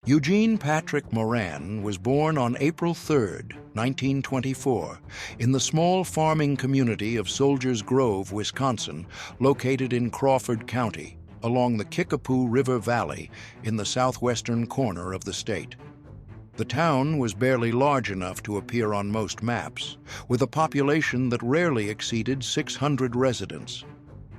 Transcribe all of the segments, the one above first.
Eugene Patrick Moran was born on April 3, 1924, in the small farming community of Soldiers Grove, Wisconsin, located in Crawford County, along the Kickapoo River Valley in the southwestern corner of the state. The town was barely large enough to appear on most maps, with a population that rarely exceeded 600 residents.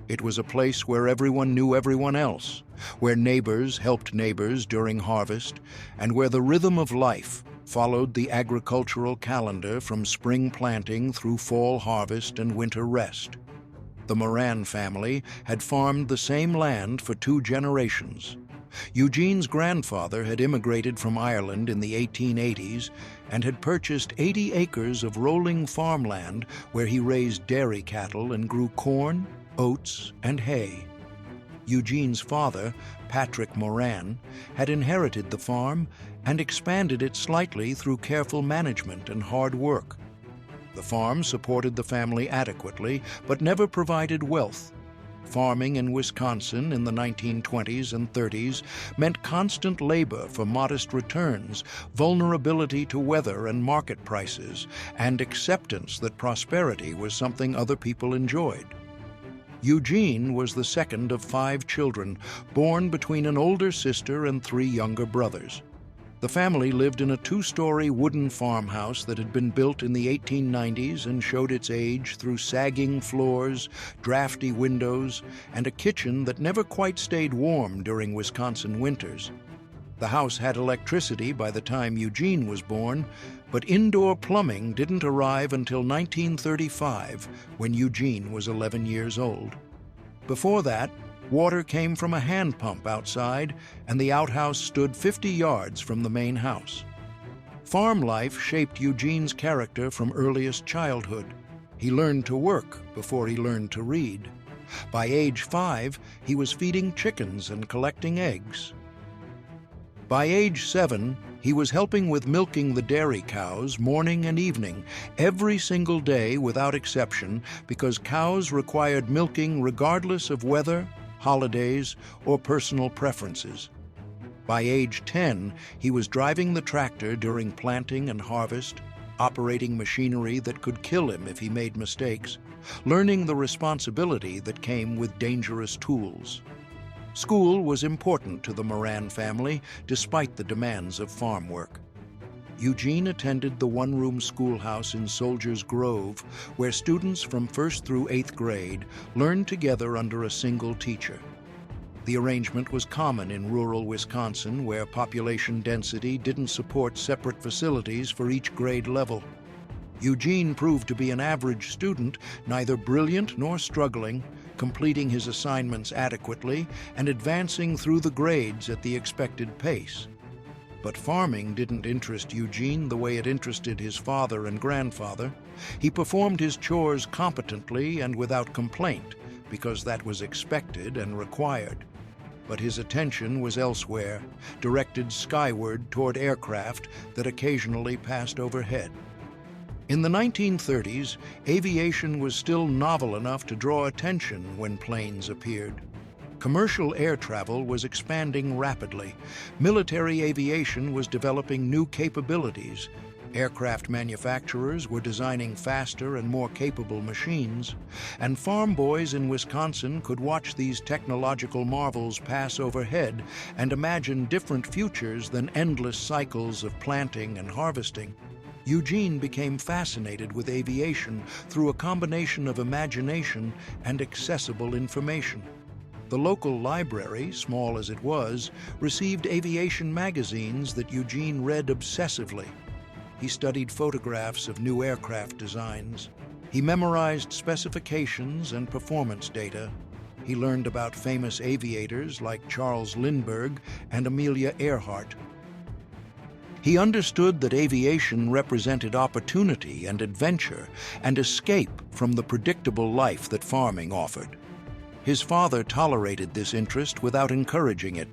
It was a place where everyone knew everyone else, where neighbors helped neighbors during harvest, and where the rhythm of life followed the agricultural calendar from spring planting through fall harvest and winter rest. The Moran family had farmed the same land for 2 generations. Eugene's grandfather had immigrated from Ireland in the 1880s and had purchased 80 acres of rolling farmland where he raised dairy cattle and grew corn, oats, and hay. Eugene's father, Patrick Moran, had inherited the farm and expanded it slightly through careful management and hard work. The farm supported the family adequately, but never provided wealth. Farming in Wisconsin in the 1920s and 30s meant constant labor for modest returns, vulnerability to weather and market prices, and acceptance that prosperity was something other people enjoyed. Eugene was the second of 5 children, born between an older sister and 3 younger brothers. The family lived in a 2-story wooden farmhouse that had been built in the 1890s and showed its age through sagging floors, drafty windows, and a kitchen that never quite stayed warm during Wisconsin winters. The house had electricity by the time Eugene was born, but indoor plumbing didn't arrive until 1935, when Eugene was 11 years old. Before that, water came from a hand pump outside, and the outhouse stood 50 yards from the main house. Farm life shaped Eugene's character from earliest childhood. He learned to work before he learned to read. By age 5, he was feeding chickens and collecting eggs. By age 7, he was helping with milking the dairy cows morning and evening, every single day without exception, because cows required milking regardless of weather, holidays, or personal preferences. By age 10, he was driving the tractor during planting and harvest, operating machinery that could kill him if he made mistakes, learning the responsibility that came with dangerous tools. School was important to the Moran family, despite the demands of farm work. Eugene attended the one-room schoolhouse in Soldiers Grove, where students from 1st through 8th grade learned together under a single teacher. The arrangement was common in rural Wisconsin, where population density didn't support separate facilities for each grade level. Eugene proved to be an average student, neither brilliant nor struggling, completing his assignments adequately and advancing through the grades at the expected pace. But farming didn't interest Eugene the way it interested his father and grandfather. He performed his chores competently and without complaint, because that was expected and required. But his attention was elsewhere, directed skyward toward aircraft that occasionally passed overhead. In the 1930s, aviation was still novel enough to draw attention when planes appeared. Commercial air travel was expanding rapidly. Military aviation was developing new capabilities. Aircraft manufacturers were designing faster and more capable machines, and farm boys in Wisconsin could watch these technological marvels pass overhead and imagine different futures than endless cycles of planting and harvesting. Eugene became fascinated with aviation through a combination of imagination and accessible information. The local library, small as it was, received aviation magazines that Eugene read obsessively. He studied photographs of new aircraft designs. He memorized specifications and performance data. He learned about famous aviators like Charles Lindbergh and Amelia Earhart. He understood that aviation represented opportunity and adventure and escape from the predictable life that farming offered. His father tolerated this interest without encouraging it.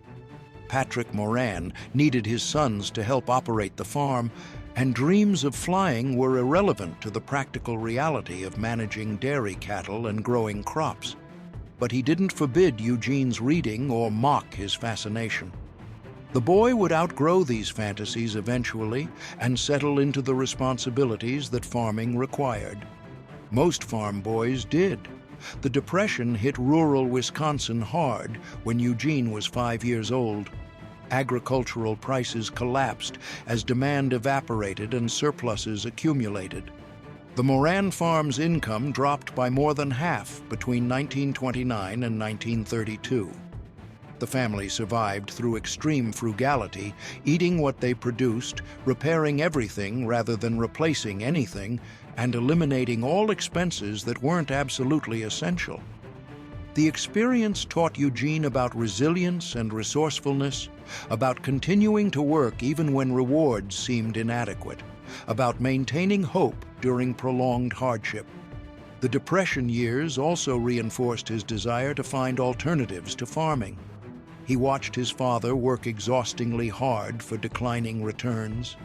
Patrick Moran needed his sons to help operate the farm, and dreams of flying were irrelevant to the practical reality of managing dairy cattle and growing crops. But he didn't forbid Eugene's reading or mock his fascination. The boy would outgrow these fantasies eventually and settle into the responsibilities that farming required. Most farm boys did. The Depression hit rural Wisconsin hard when Eugene was 5 years old. Agricultural prices collapsed as demand evaporated and surpluses accumulated. The Moran farm's income dropped by more than half between 1929 and 1932. The family survived through extreme frugality, eating what they produced, repairing everything rather than replacing anything, and eliminating all expenses that weren't absolutely essential. The experience taught Eugene about resilience and resourcefulness, about continuing to work even when rewards seemed inadequate, about maintaining hope during prolonged hardship. The Depression years also reinforced his desire to find alternatives to farming. He watched his father work exhaustingly hard for declining returns.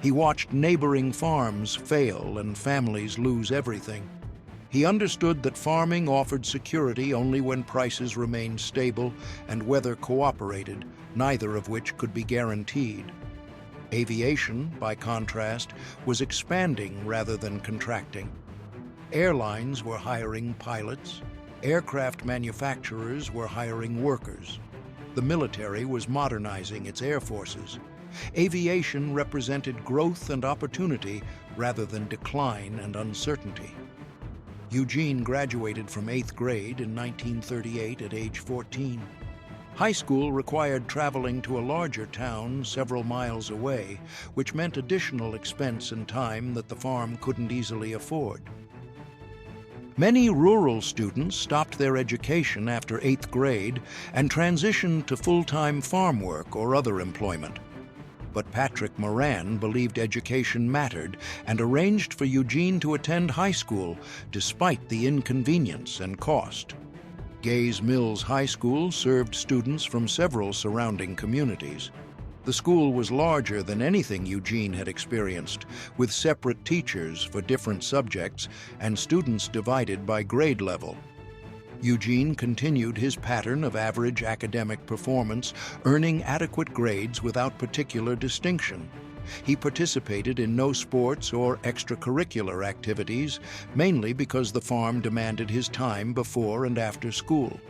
He watched neighboring farms fail and families lose everything. He understood that farming offered security only when prices remained stable and weather cooperated, neither of which could be guaranteed. Aviation, by contrast, was expanding rather than contracting. Airlines were hiring pilots. Aircraft manufacturers were hiring workers. The military was modernizing its air forces. Aviation represented growth and opportunity rather than decline and uncertainty. Eugene graduated from 8th grade in 1938 at age 14. High school required traveling to a larger town several miles away, which meant additional expense and time that the farm couldn't easily afford. Many rural students stopped their education after 8th grade and transitioned to full-time farm work or other employment. But Patrick Moran believed education mattered and arranged for Eugene to attend high school despite the inconvenience and cost. Gaze Mills High School served students from several surrounding communities. The school was larger than anything Eugene had experienced, with separate teachers for different subjects and students divided by grade level. Eugene continued his pattern of average academic performance, earning adequate grades without particular distinction. He participated in no sports or extracurricular activities, mainly because the farm demanded his time before and after school.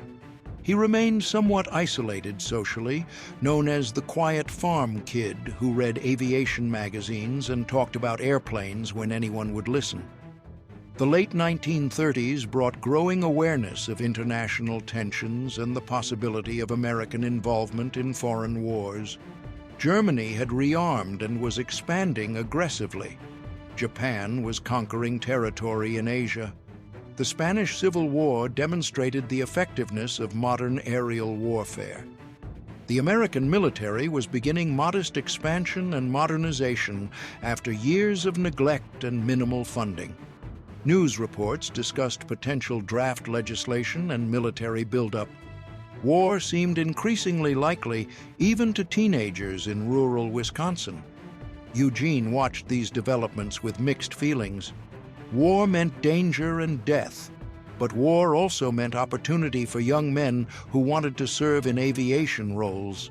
He remained somewhat isolated socially, known as the quiet farm kid who read aviation magazines and talked about airplanes when anyone would listen. The late 1930s brought growing awareness of international tensions and the possibility of American involvement in foreign wars. Germany had rearmed and was expanding aggressively. Japan was conquering territory in Asia. The Spanish Civil War demonstrated the effectiveness of modern aerial warfare. The American military was beginning modest expansion and modernization after years of neglect and minimal funding. News reports discussed potential draft legislation and military buildup. War seemed increasingly likely even to teenagers in rural Wisconsin. Eugene watched these developments with mixed feelings. War meant danger and death, but war also meant opportunity for young men who wanted to serve in aviation roles.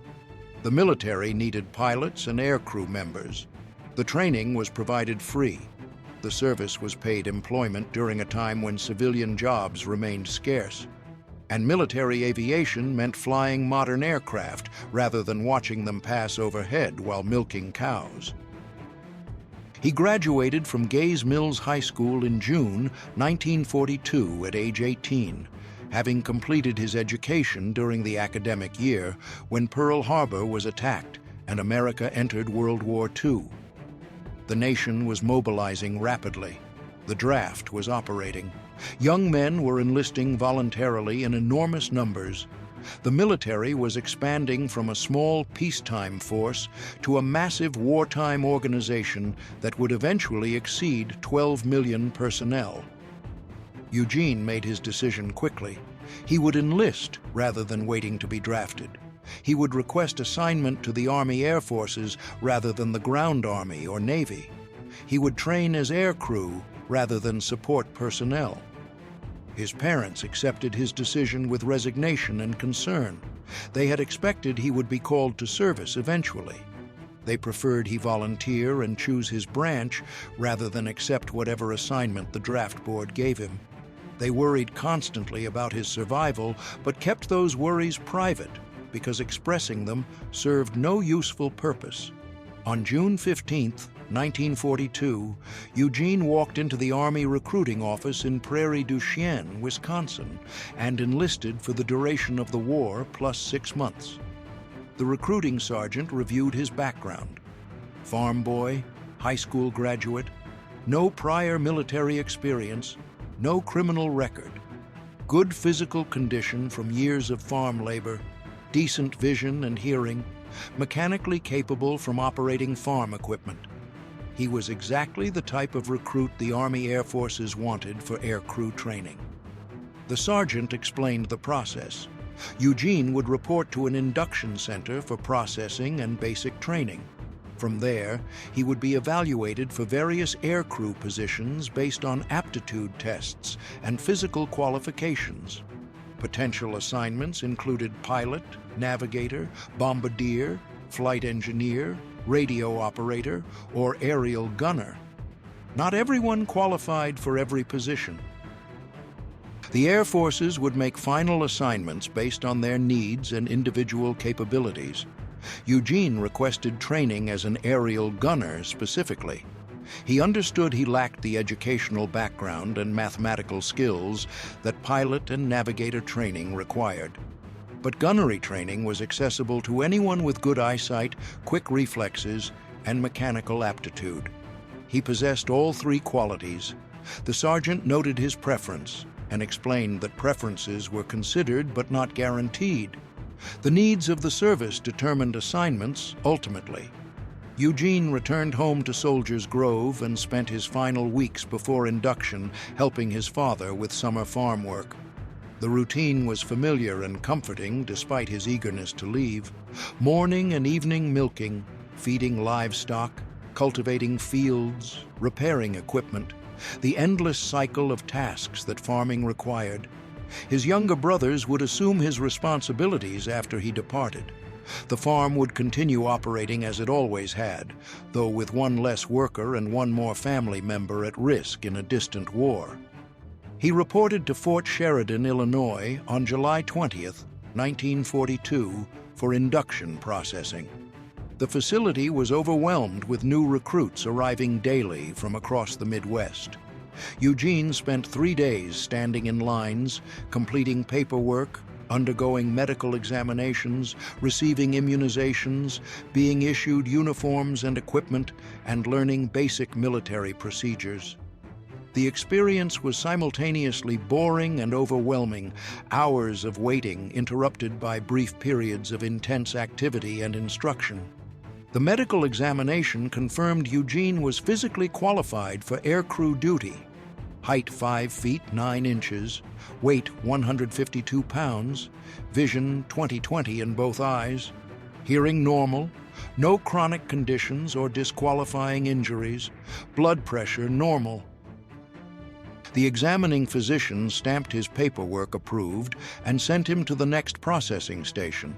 The military needed pilots and aircrew members. The training was provided free. The service was paid employment during a time when civilian jobs remained scarce. And military aviation meant flying modern aircraft rather than watching them pass overhead while milking cows. He graduated from Gaze Mills High School in June 1942 at age 18, having completed his education during the academic year when Pearl Harbor was attacked and America entered World War II. The nation was mobilizing rapidly. The draft was operating. Young men were enlisting voluntarily in enormous numbers. The military was expanding from a small peacetime force to a massive wartime organization that would eventually exceed 12 million personnel. Eugene made his decision quickly. He would enlist rather than waiting to be drafted. He would request assignment to the Army Air Forces rather than the Ground Army or Navy. He would train as aircrew rather than support personnel. His parents accepted his decision with resignation and concern. They had expected he would be called to service eventually. They preferred he volunteer and choose his branch rather than accept whatever assignment the draft board gave him. They worried constantly about his survival, but kept those worries private because expressing them served no useful purpose. On June 15, 1942, Eugene walked into the Army recruiting office in Prairie du Chien, Wisconsin, and enlisted for the duration of the war plus 6 months. The recruiting sergeant reviewed his background. Farm boy, high school graduate, no prior military experience, no criminal record, good physical condition from years of farm labor, decent vision and hearing, mechanically capable from operating farm equipment. He was exactly the type of recruit the Army Air Forces wanted for aircrew training. The sergeant explained the process. Eugene would report to an induction center for processing and basic training. From there, he would be evaluated for various aircrew positions based on aptitude tests and physical qualifications. Potential assignments included pilot, navigator, bombardier, flight engineer, radio operator, or aerial gunner. Not everyone qualified for every position. The Air Forces would make final assignments based on their needs and individual capabilities. Eugene requested training as an aerial gunner specifically. He understood he lacked the educational background and mathematical skills that pilot and navigator training required. But gunnery training was accessible to anyone with good eyesight, quick reflexes, and mechanical aptitude. He possessed all three qualities. The sergeant noted his preference and explained that preferences were considered but not guaranteed. The needs of the service determined assignments ultimately. Eugene returned home to Soldiers Grove and spent his final weeks before induction helping his father with summer farm work. The routine was familiar and comforting despite his eagerness to leave. Morning and evening milking, feeding livestock, cultivating fields, repairing equipment, the endless cycle of tasks that farming required. His younger brothers would assume his responsibilities after he departed. The farm would continue operating as it always had, though with one less worker and one more family member at risk in a distant war. He reported to Fort Sheridan, Illinois on July 20th, 1942, for induction processing. The facility was overwhelmed with new recruits arriving daily from across the Midwest. Eugene spent 3 days standing in lines, completing paperwork, undergoing medical examinations, receiving immunizations, being issued uniforms and equipment, and learning basic military procedures. The experience was simultaneously boring and overwhelming, hours of waiting interrupted by brief periods of intense activity and instruction. The medical examination confirmed Eugene was physically qualified for aircrew duty. Height 5 feet 9 inches, weight 152 pounds, vision 20/20 in both eyes, hearing normal, no chronic conditions or disqualifying injuries, blood pressure normal. The examining physician stamped his paperwork approved and sent him to the next processing station.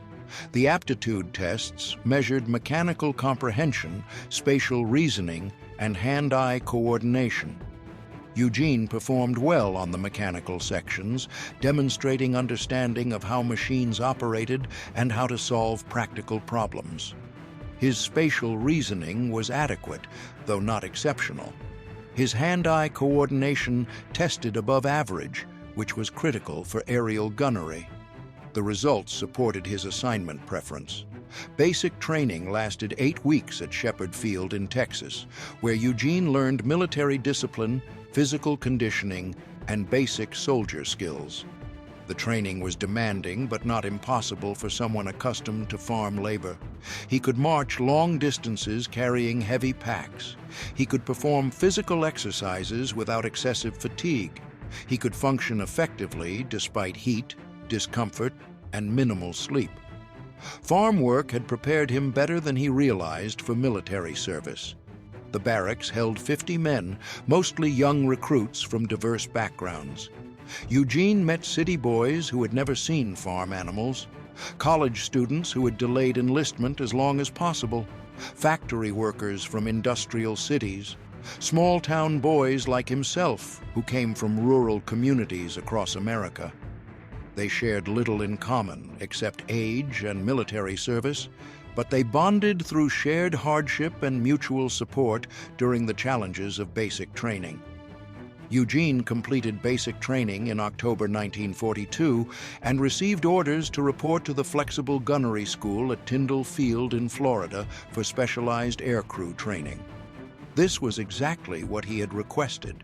The aptitude tests measured mechanical comprehension, spatial reasoning, and hand-eye coordination. Eugene performed well on the mechanical sections, demonstrating understanding of how machines operated and how to solve practical problems. His spatial reasoning was adequate, though not exceptional. His hand-eye coordination tested above average, which was critical for aerial gunnery. The results supported his assignment preference. Basic training lasted 8 weeks at Shepherd Field in Texas, where Eugene learned military discipline, physical conditioning, and basic soldier skills. The training was demanding but not impossible for someone accustomed to farm labor. He could march long distances carrying heavy packs. He could perform physical exercises without excessive fatigue. He could function effectively despite heat, discomfort, and minimal sleep. Farm work had prepared him better than he realized for military service. The barracks held 50 men, mostly young recruits from diverse backgrounds. Eugene met city boys who had never seen farm animals. college students who had delayed enlistment as long as possible, factory workers from industrial cities, small-town boys like himself who came from rural communities across America. They shared little in common except age and military service, but they bonded through shared hardship and mutual support during the challenges of basic training. Eugene completed basic training in October 1942 and received orders to report to the Flexible Gunnery School at Tyndall Field in Florida for specialized aircrew training. This was exactly what he had requested.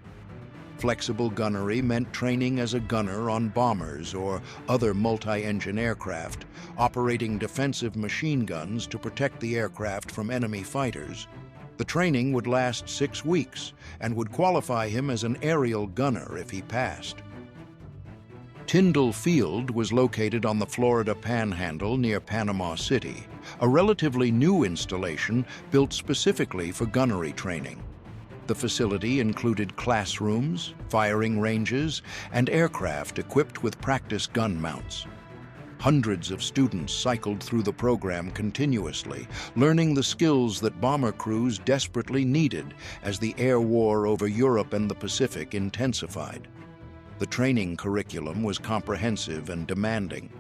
Flexible gunnery meant training as a gunner on bombers or other multi-engine aircraft, operating defensive machine guns to protect the aircraft from enemy fighters. The training would last 6 weeks and would qualify him as an aerial gunner if he passed. Tyndall Field was located on the Florida Panhandle near Panama City, a relatively new installation built specifically for gunnery training. The facility included classrooms, firing ranges, and aircraft equipped with practice gun mounts. Hundreds of students cycled through the program continuously, learning the skills that bomber crews desperately needed as the air war over Europe and the Pacific intensified. The training curriculum was comprehensive and demanding.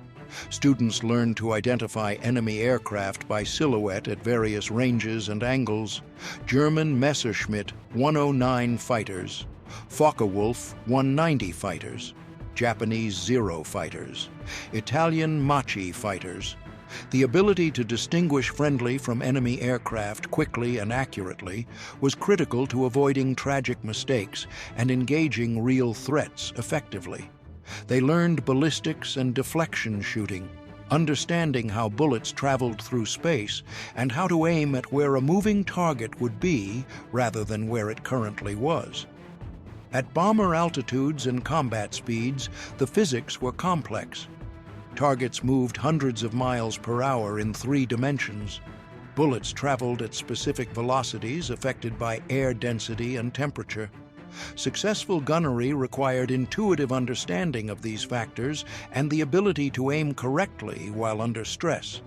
Students learned to identify enemy aircraft by silhouette at various ranges and angles: German Messerschmitt 109 fighters, Focke-Wulf 190 fighters, Japanese Zero fighters, Italian Machi fighters. The ability to distinguish friendly from enemy aircraft quickly and accurately was critical to avoiding tragic mistakes and engaging real threats effectively. They learned ballistics and deflection shooting, understanding how bullets traveled through space and how to aim at where a moving target would be rather than where it currently was. At bomber altitudes and combat speeds, the physics were complex. Targets moved hundreds of miles per hour in 3 dimensions. Bullets traveled at specific velocities affected by air density and temperature. Successful gunnery required intuitive understanding of these factors and the ability to aim correctly while under stress.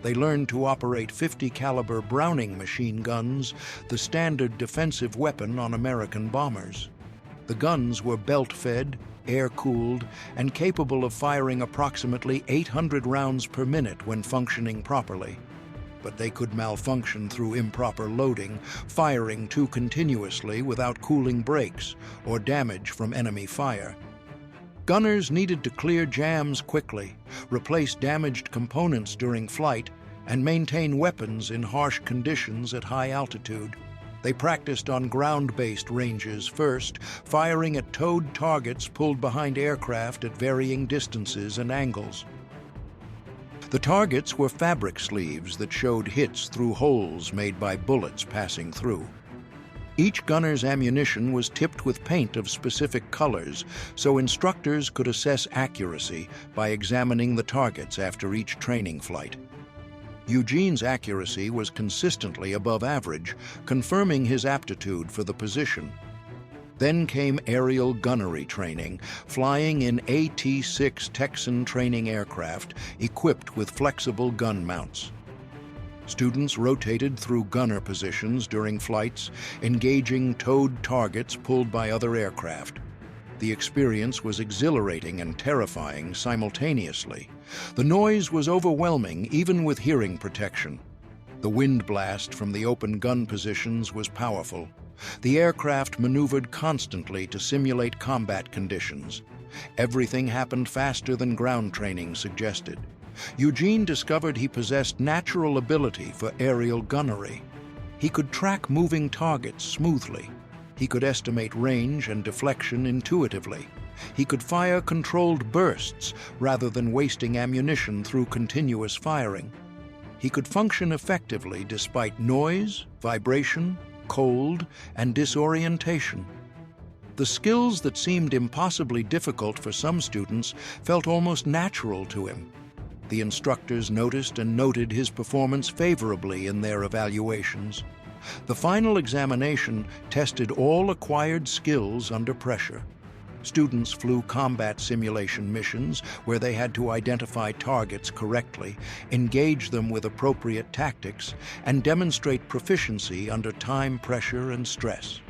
They learned to operate .50 caliber Browning machine guns, the standard defensive weapon on American bombers. The guns were belt-fed, air-cooled, and capable of firing approximately 800 rounds per minute when functioning properly. But they could malfunction through improper loading, firing too continuously without cooling breaks, or damage from enemy fire. Gunners needed to clear jams quickly, replace damaged components during flight, and maintain weapons in harsh conditions at high altitude. They practiced on ground-based ranges first, firing at towed targets pulled behind aircraft at varying distances and angles. The targets were fabric sleeves that showed hits through holes made by bullets passing through. Each gunner's ammunition was tipped with paint of specific colors, so instructors could assess accuracy by examining the targets after each training flight. Eugene's accuracy was consistently above average, confirming his aptitude for the position. Then came aerial gunnery training, flying in AT-6 Texan training aircraft equipped with flexible gun mounts. Students rotated through gunner positions during flights, engaging towed targets pulled by other aircraft. The experience was exhilarating and terrifying simultaneously. The noise was overwhelming, even with hearing protection. The wind blast from the open gun positions was powerful. The aircraft maneuvered constantly to simulate combat conditions. Everything happened faster than ground training suggested. Eugene discovered he possessed natural ability for aerial gunnery. He could track moving targets smoothly. He could estimate range and deflection intuitively. He could fire controlled bursts rather than wasting ammunition through continuous firing. He could function effectively despite noise, vibration, cold, and disorientation. The skills that seemed impossibly difficult for some students felt almost natural to him. The instructors noticed and noted his performance favorably in their evaluations. The final examination tested all acquired skills under pressure. Students flew combat simulation missions where they had to identify targets correctly, engage them with appropriate tactics, and demonstrate proficiency under time pressure and stress.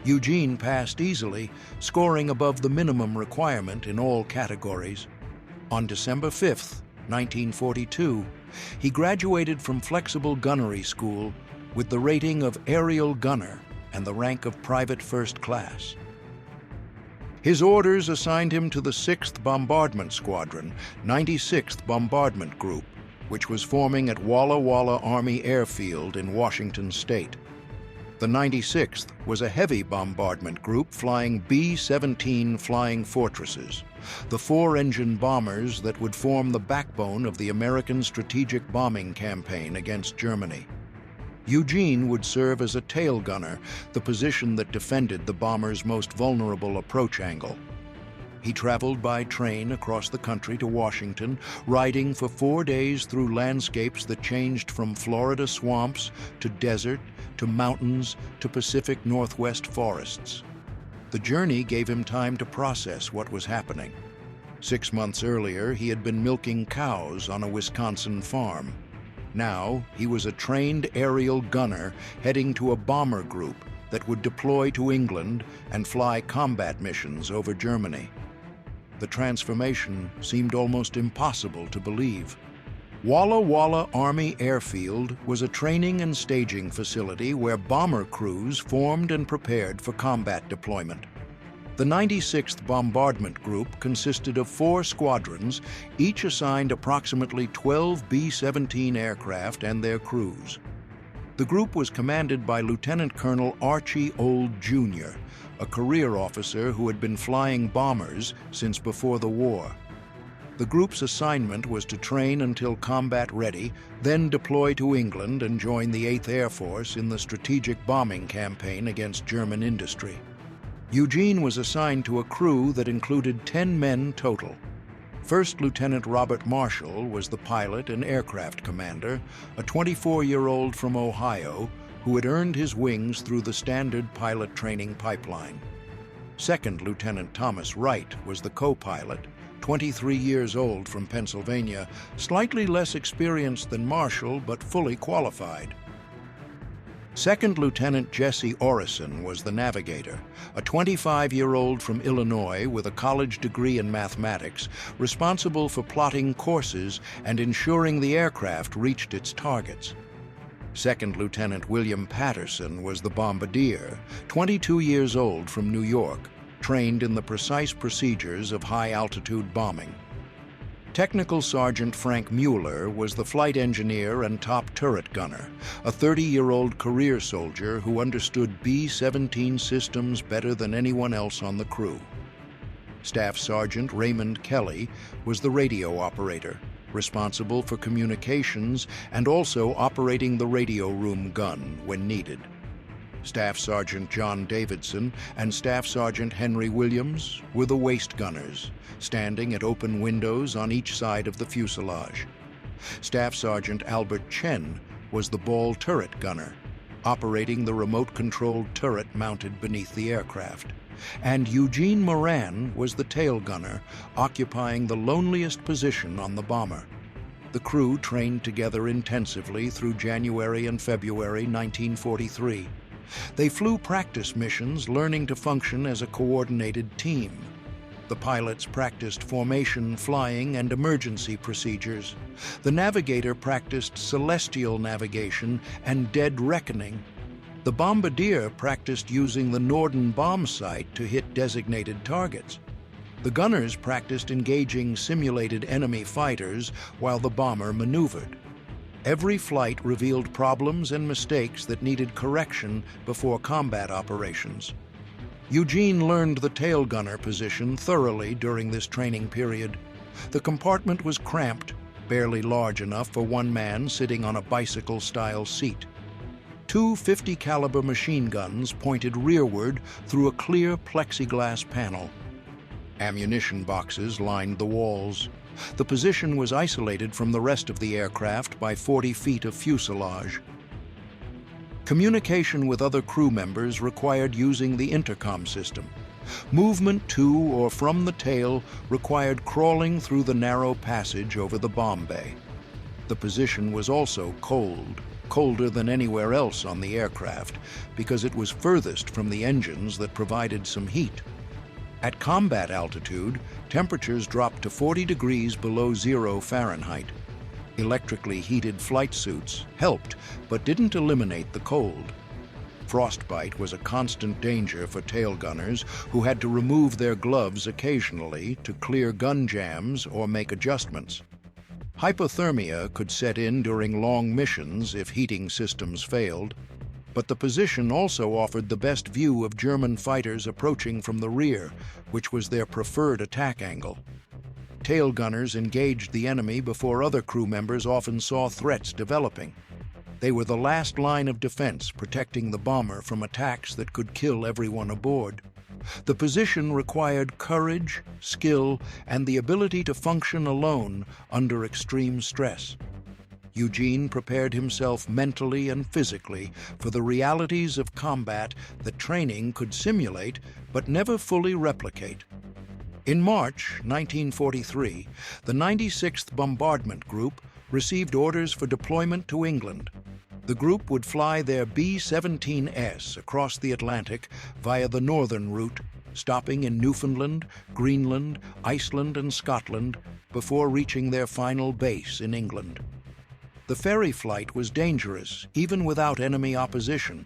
Eugene passed easily, scoring above the minimum requirement in all categories. On December 5, 1942, he graduated from Flexible Gunnery School with the rating of Aerial Gunner and the rank of Private First Class. His orders assigned him to the 6th Bombardment Squadron, 96th Bombardment Group, which was forming at Walla Walla Army Airfield in Washington State. The 96th was a heavy bombardment group flying B-17 Flying Fortresses, the 4-engine bombers that would form the backbone of the American strategic bombing campaign against Germany. Eugene would serve as a tail gunner, the position that defended the bomber's most vulnerable approach angle. He traveled by train across the country to Washington, riding for 4 days through landscapes that changed from Florida swamps to desert to mountains to Pacific Northwest forests. The journey gave him time to process what was happening. 6 months earlier, he had been milking cows on a Wisconsin farm. Now, he was a trained aerial gunner heading to a bomber group that would deploy to England and fly combat missions over Germany. The transformation seemed almost impossible to believe. Walla Walla Army Airfield was a training and staging facility where bomber crews formed and prepared for combat deployment. The 96th Bombardment Group consisted of 4 squadrons, each assigned approximately 12 B-17 aircraft and their crews. The group was commanded by Lieutenant Colonel Archie Old Jr., a career officer who had been flying bombers since before the war. The group's assignment was to train until combat ready, then deploy to England and join the 8th Air Force in the strategic bombing campaign against German industry. Eugene was assigned to a crew that included 10 men total. First Lieutenant Robert Marshall was the pilot and aircraft commander, a 24-year-old from Ohio who had earned his wings through the standard pilot training pipeline. Second Lieutenant Thomas Wright was the co-pilot, 23 years old from Pennsylvania, slightly less experienced than Marshall but fully qualified. Second Lieutenant Jesse Orison was the navigator, a 25-year-old from Illinois with a college degree in mathematics, responsible for plotting courses and ensuring the aircraft reached its targets. Second Lieutenant William Patterson was the bombardier, 22 years old from New York, trained in the precise procedures of high-altitude bombing. Technical Sergeant Frank Mueller was the flight engineer and top turret gunner, a 30-year-old career soldier who understood B-17 systems better than anyone else on the crew. Staff Sergeant Raymond Kelly was the radio operator, responsible for communications and also operating the radio room gun when needed. Staff Sergeant John Davidson and Staff Sergeant Henry Williams were the waist gunners, standing at open windows on each side of the fuselage. Staff Sergeant Albert Chen was the ball turret gunner, operating the remote-controlled turret mounted beneath the aircraft. And Eugene Moran was the tail gunner, occupying the loneliest position on the bomber. The crew trained together intensively through January and February 1943. They flew practice missions, learning to function as a coordinated team. The pilots practiced formation flying and emergency procedures. The navigator practiced celestial navigation and dead reckoning. The bombardier practiced using the Norden bomb sight to hit designated targets. The gunners practiced engaging simulated enemy fighters while the bomber maneuvered. Every flight revealed problems and mistakes that needed correction before combat operations. Eugene learned the tail gunner position thoroughly during this training period. The compartment was cramped, barely large enough for one man sitting on a bicycle-style seat. 2 50-caliber machine guns pointed rearward through a clear plexiglass panel. Ammunition boxes lined the walls. The position was isolated from the rest of the aircraft by 40 feet of fuselage. Communication with other crew members required using the intercom system. Movement to or from the tail required crawling through the narrow passage over the bomb bay. The position was also cold, colder than anywhere else on the aircraft, because it was furthest from the engines that provided some heat. At combat altitude, temperatures dropped to 40 degrees below 0 Fahrenheit. Electrically heated flight suits helped, but didn't eliminate the cold. Frostbite was a constant danger for tail gunners who had to remove their gloves occasionally to clear gun jams or make adjustments. Hypothermia could set in during long missions if heating systems failed, but the position also offered the best view of German fighters approaching from the rear, which was their preferred attack angle. Tail gunners engaged the enemy before other crew members often saw threats developing. They were the last line of defense, protecting the bomber from attacks that could kill everyone aboard. The position required courage, skill, and the ability to function alone under extreme stress. Eugene prepared himself mentally and physically for the realities of combat that training could simulate but never fully replicate. In March 1943, the 96th Bombardment Group received orders for deployment to England. The group would fly their B-17S across the Atlantic via the northern route, stopping in Newfoundland, Greenland, Iceland, and Scotland before reaching their final base in England. The ferry flight was dangerous, even without enemy opposition.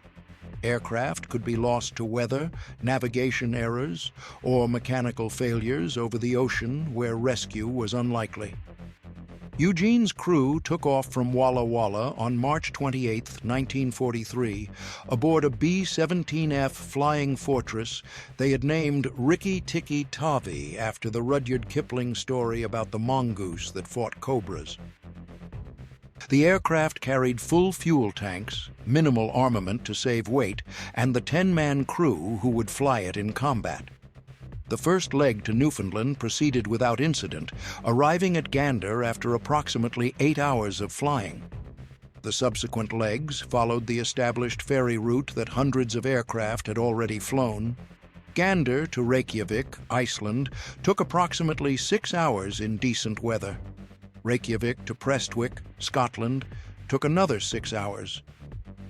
Aircraft could be lost to weather, navigation errors, or mechanical failures over the ocean where rescue was unlikely. Eugene's crew took off from Walla Walla on March 28, 1943, aboard a B-17F Flying Fortress they had named Rikki Tikki Tavi after the Rudyard Kipling story about the mongoose that fought cobras. The aircraft carried full fuel tanks, minimal armament to save weight, and the 10-man crew who would fly it in combat. The first leg to Newfoundland proceeded without incident, arriving at Gander after approximately 8 hours of flying. The subsequent legs followed the established ferry route that hundreds of aircraft had already flown. Gander to Reykjavik, Iceland, took approximately 6 hours in decent weather. Reykjavik to Prestwick, Scotland, took another 6 hours.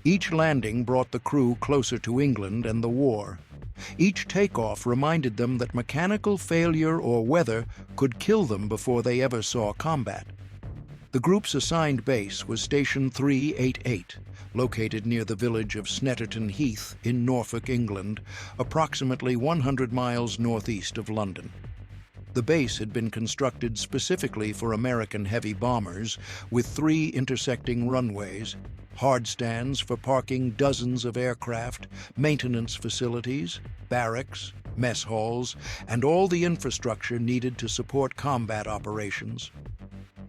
Each landing brought the crew closer to England and the war. Each takeoff reminded them that mechanical failure or weather could kill them before they ever saw combat. The group's assigned base was Station 388, located near the village of Snetterton Heath in Norfolk, England, approximately 100 miles northeast of London. The base had been constructed specifically for American heavy bombers, with 3 intersecting runways, hard stands for parking dozens of aircraft, maintenance facilities, barracks, mess halls, and all the infrastructure needed to support combat operations.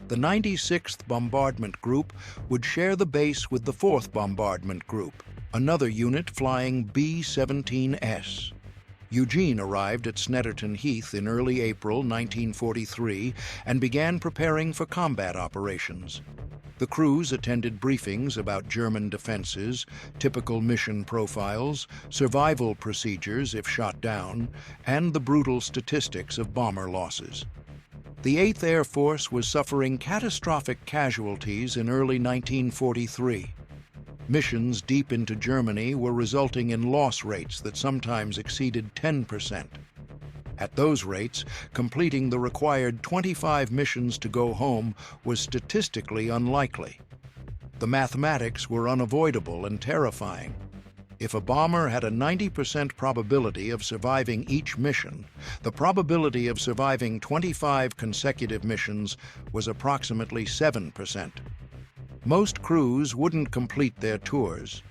The 96th Bombardment Group would share the base with the 4th Bombardment Group, another unit flying B-17S. Eugene arrived at Snetterton Heath in early April 1943 and began preparing for combat operations. The crews attended briefings about German defenses, typical mission profiles, survival procedures if shot down, and the brutal statistics of bomber losses. The 8th Air Force was suffering catastrophic casualties in early 1943. Missions deep into Germany were resulting in loss rates that sometimes exceeded 10%. At those rates, completing the required 25 missions to go home was statistically unlikely. The mathematics were unavoidable and terrifying. If a bomber had a 90% probability of surviving each mission, the probability of surviving 25 consecutive missions was approximately 7%. Most crews wouldn't complete their tours.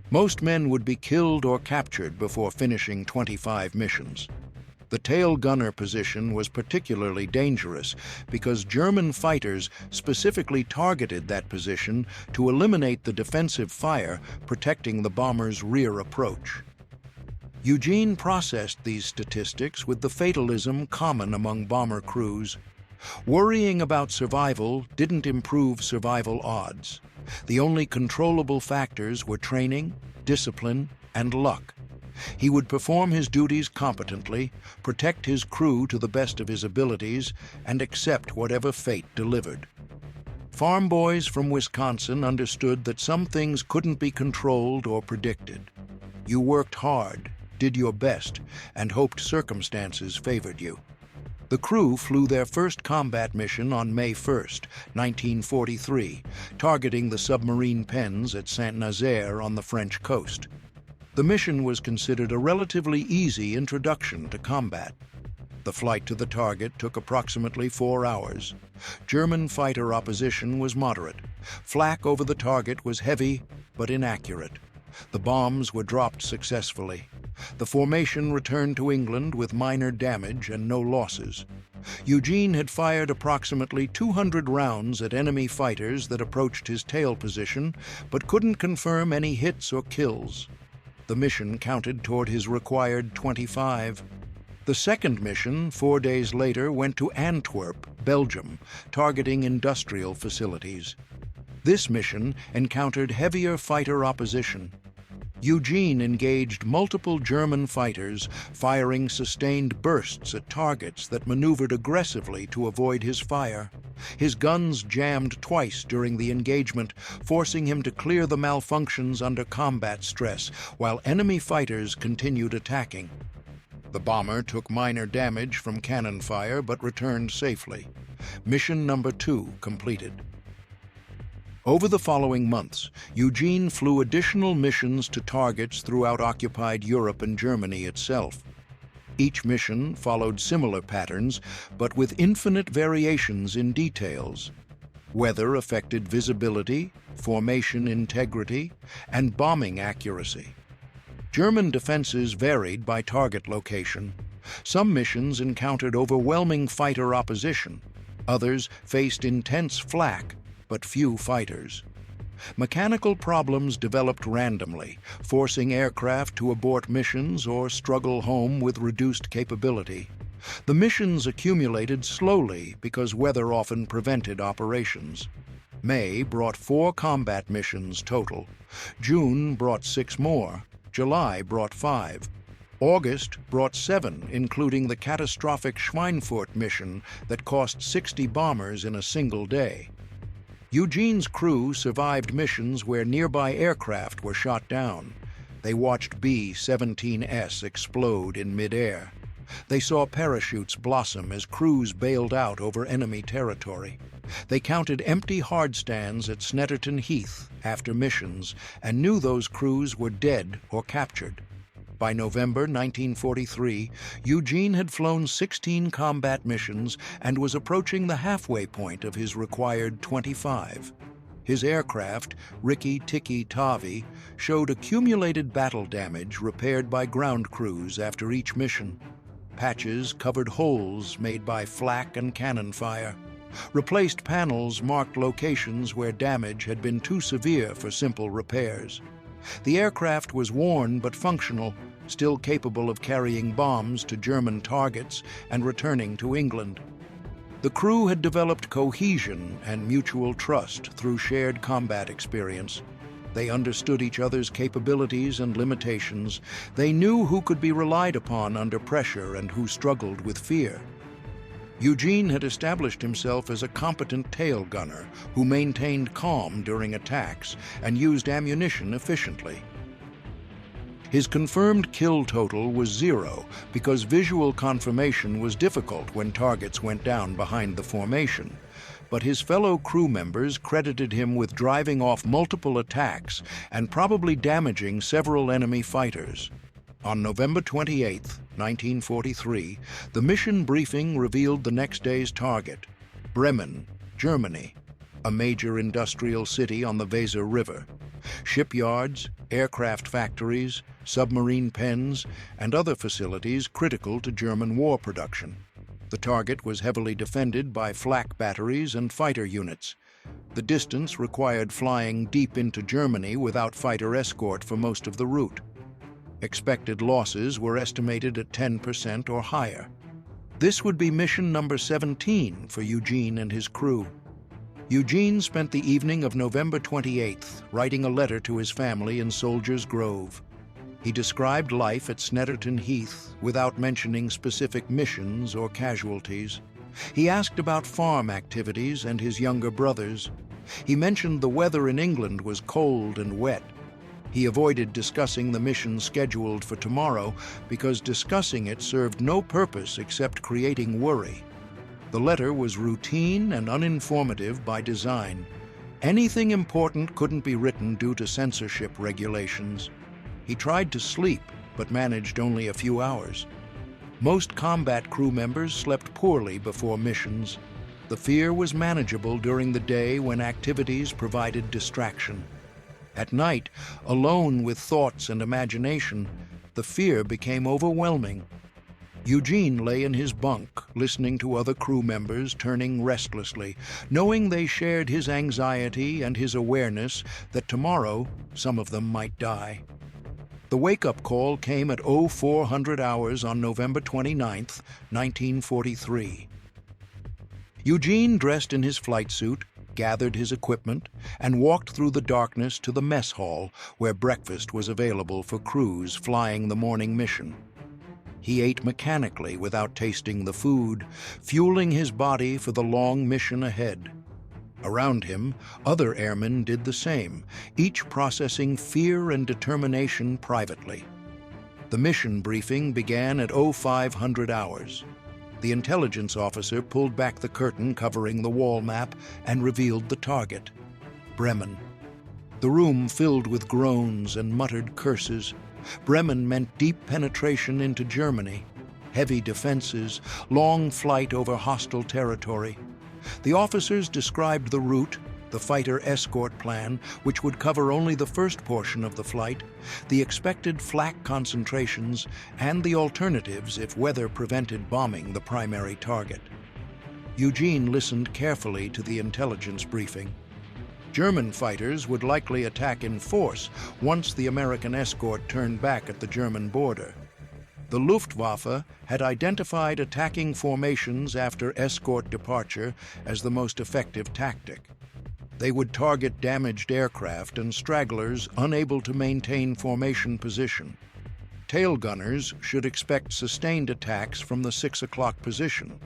Most men would be killed or captured before finishing 25 missions. The tail gunner position was particularly dangerous because German fighters specifically targeted that position to eliminate the defensive fire protecting the bomber's rear approach. Eugene processed these statistics with the fatalism common among bomber crews. Worrying about survival didn't improve survival odds. The only controllable factors were training, discipline, and luck. He would perform his duties competently, protect his crew to the best of his abilities, and accept whatever fate delivered. Farm boys from Wisconsin understood that some things couldn't be controlled or predicted. You worked hard, did your best, and hoped circumstances favored you. The crew flew their first combat mission on May 1st, 1943, targeting the submarine pens at Saint-Nazaire on the French coast. The mission was considered a relatively easy introduction to combat. The flight to the target took approximately 4 hours. German fighter opposition was moderate. Flak over the target was heavy but inaccurate. The bombs were dropped successfully. The formation returned to England with minor damage and no losses. Eugene had fired approximately 200 rounds at enemy fighters that approached his tail position, but couldn't confirm any hits or kills. The mission counted toward his required 25. The second mission, 4 days later, went to Antwerp, Belgium, targeting industrial facilities. This mission encountered heavier fighter opposition. Eugene engaged multiple German fighters, firing sustained bursts at targets that maneuvered aggressively to avoid his fire. His guns jammed twice during the engagement, forcing him to clear the malfunctions under combat stress, while enemy fighters continued attacking. The bomber took minor damage from cannon fire but returned safely. Mission number 2 completed. Over the following months, Eugene flew additional missions to targets throughout occupied Europe and Germany itself. Each mission followed similar patterns, but with infinite variations in details. Weather affected visibility, formation integrity, and bombing accuracy. German defenses varied by target location. Some missions encountered overwhelming fighter opposition. Others faced intense flak, but few fighters. Mechanical problems developed randomly, forcing aircraft to abort missions or struggle home with reduced capability. The missions accumulated slowly because weather often prevented operations. May brought 4 combat missions total. June brought 6 more. July brought 5. August brought 7, including the catastrophic Schweinfurt mission that cost 60 bombers in a single day. Eugene's crew survived missions where nearby aircraft were shot down. They watched B-17S explode in midair. They saw parachutes blossom as crews bailed out over enemy territory. They counted empty hardstands at Snetterton Heath after missions and knew those crews were dead or captured. By November 1943, Eugene had flown 16 combat missions and was approaching the halfway point of his required 25. His aircraft, Rikki-Tikki-Tavi, showed accumulated battle damage repaired by ground crews after each mission. Patches covered holes made by flak and cannon fire. Replaced panels marked locations where damage had been too severe for simple repairs. The aircraft was worn but functional, still capable of carrying bombs to German targets and returning to England. The crew had developed cohesion and mutual trust through shared combat experience. They understood each other's capabilities and limitations. They knew who could be relied upon under pressure and who struggled with fear. Eugene had established himself as a competent tail gunner who maintained calm during attacks and used ammunition efficiently. His confirmed kill total was 0 because visual confirmation was difficult when targets went down behind the formation. But his fellow crew members credited him with driving off multiple attacks and probably damaging several enemy fighters. On November 28, 1943, the mission briefing revealed the next day's target, Bremen, Germany, a major industrial city on the Weser River. Shipyards, aircraft factories, submarine pens, and other facilities critical to German war production. The target was heavily defended by flak batteries and fighter units. The distance required flying deep into Germany without fighter escort for most of the route. Expected losses were estimated at 10% or higher. This would be mission number 17 for Eugene and his crew. Eugene spent the evening of November 28th writing a letter to his family in Soldiers Grove. He described life at Snetterton Heath without mentioning specific missions or casualties. He asked about farm activities and his younger brothers. He mentioned the weather in England was cold and wet. He avoided discussing the mission scheduled for tomorrow because discussing it served no purpose except creating worry. The letter was routine and uninformative by design. Anything important couldn't be written due to censorship regulations. He tried to sleep, but managed only a few hours. Most combat crew members slept poorly before missions. The fear was manageable during the day when activities provided distraction. At night, alone with thoughts and imagination, the fear became overwhelming. Eugene lay in his bunk, listening to other crew members turning restlessly, knowing they shared his anxiety and his awareness that tomorrow some of them might die. The wake-up call came at 0400 hours on November 29, 1943. Eugene, dressed in his flight suit, gathered his equipment, and walked through the darkness to the mess hall where breakfast was available for crews flying the morning mission. He ate mechanically without tasting the food, fueling his body for the long mission ahead. Around him, other airmen did the same, each processing fear and determination privately. The mission briefing began at 0500 hours. The intelligence officer pulled back the curtain covering the wall map and revealed the target: Bremen. The room filled with groans and muttered curses. Bremen meant deep penetration into Germany, heavy defenses, long flight over hostile territory. The officers described the route, the fighter escort plan, which would cover only the first portion of the flight, the expected flak concentrations, and the alternatives if weather prevented bombing the primary target. Eugene listened carefully to the intelligence briefing. German fighters would likely attack in force once the American escort turned back at the German border. The Luftwaffe had identified attacking formations after escort departure as the most effective tactic. They would target damaged aircraft and stragglers unable to maintain formation position. Tail gunners should expect sustained attacks from the 6 o'clock position.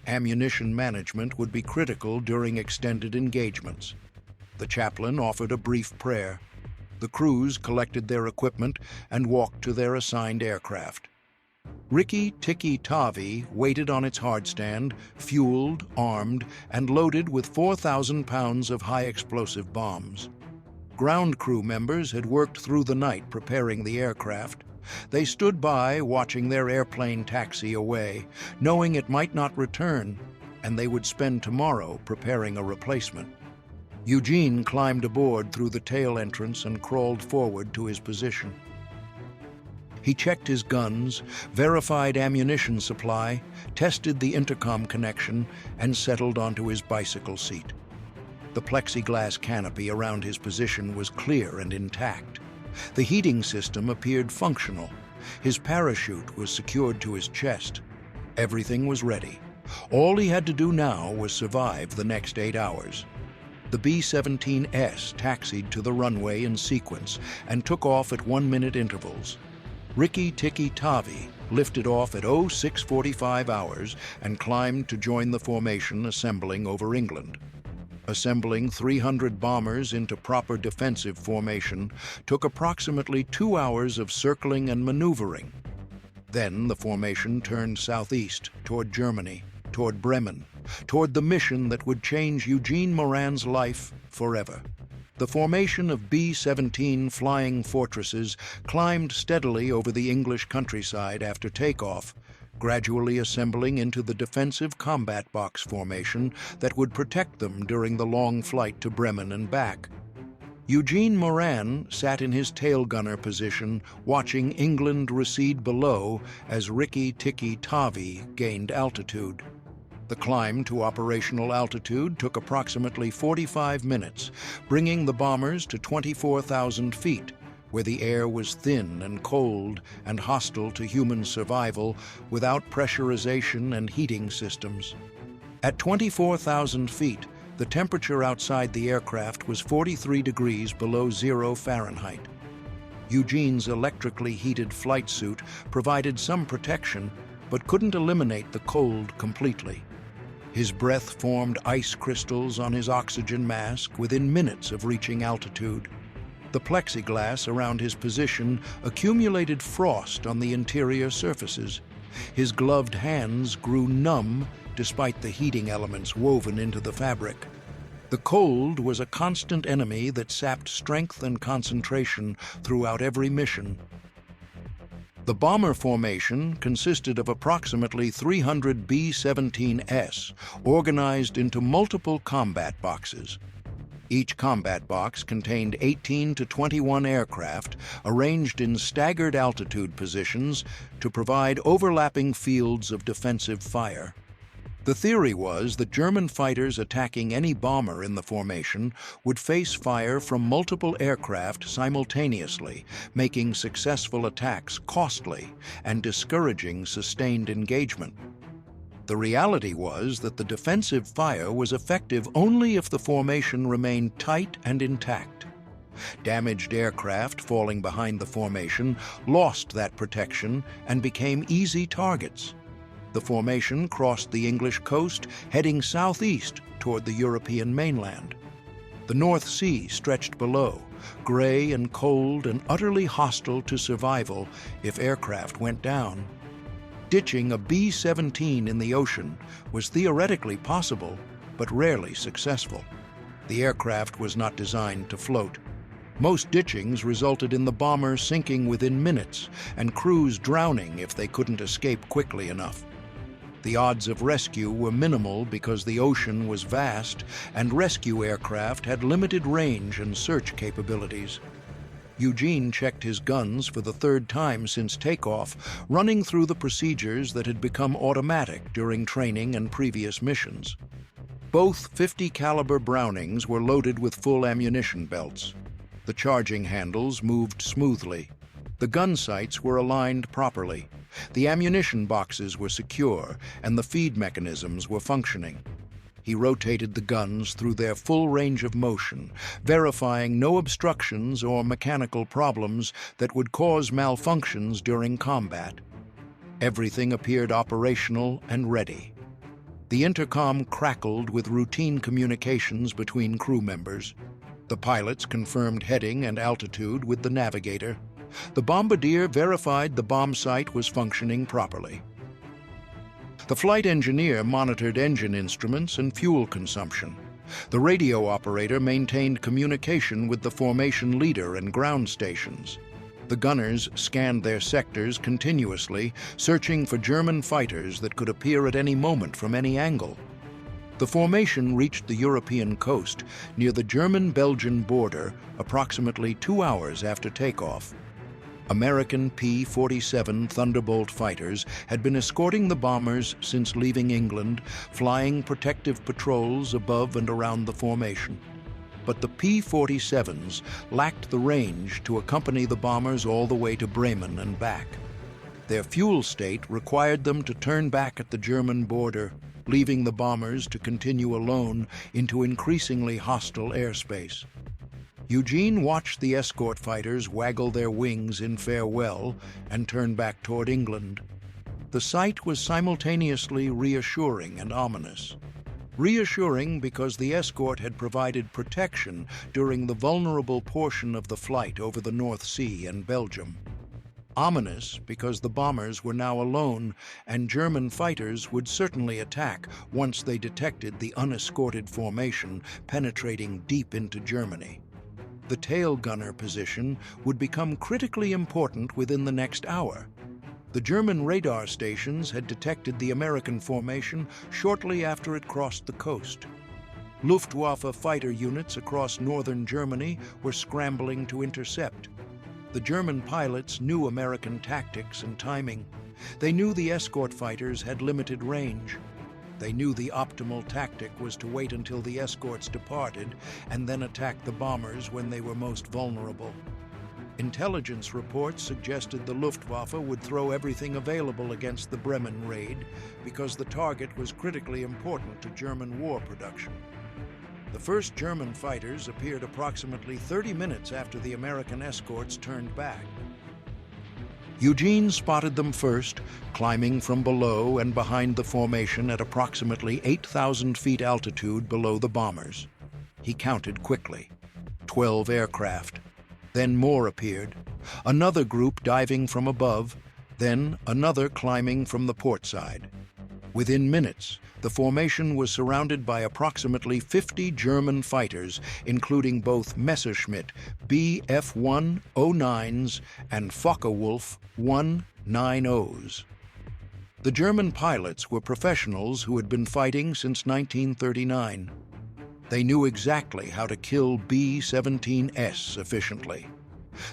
Ammunition management would be critical during extended engagements. The chaplain offered a brief prayer. The crews collected their equipment and walked to their assigned aircraft. Rikki-Tikki-Tavi waited on its hardstand, fueled, armed, and loaded with 4,000 pounds of high-explosive bombs. Ground crew members had worked through the night preparing the aircraft. They stood by, watching their airplane taxi away, knowing it might not return, and they would spend tomorrow preparing a replacement. Eugene climbed aboard through the tail entrance and crawled forward to his position. He checked his guns, verified ammunition supply, tested the intercom connection, and settled onto his bicycle seat. The plexiglass canopy around his position was clear and intact. The heating system appeared functional. His parachute was secured to his chest. Everything was ready. All he had to do now was survive the next 8 hours. The B-17S taxied to the runway in sequence and took off at 1-minute intervals. Rikki-Tikki-Tavi lifted off at 0645 hours and climbed to join the formation assembling over England. Assembling 300 bombers into proper defensive formation took approximately 2 hours of circling and maneuvering. Then the formation turned southeast toward Germany, toward Bremen, toward the mission that would change Eugene Moran's life forever. The formation of B-17 flying fortresses climbed steadily over the English countryside after takeoff, gradually assembling into the defensive combat box formation that would protect them during the long flight to Bremen and back. Eugene Moran sat in his tail gunner position, watching England recede below as Rikki-Tikki-Tavi gained altitude. The climb to operational altitude took approximately 45 minutes, bringing the bombers to 24,000 feet, where the air was thin and cold and hostile to human survival without pressurization and heating systems. At 24,000 feet, the temperature outside the aircraft was 43 degrees below 0 Fahrenheit. Eugene's electrically heated flight suit provided some protection, but couldn't eliminate the cold completely. His breath formed ice crystals on his oxygen mask within minutes of reaching altitude. The plexiglass around his position accumulated frost on the interior surfaces. His gloved hands grew numb despite the heating elements woven into the fabric. The cold was a constant enemy that sapped strength and concentration throughout every mission. The bomber formation consisted of approximately 300 B-17S, organized into multiple combat boxes. Each combat box contained 18 to 21 aircraft arranged in staggered altitude positions to provide overlapping fields of defensive fire. The theory was that German fighters attacking any bomber in the formation would face fire from multiple aircraft simultaneously, making successful attacks costly and discouraging sustained engagement. The reality was that the defensive fire was effective only if the formation remained tight and intact. Damaged aircraft falling behind the formation lost that protection and became easy targets. The formation crossed the English coast, heading southeast toward the European mainland. The North Sea stretched below, gray and cold and utterly hostile to survival if aircraft went down. Ditching a B-17 in the ocean was theoretically possible, but rarely successful. The aircraft was not designed to float. Most ditchings resulted in the bomber sinking within minutes and crews drowning if they couldn't escape quickly enough. The odds of rescue were minimal because the ocean was vast and rescue aircraft had limited range and search capabilities. Eugene checked his guns for the third time since takeoff, running through the procedures that had become automatic during training and previous missions. Both .50 caliber Brownings were loaded with full ammunition belts. The charging handles moved smoothly. The gun sights were aligned properly. The ammunition boxes were secure, and the feed mechanisms were functioning. He rotated the guns through their full range of motion, verifying no obstructions or mechanical problems that would cause malfunctions during combat. Everything appeared operational and ready. The intercom crackled with routine communications between crew members. The pilots confirmed heading and altitude with the navigator. The bombardier verified the bomb sight was functioning properly. The flight engineer monitored engine instruments and fuel consumption. The radio operator maintained communication with the formation leader and ground stations. The gunners scanned their sectors continuously, searching for German fighters that could appear at any moment from any angle. The formation reached the European coast near the German-Belgian border approximately 2 hours after takeoff. American P-47 Thunderbolt fighters had been escorting the bombers since leaving England, flying protective patrols above and around the formation. But the P-47s lacked the range to accompany the bombers all the way to Bremen and back. Their fuel state required them to turn back at the German border, leaving the bombers to continue alone into increasingly hostile airspace. Eugene watched the escort fighters waggle their wings in farewell and turn back toward England. The sight was simultaneously reassuring and ominous. Reassuring because the escort had provided protection during the vulnerable portion of the flight over the North Sea and Belgium. Ominous because the bombers were now alone and German fighters would certainly attack once they detected the unescorted formation penetrating deep into Germany. The tail gunner position would become critically important within the next hour. The German radar stations had detected the American formation shortly after it crossed the coast. Luftwaffe fighter units across northern Germany were scrambling to intercept. The German pilots knew American tactics and timing. They knew the escort fighters had limited range. They knew the optimal tactic was to wait until the escorts departed and then attack the bombers when they were most vulnerable. Intelligence reports suggested the Luftwaffe would throw everything available against the Bremen raid because the target was critically important to German war production. The first German fighters appeared approximately 30 minutes after the American escorts turned back. Eugene spotted them first, climbing from below and behind the formation at approximately 8,000 feet altitude below the bombers. He counted quickly. 12 aircraft. Then more appeared. Another group diving from above, then another climbing from the port side. Within minutes, the formation was surrounded by approximately 50 German fighters, including both Messerschmitt Bf-109s and Focke-Wulf 190s. The German pilots were professionals who had been fighting since 1939. They knew exactly how to kill B-17S efficiently.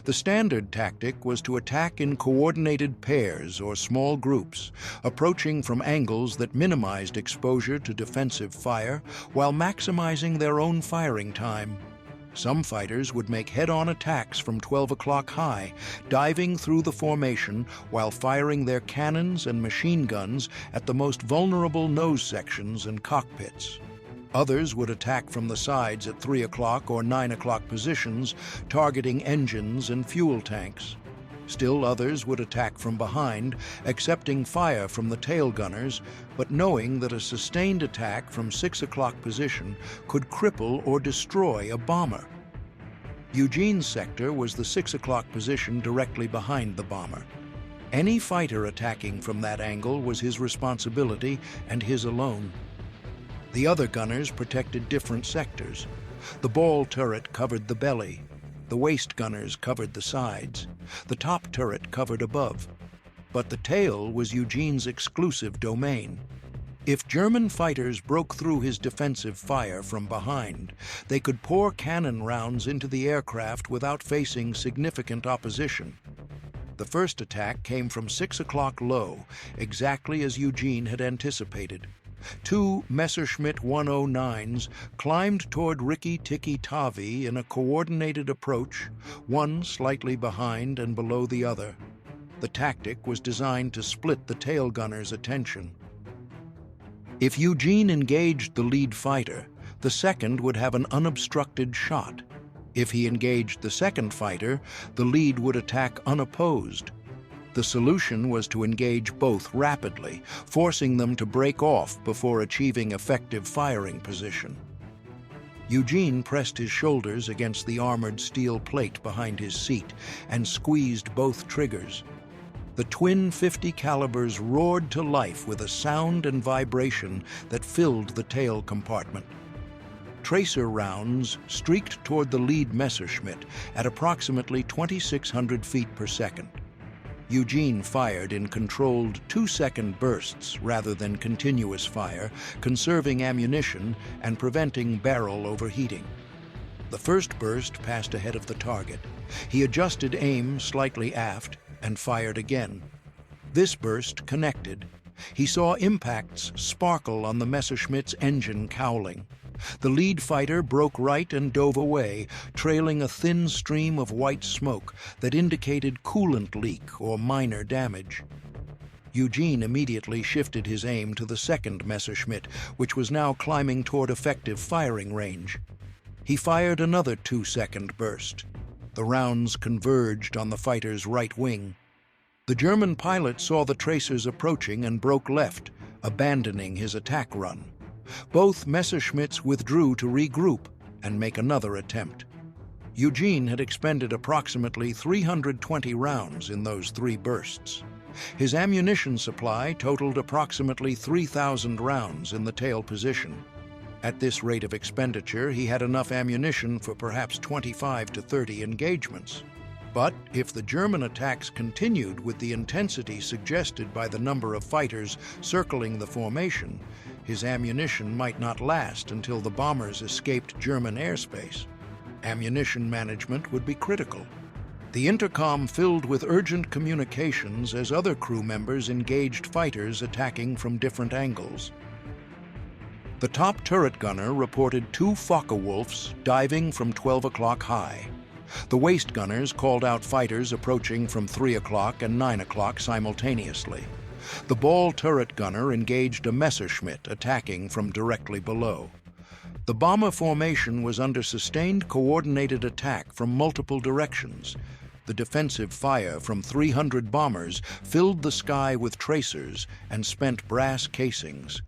The standard tactic was to attack in coordinated pairs or small groups, approaching from angles that minimized exposure to defensive fire while maximizing their own firing time. Some fighters would make head-on attacks from 12 o'clock high, diving through the formation while firing their cannons and machine guns at the most vulnerable nose sections and cockpits. Others would attack from the sides at 3 o'clock or 9 o'clock positions, targeting engines and fuel tanks. Still others would attack from behind, accepting fire from the tail gunners, but knowing that a sustained attack from 6 o'clock position could cripple or destroy a bomber. Eugene's sector was the 6 o'clock position directly behind the bomber. Any fighter attacking from that angle was his responsibility and his alone. The other gunners protected different sectors. The ball turret covered the belly. The waist gunners covered the sides. The top turret covered above. But the tail was Eugene's exclusive domain. If German fighters broke through his defensive fire from behind, they could pour cannon rounds into the aircraft without facing significant opposition. The first attack came from 6 o'clock low, exactly as Eugene had anticipated. 2 Messerschmitt 109s climbed toward Rikki-Tikki-Tavi in a coordinated approach, one slightly behind and below the other. The tactic was designed to split the tail gunner's attention. If Eugene engaged the lead fighter, the second would have an unobstructed shot. If he engaged the second fighter, the lead would attack unopposed. The solution was to engage both rapidly, forcing them to break off before achieving effective firing position. Eugene pressed his shoulders against the armored steel plate behind his seat and squeezed both triggers. The twin .50 calibers roared to life with a sound and vibration that filled the tail compartment. Tracer rounds streaked toward the lead Messerschmitt at approximately 2,600 feet per second. Eugene fired in controlled 2-second bursts rather than continuous fire, conserving ammunition and preventing barrel overheating. The first burst passed ahead of the target. He adjusted aim slightly aft and fired again. This burst connected. He saw impacts sparkle on the Messerschmitt's engine cowling. The lead fighter broke right and dove away, trailing a thin stream of white smoke that indicated coolant leak or minor damage. Eugene immediately shifted his aim to the second Messerschmitt, which was now climbing toward effective firing range. He fired another 2-second burst. The rounds converged on the fighter's right wing. The German pilot saw the tracers approaching and broke left, abandoning his attack run. Both Messerschmitts withdrew to regroup and make another attempt. Eugene had expended approximately 320 rounds in those 3 bursts. His ammunition supply totaled approximately 3,000 rounds in the tail position. At this rate of expenditure, he had enough ammunition for perhaps 25 to 30 engagements. But if the German attacks continued with the intensity suggested by the number of fighters circling the formation, his ammunition might not last until the bombers escaped German airspace. Ammunition management would be critical. The intercom filled with urgent communications as other crew members engaged fighters attacking from different angles. The top turret gunner reported 2 Focke-Wulfs diving from 12 o'clock high. The waist gunners called out fighters approaching from 3 o'clock and 9 o'clock simultaneously. The ball turret gunner engaged a Messerschmitt attacking from directly below. The bomber formation was under sustained coordinated attack from multiple directions. The defensive fire from 300 bombers filled the sky with tracers and spent brass casings.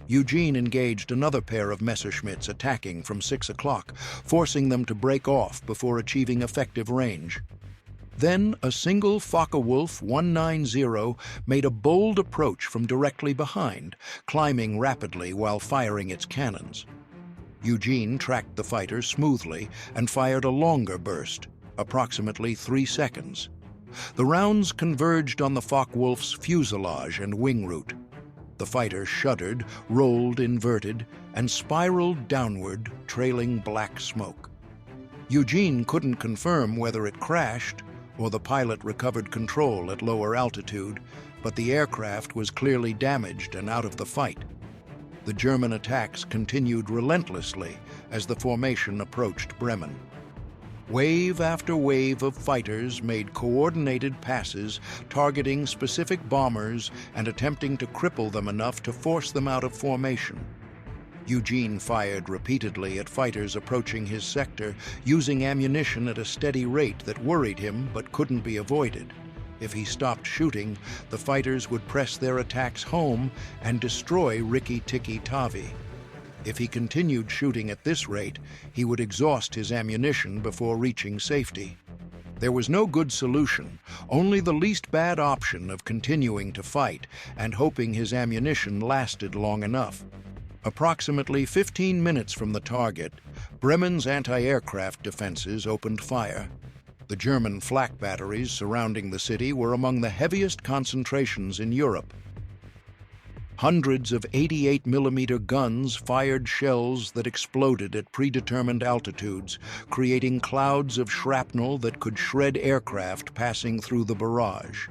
Eugene engaged another pair of Messerschmitts attacking from 6 o'clock, forcing them to break off before achieving effective range. Then a single Focke-Wulf 190 made a bold approach from directly behind, climbing rapidly while firing its cannons. Eugene tracked the fighter smoothly and fired a longer burst, approximately 3 seconds. The rounds converged on the Focke-Wulf's fuselage and wing root. The fighter shuddered, rolled inverted, and spiraled downward, trailing black smoke. Eugene couldn't confirm whether it crashed or the pilot recovered control at lower altitude, but the aircraft was clearly damaged and out of the fight. The German attacks continued relentlessly as the formation approached Bremen. Wave after wave of fighters made coordinated passes, targeting specific bombers and attempting to cripple them enough to force them out of formation. Eugene fired repeatedly at fighters approaching his sector, using ammunition at a steady rate that worried him but couldn't be avoided. If he stopped shooting, the fighters would press their attacks home and destroy Rikki-Tikki Tavi. If he continued shooting at this rate, he would exhaust his ammunition before reaching safety. There was no good solution, only the least bad option of continuing to fight and hoping his ammunition lasted long enough. Approximately 15 minutes from the target, Bremen's anti-aircraft defenses opened fire. The German flak batteries surrounding the city were among the heaviest concentrations in Europe. Hundreds of 88mm guns fired shells that exploded at predetermined altitudes, creating clouds of shrapnel that could shred aircraft passing through the barrage.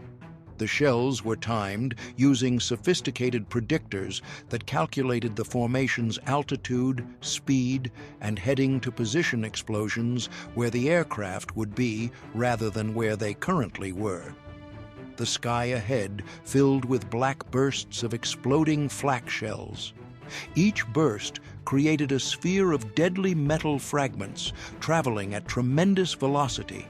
The shells were timed using sophisticated predictors that calculated the formation's altitude, speed, and heading to position explosions where the aircraft would be rather than where they currently were. The sky ahead filled with black bursts of exploding flak shells. Each burst created a sphere of deadly metal fragments traveling at tremendous velocity.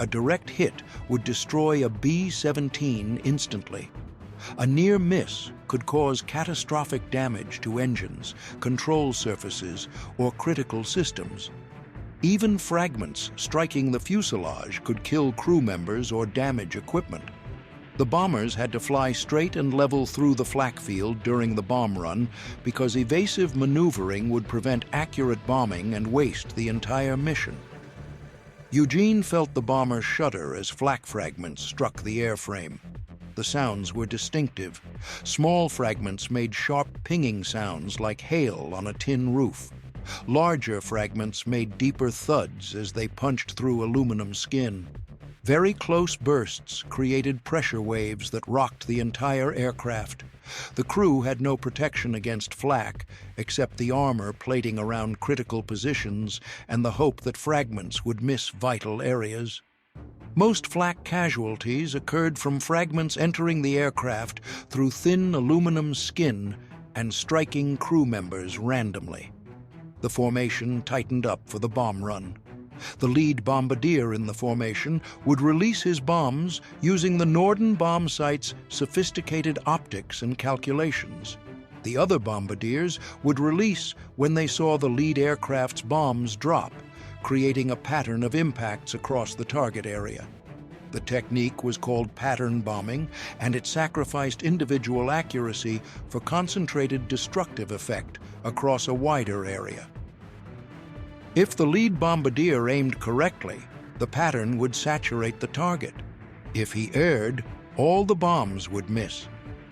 A direct hit would destroy a B-17 instantly. A near miss could cause catastrophic damage to engines, control surfaces, or critical systems. Even fragments striking the fuselage could kill crew members or damage equipment. The bombers had to fly straight and level through the flak field during the bomb run because evasive maneuvering would prevent accurate bombing and waste the entire mission. Eugene felt the bomber shudder as flak fragments struck the airframe. The sounds were distinctive. Small fragments made sharp pinging sounds like hail on a tin roof. Larger fragments made deeper thuds as they punched through aluminum skin. Very close bursts created pressure waves that rocked the entire aircraft. The crew had no protection against flak, except the armor plating around critical positions and the hope that fragments would miss vital areas. Most flak casualties occurred from fragments entering the aircraft through thin aluminum skin and striking crew members randomly. The formation tightened up for the bomb run. The lead bombardier in the formation would release his bombs using the Norden bomb site's sophisticated optics and calculations. The other bombardiers would release when they saw the lead aircraft's bombs drop, creating a pattern of impacts across the target area. The technique was called pattern bombing, and it sacrificed individual accuracy for concentrated destructive effect across a wider area. If the lead bombardier aimed correctly, the pattern would saturate the target. If he erred, all the bombs would miss.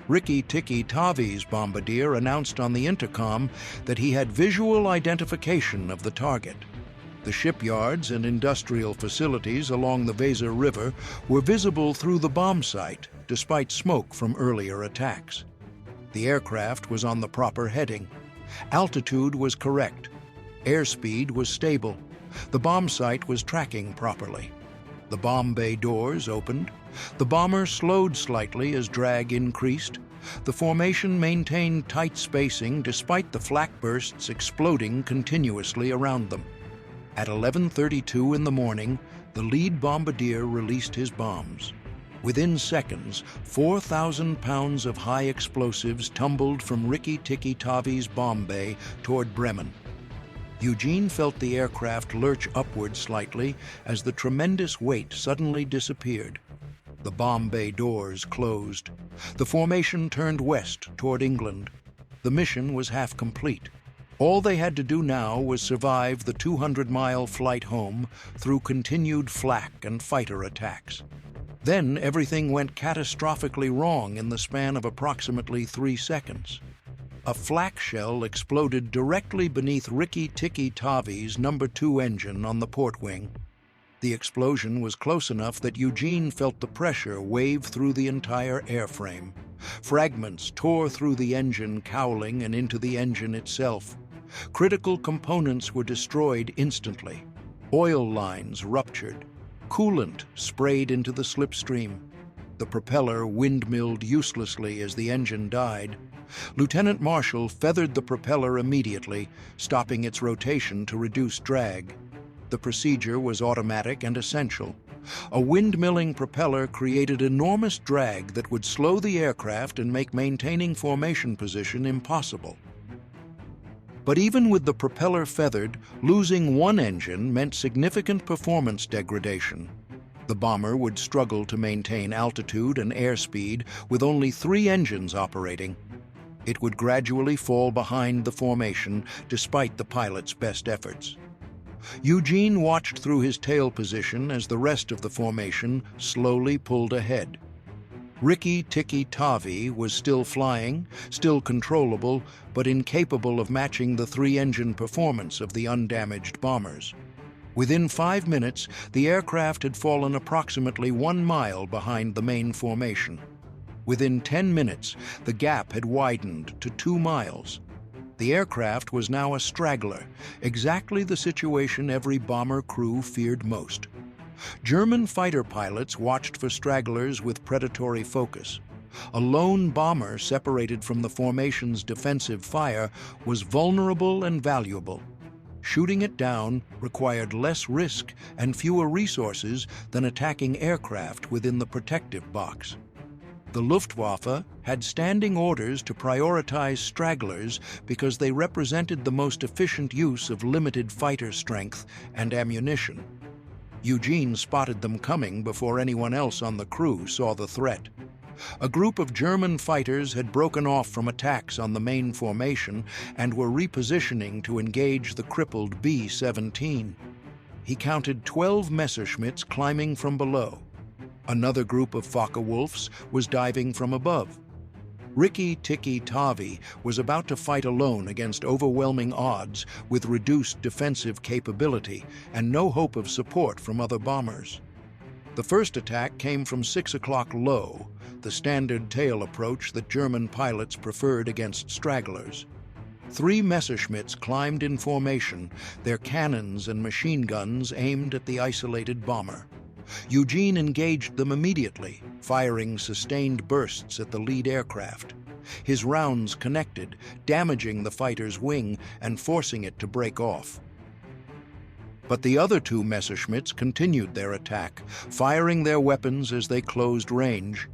Rikki-Tikki Tavi's bombardier announced on the intercom that he had visual identification of the target. The shipyards and industrial facilities along the Weser River were visible through the bomb site, despite smoke from earlier attacks. The aircraft was on the proper heading. Altitude was correct. Airspeed was stable. The bomb site was tracking properly. The bomb bay doors opened. The bomber slowed slightly as drag increased. The formation maintained tight spacing despite the flak bursts exploding continuously around them. At 11:32 in the morning, the lead bombardier released his bombs. Within seconds, 4,000 pounds of high explosives tumbled from Rikki-Tikki-Tavi's bomb bay toward Bremen. Eugene felt the aircraft lurch upward slightly as the tremendous weight suddenly disappeared. The bomb bay doors closed. The formation turned west toward England. The mission was half complete. All they had to do now was survive the 200-mile flight home through continued flak and fighter attacks. Then everything went catastrophically wrong in the span of approximately 3 seconds. A flak shell exploded directly beneath Rikki-Tikki-Tavi's No. 2 engine on the port wing. The explosion was close enough that Eugene felt the pressure wave through the entire airframe. Fragments tore through the engine cowling and into the engine itself. Critical components were destroyed instantly. Oil lines ruptured. Coolant sprayed into the slipstream. The propeller windmilled uselessly as the engine died. Lieutenant Marshall feathered the propeller immediately, stopping its rotation to reduce drag. The procedure was automatic and essential. A windmilling propeller created enormous drag that would slow the aircraft and make maintaining formation position impossible. But even with the propeller feathered, losing one engine meant significant performance degradation. The bomber would struggle to maintain altitude and airspeed with only 3 engines operating. It would gradually fall behind the formation despite the pilot's best efforts. Eugene watched through his tail position as the rest of the formation slowly pulled ahead. Rikki-Tikki-Tavi was still flying, still controllable, but incapable of matching the 3-engine performance of the undamaged bombers. Within 5 minutes, the aircraft had fallen approximately 1 mile behind the main formation. Within 10 minutes, the gap had widened to 2 miles. The aircraft was now a straggler, exactly the situation every bomber crew feared most. German fighter pilots watched for stragglers with predatory focus. A lone bomber separated from the formation's defensive fire was vulnerable and valuable. Shooting it down required less risk and fewer resources than attacking aircraft within the protective box. The Luftwaffe had standing orders to prioritize stragglers because they represented the most efficient use of limited fighter strength and ammunition. Eugene spotted them coming before anyone else on the crew saw the threat. A group of German fighters had broken off from attacks on the main formation and were repositioning to engage the crippled B-17. He counted 12 Messerschmitts climbing from below. Another group of Focke-Wulfs was diving from above. Rikki-Tikki-Tavi was about to fight alone against overwhelming odds with reduced defensive capability and no hope of support from other bombers. The first attack came from 6 o'clock low, the standard tail approach that German pilots preferred against stragglers. 3 Messerschmitts climbed in formation, their cannons and machine guns aimed at the isolated bomber. Eugene engaged them immediately, firing sustained bursts at the lead aircraft. His rounds connected, damaging the fighter's wing and forcing it to break off. But the other 2 Messerschmitts continued their attack, firing their weapons as they closed range.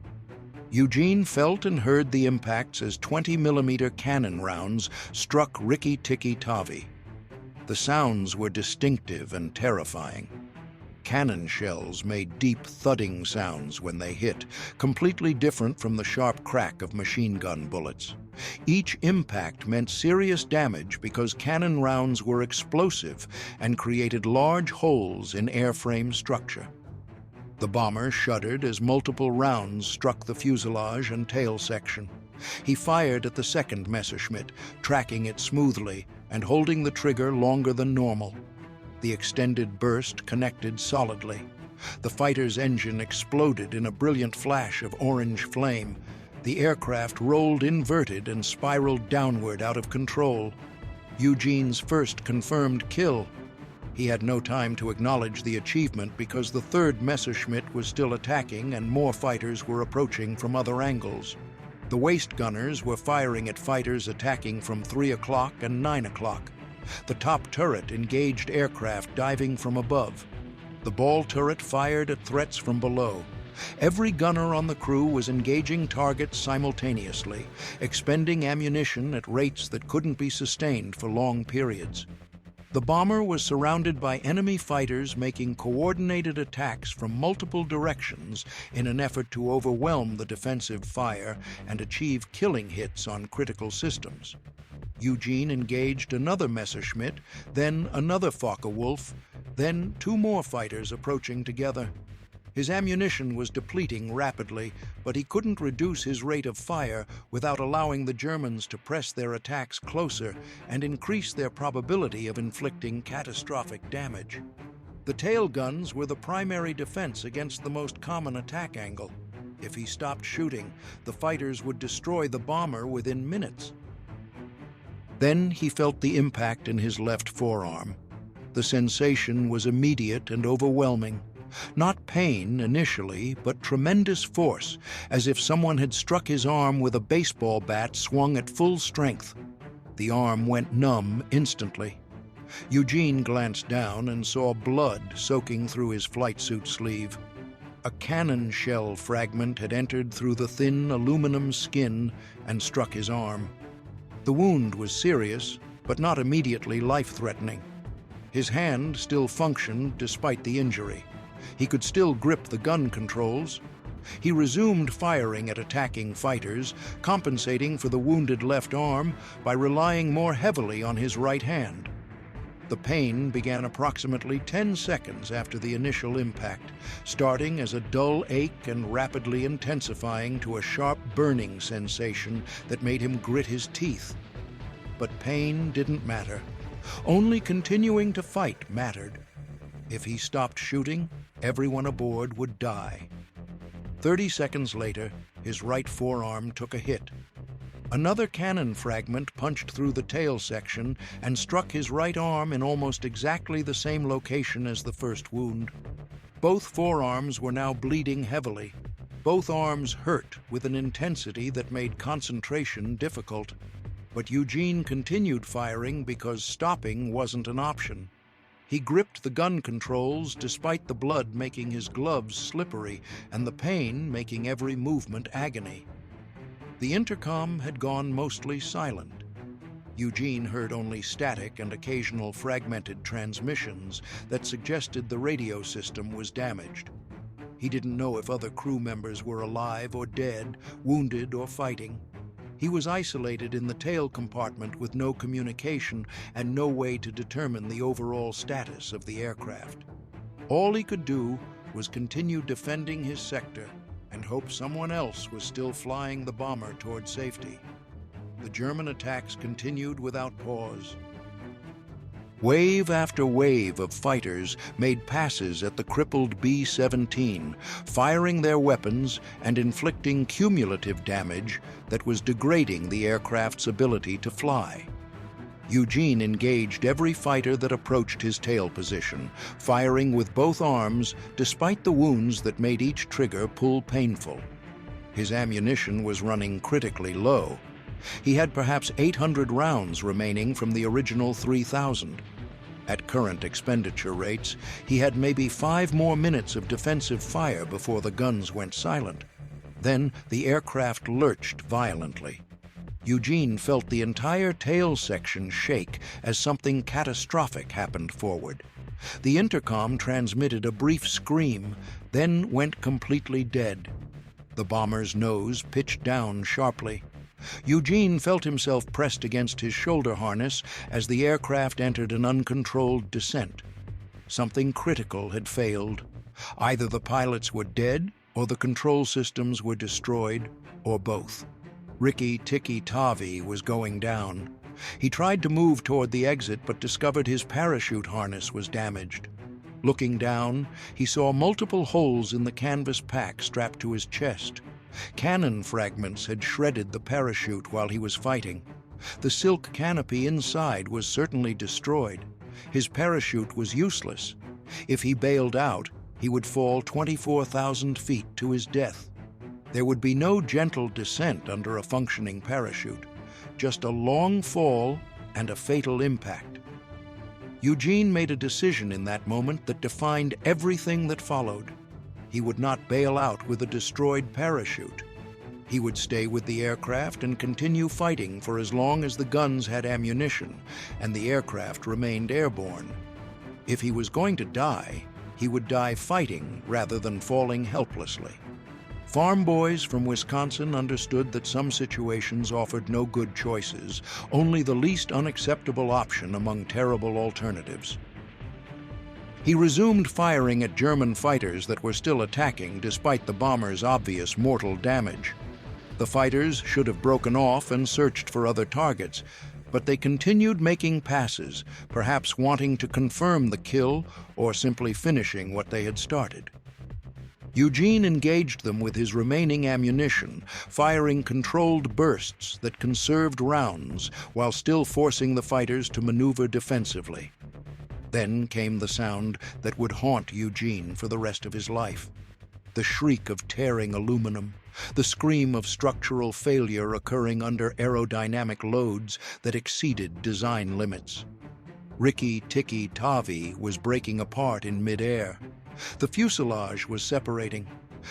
Eugene felt and heard the impacts as 20-millimeter cannon rounds struck Rikki-Tikki-Tavi. The sounds were distinctive and terrifying. Cannon shells made deep thudding sounds when they hit, completely different from the sharp crack of machine gun bullets. Each impact meant serious damage because cannon rounds were explosive and created large holes in airframe structure. The bomber shuddered as multiple rounds struck the fuselage and tail section. He fired at the second Messerschmitt, tracking it smoothly and holding the trigger longer than normal. The extended burst connected solidly. The fighter's engine exploded in a brilliant flash of orange flame. The aircraft rolled inverted and spiraled downward out of control. Eugene's first confirmed kill. He had no time to acknowledge the achievement because the third Messerschmitt was still attacking and more fighters were approaching from other angles. The waist gunners were firing at fighters attacking from 3 o'clock and 9 o'clock. The top turret engaged aircraft diving from above. The ball turret fired at threats from below. Every gunner on the crew was engaging targets simultaneously, expending ammunition at rates that couldn't be sustained for long periods. The bomber was surrounded by enemy fighters making coordinated attacks from multiple directions in an effort to overwhelm the defensive fire and achieve killing hits on critical systems. Eugene engaged another Messerschmitt, then another Focke-Wulf, then 2 more fighters approaching together. His ammunition was depleting rapidly, but he couldn't reduce his rate of fire without allowing the Germans to press their attacks closer and increase their probability of inflicting catastrophic damage. The tail guns were the primary defense against the most common attack angle. If he stopped shooting, the fighters would destroy the bomber within minutes. Then he felt the impact in his left forearm. The sensation was immediate and overwhelming. Not pain initially, but tremendous force, as if someone had struck his arm with a baseball bat swung at full strength. The arm went numb instantly. Eugene glanced down and saw blood soaking through his flight suit sleeve. A cannon shell fragment had entered through the thin aluminum skin and struck his arm. The wound was serious, but not immediately life-threatening. His hand still functioned despite the injury. He could still grip the gun controls. He resumed firing at attacking fighters, compensating for the wounded left arm by relying more heavily on his right hand. The pain began approximately 10 seconds after the initial impact, starting as a dull ache and rapidly intensifying to a sharp burning sensation that made him grit his teeth. But pain didn't matter. Only continuing to fight mattered. If he stopped shooting, everyone aboard would die. 30 seconds later, his right forearm took a hit. Another cannon fragment punched through the tail section and struck his right arm in almost exactly the same location as the first wound. Both forearms were now bleeding heavily. Both arms hurt with an intensity that made concentration difficult. But Eugene continued firing because stopping wasn't an option. He gripped the gun controls despite the blood making his gloves slippery and the pain making every movement agony. The intercom had gone mostly silent. Eugene heard only static and occasional fragmented transmissions that suggested the radio system was damaged. He didn't know if other crew members were alive or dead, wounded or fighting. He was isolated in the tail compartment with no communication and no way to determine the overall status of the aircraft. All he could do was continue defending his sector and hope someone else was still flying the bomber toward safety. The German attacks continued without pause. Wave after wave of fighters made passes at the crippled B-17, firing their weapons and inflicting cumulative damage that was degrading the aircraft's ability to fly. Eugene engaged every fighter that approached his tail position, firing with both arms despite the wounds that made each trigger pull painful. His ammunition was running critically low. He had perhaps 800 rounds remaining from the original 3,000. At current expenditure rates, he had maybe 5 more minutes of defensive fire before the guns went silent. Then the aircraft lurched violently. Eugene felt the entire tail section shake as something catastrophic happened forward. The intercom transmitted a brief scream, then went completely dead. The bomber's nose pitched down sharply. Eugene felt himself pressed against his shoulder harness as the aircraft entered an uncontrolled descent. Something critical had failed. Either the pilots were dead, or the control systems were destroyed, or both. Rikki Tikki Tavi was going down. He tried to move toward the exit but discovered his parachute harness was damaged. Looking down, he saw multiple holes in the canvas pack strapped to his chest. Cannon fragments had shredded the parachute while he was fighting. The silk canopy inside was certainly destroyed. His parachute was useless. If he bailed out, he would fall 24,000 feet to his death. There would be no gentle descent under a functioning parachute, just a long fall and a fatal impact. Eugene made a decision in that moment that defined everything that followed. He would not bail out with a destroyed parachute. He would stay with the aircraft and continue fighting for as long as the guns had ammunition and the aircraft remained airborne. If he was going to die, he would die fighting rather than falling helplessly. Farm boys from Wisconsin understood that some situations offered no good choices, only the least unacceptable option among terrible alternatives. He resumed firing at German fighters that were still attacking despite the bomber's obvious mortal damage. The fighters should have broken off and searched for other targets, but they continued making passes, perhaps wanting to confirm the kill or simply finishing what they had started. Eugene engaged them with his remaining ammunition, firing controlled bursts that conserved rounds while still forcing the fighters to maneuver defensively. Then came the sound that would haunt Eugene for the rest of his life. The shriek of tearing aluminum, the scream of structural failure occurring under aerodynamic loads that exceeded design limits. Rikki-tikki-tavi was breaking apart in midair. The fuselage was separating.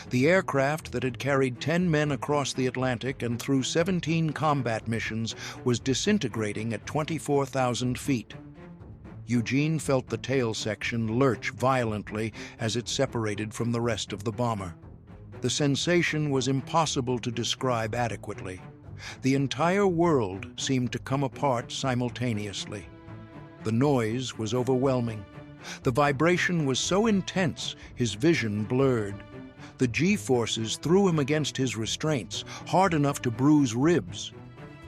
The aircraft that had carried 10 men across the Atlantic and through 17 combat missions was disintegrating at 24,000 feet. Eugene felt the tail section lurch violently as it separated from the rest of the bomber. The sensation was impossible to describe adequately. The entire world seemed to come apart simultaneously. The noise was overwhelming. The vibration was so intense, his vision blurred. The G-forces threw him against his restraints, hard enough to bruise ribs.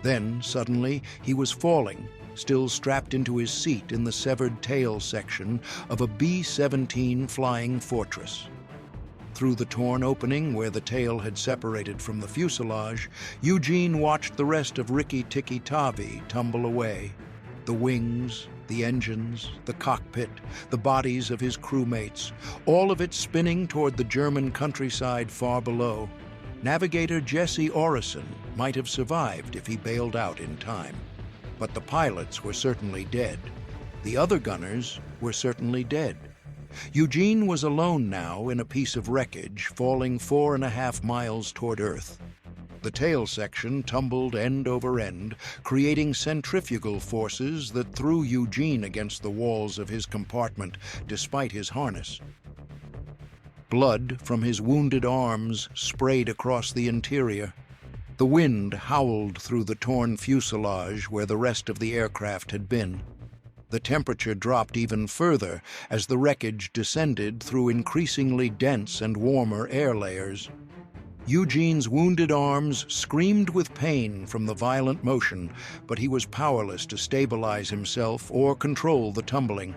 Then, suddenly, he was falling, still strapped into his seat in the severed tail section of a B-17 Flying Fortress. Through the torn opening where the tail had separated from the fuselage, Eugene watched the rest of Rikki-tikki-tavi tumble away. The wings, the engines, the cockpit, the bodies of his crewmates, all of it spinning toward the German countryside far below. Navigator Jesse Orison might have survived if he bailed out in time. But the pilots were certainly dead. The other gunners were certainly dead. Eugene was alone now in a piece of wreckage falling 4.5 miles toward Earth. The tail section tumbled end over end, creating centrifugal forces that threw Eugene against the walls of his compartment despite his harness. Blood from his wounded arms sprayed across the interior. The wind howled through the torn fuselage where the rest of the aircraft had been. The temperature dropped even further as the wreckage descended through increasingly dense and warmer air layers. Eugene's wounded arms screamed with pain from the violent motion, but he was powerless to stabilize himself or control the tumbling.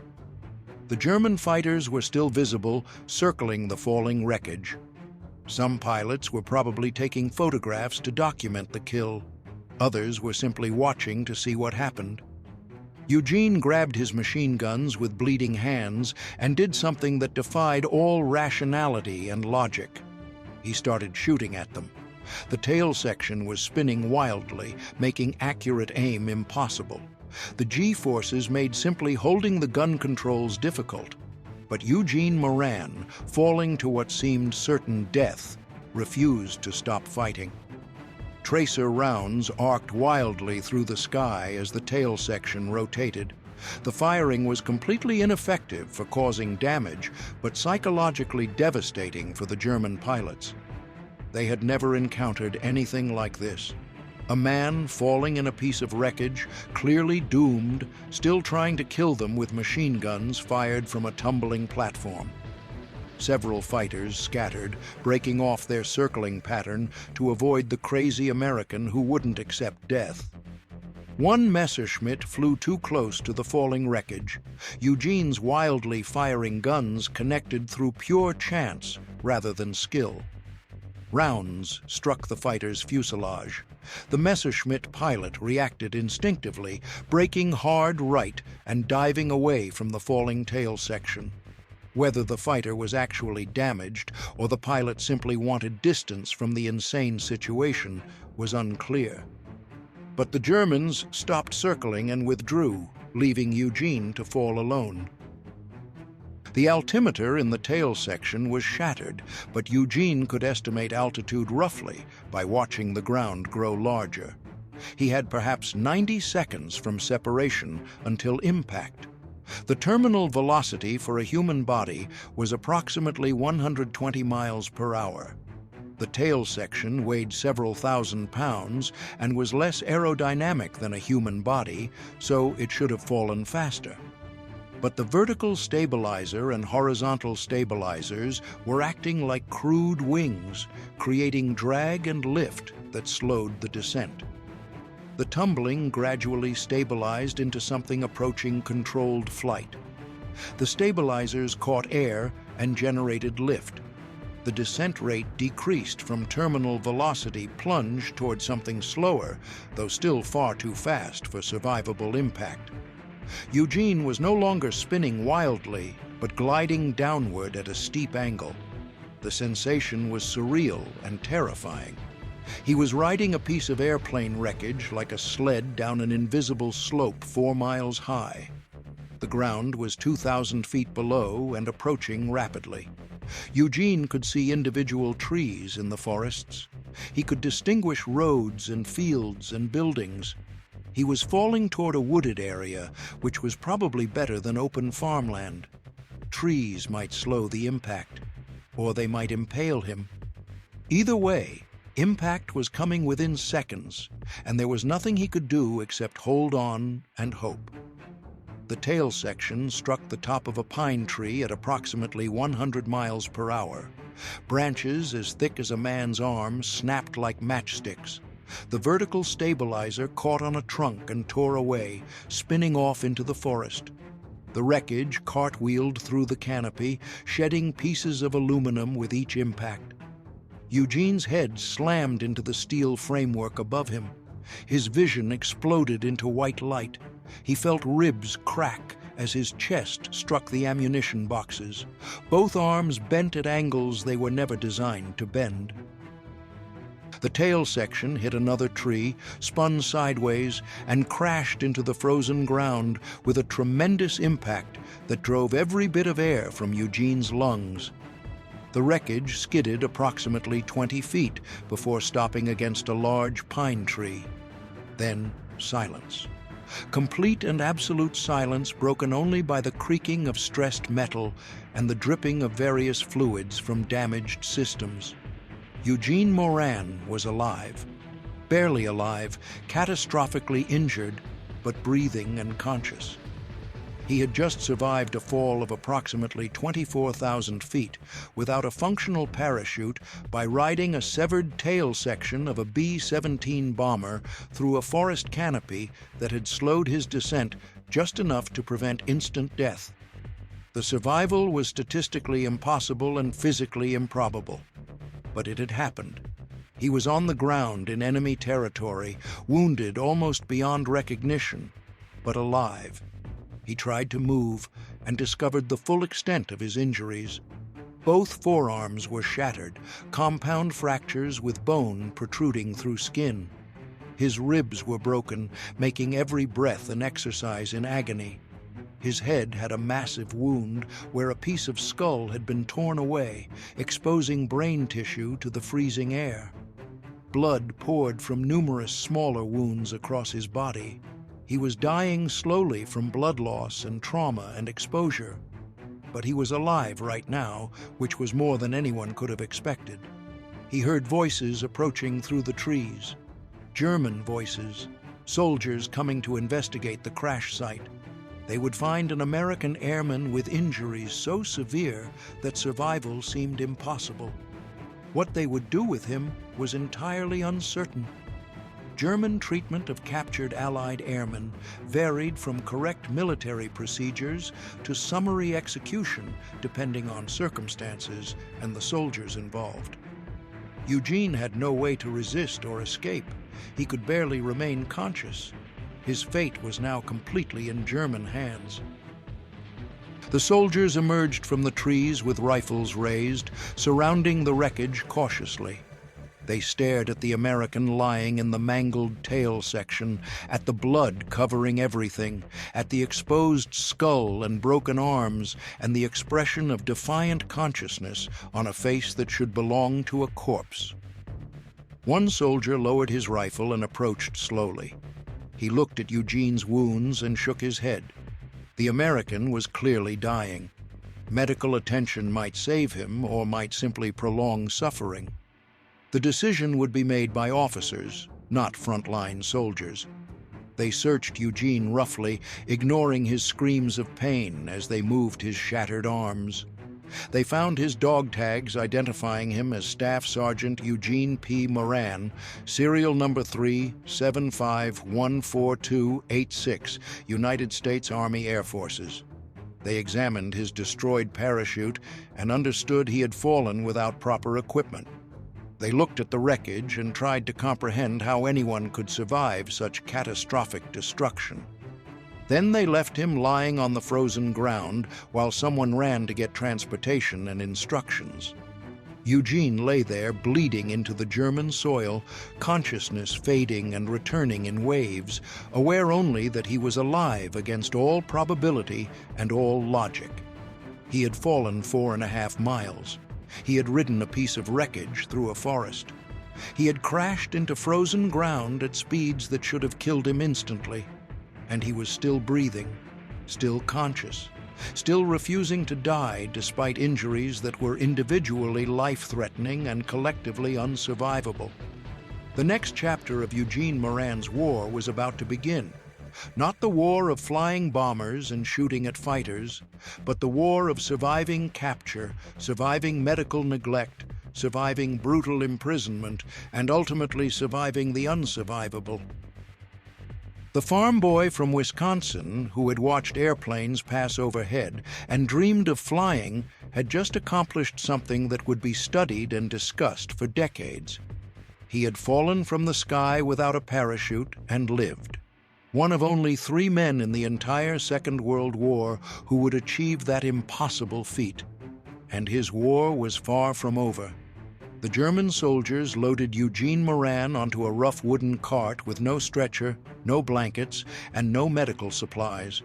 The German fighters were still visible, circling the falling wreckage. Some pilots were probably taking photographs to document the kill. Others were simply watching to see what happened. Eugene grabbed his machine guns with bleeding hands and did something that defied all rationality and logic. He started shooting at them. The tail section was spinning wildly, making accurate aim impossible. The G-forces made simply holding the gun controls difficult. But Eugene Moran, falling to what seemed certain death, refused to stop fighting. Tracer rounds arced wildly through the sky as the tail section rotated. The firing was completely ineffective for causing damage, but psychologically devastating for the German pilots. They had never encountered anything like this. A man falling in a piece of wreckage, clearly doomed, still trying to kill them with machine guns fired from a tumbling platform. Several fighters scattered, breaking off their circling pattern to avoid the crazy American who wouldn't accept death. One Messerschmitt flew too close to the falling wreckage. Eugene's wildly firing guns connected through pure chance rather than skill. Rounds struck the fighter's fuselage. The Messerschmitt pilot reacted instinctively, braking hard right and diving away from the falling tail section. Whether the fighter was actually damaged or the pilot simply wanted distance from the insane situation was unclear. But the Germans stopped circling and withdrew, leaving Eugene to fall alone. The altimeter in the tail section was shattered, but Eugene could estimate altitude roughly by watching the ground grow larger. He had perhaps 90 seconds from separation until impact. The terminal velocity for a human body was approximately 120 miles per hour. The tail section weighed several thousand pounds and was less aerodynamic than a human body, so it should have fallen faster. But the vertical stabilizer and horizontal stabilizers were acting like crude wings, creating drag and lift that slowed the descent. The tumbling gradually stabilized into something approaching controlled flight. The stabilizers caught air and generated lift. The descent rate decreased from terminal velocity plunge toward something slower, though still far too fast for survivable impact. Eugene was no longer spinning wildly, but gliding downward at a steep angle. The sensation was surreal and terrifying. He was riding a piece of airplane wreckage like a sled down an invisible slope 4 miles high. The ground was 2,000 feet below and approaching rapidly. Eugene could see individual trees in the forests. He could distinguish roads and fields and buildings. He was falling toward a wooded area, which was probably better than open farmland. Trees might slow the impact, or they might impale him. Either way, impact was coming within seconds, and there was nothing he could do except hold on and hope. The tail section struck the top of a pine tree at approximately 100 miles per hour. Branches as thick as a man's arm snapped like matchsticks. The vertical stabilizer caught on a trunk and tore away, spinning off into the forest. The wreckage cartwheeled through the canopy, shedding pieces of aluminum with each impact. Eugene's head slammed into the steel framework above him. His vision exploded into white light. He felt ribs crack as his chest struck the ammunition boxes. Both arms bent at angles they were never designed to bend. The tail section hit another tree, spun sideways, and crashed into the frozen ground with a tremendous impact that drove every bit of air from Eugene's lungs. The wreckage skidded approximately 20 feet before stopping against a large pine tree. Then silence. Complete and absolute silence, broken only by the creaking of stressed metal and the dripping of various fluids from damaged systems. Eugene Moran was alive. Barely alive, catastrophically injured, but breathing and conscious. He had just survived a fall of approximately 24,000 feet without a functional parachute by riding a severed tail section of a B-17 bomber through a forest canopy that had slowed his descent just enough to prevent instant death. The survival was statistically impossible and physically improbable. But it had happened. He was on the ground in enemy territory, wounded almost beyond recognition, but alive. He tried to move and discovered the full extent of his injuries. Both forearms were shattered, compound fractures with bone protruding through skin. His ribs were broken, making every breath an exercise in agony. His head had a massive wound where a piece of skull had been torn away, exposing brain tissue to the freezing air. Blood poured from numerous smaller wounds across his body. He was dying slowly from blood loss and trauma and exposure. But he was alive right now, which was more than anyone could have expected. He heard voices approaching through the trees. German voices, soldiers coming to investigate the crash site. They would find an American airman with injuries so severe that survival seemed impossible. What they would do with him was entirely uncertain. German treatment of captured Allied airmen varied from correct military procedures to summary execution, depending on circumstances and the soldiers involved. Eugene had no way to resist or escape. He could barely remain conscious. His fate was now completely in German hands. The soldiers emerged from the trees with rifles raised, surrounding the wreckage cautiously. They stared at the American lying in the mangled tail section, at the blood covering everything, at the exposed skull and broken arms, and the expression of defiant consciousness on a face that should belong to a corpse. One soldier lowered his rifle and approached slowly. He looked at Eugene's wounds and shook his head. The American was clearly dying. Medical attention might save him or might simply prolong suffering. The decision would be made by officers, not frontline soldiers. They searched Eugene roughly, ignoring his screams of pain as they moved his shattered arms. They found his dog tags identifying him as Staff Sergeant Eugene P. Moran, serial number 375142286, United States Army Air Forces. They examined his destroyed parachute and understood he had fallen without proper equipment. They looked at the wreckage and tried to comprehend how anyone could survive such catastrophic destruction. Then they left him lying on the frozen ground while someone ran to get transportation and instructions. Eugene lay there bleeding into the German soil, consciousness fading and returning in waves, aware only that he was alive against all probability and all logic. He had fallen 4.5 miles. He had ridden a piece of wreckage through a forest. He had crashed into frozen ground at speeds that should have killed him instantly. And he was still breathing, still conscious, still refusing to die despite injuries that were individually life-threatening and collectively unsurvivable. The next chapter of Eugene Moran's war was about to begin. Not the war of flying bombers and shooting at fighters, but the war of surviving capture, surviving medical neglect, surviving brutal imprisonment, and ultimately surviving the unsurvivable. The farm boy from Wisconsin, who had watched airplanes pass overhead and dreamed of flying, had just accomplished something that would be studied and discussed for decades. He had fallen from the sky without a parachute and lived. One of only 3 men in the entire Second World War who would achieve that impossible feat. And his war was far from over. The German soldiers loaded Eugene Moran onto a rough wooden cart with no stretcher, no blankets, and no medical supplies.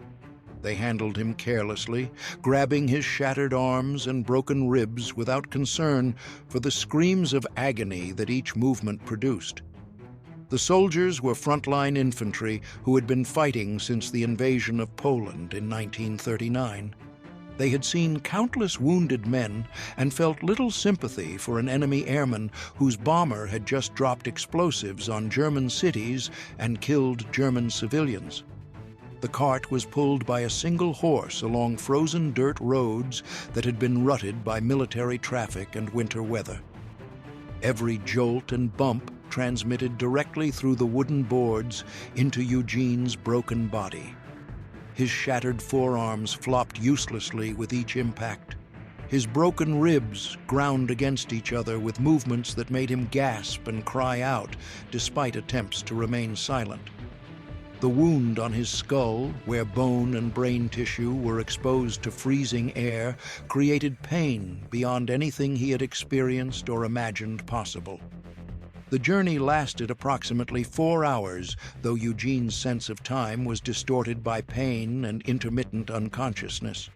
They handled him carelessly, grabbing his shattered arms and broken ribs without concern for the screams of agony that each movement produced. The soldiers were frontline infantry who had been fighting since the invasion of Poland in 1939. They had seen countless wounded men and felt little sympathy for an enemy airman whose bomber had just dropped explosives on German cities and killed German civilians. The cart was pulled by a single horse along frozen dirt roads that had been rutted by military traffic and winter weather. Every jolt and bump transmitted directly through the wooden boards into Eugene's broken body. His shattered forearms flopped uselessly with each impact. His broken ribs ground against each other with movements that made him gasp and cry out, despite attempts to remain silent. The wound on his skull, where bone and brain tissue were exposed to freezing air, created pain beyond anything he had experienced or imagined possible. The journey lasted approximately 4 hours, though Eugene's sense of time was distorted by pain and intermittent unconsciousness.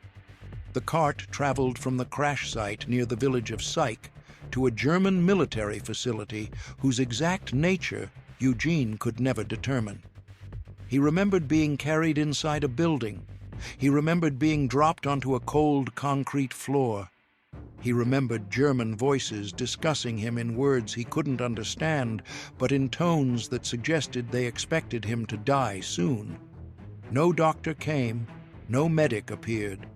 The cart traveled from the crash site near the village of Syke to a German military facility whose exact nature Eugene could never determine. He remembered being carried inside a building. He remembered being dropped onto a cold concrete floor. He remembered German voices discussing him in words he couldn't understand, but in tones that suggested they expected him to die soon. No doctor came, no medic appeared.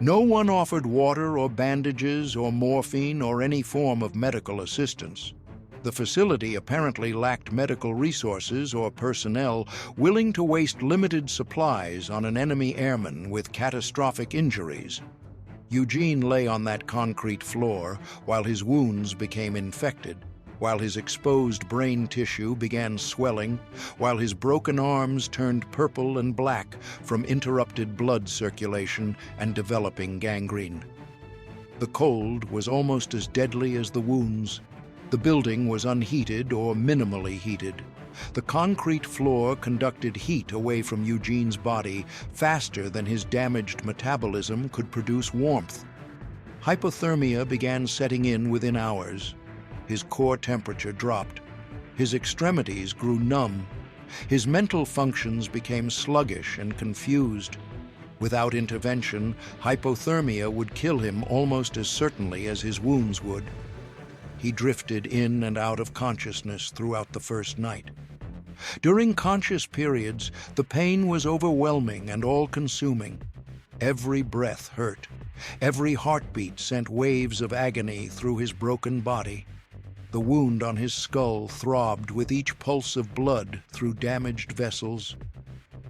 No one offered water or bandages or morphine or any form of medical assistance. The facility apparently lacked medical resources or personnel willing to waste limited supplies on an enemy airman with catastrophic injuries. Eugene lay on that concrete floor while his wounds became infected, while his exposed brain tissue began swelling, while his broken arms turned purple and black from interrupted blood circulation and developing gangrene. The cold was almost as deadly as the wounds. The building was unheated or minimally heated. The concrete floor conducted heat away from Eugene's body faster than his damaged metabolism could produce warmth. Hypothermia began setting in within hours. His core temperature dropped. His extremities grew numb. His mental functions became sluggish and confused. Without intervention, hypothermia would kill him almost as certainly as his wounds would. He drifted in and out of consciousness throughout the first night. During conscious periods, the pain was overwhelming and all-consuming. Every breath hurt. Every heartbeat sent waves of agony through his broken body. The wound on his skull throbbed with each pulse of blood through damaged vessels.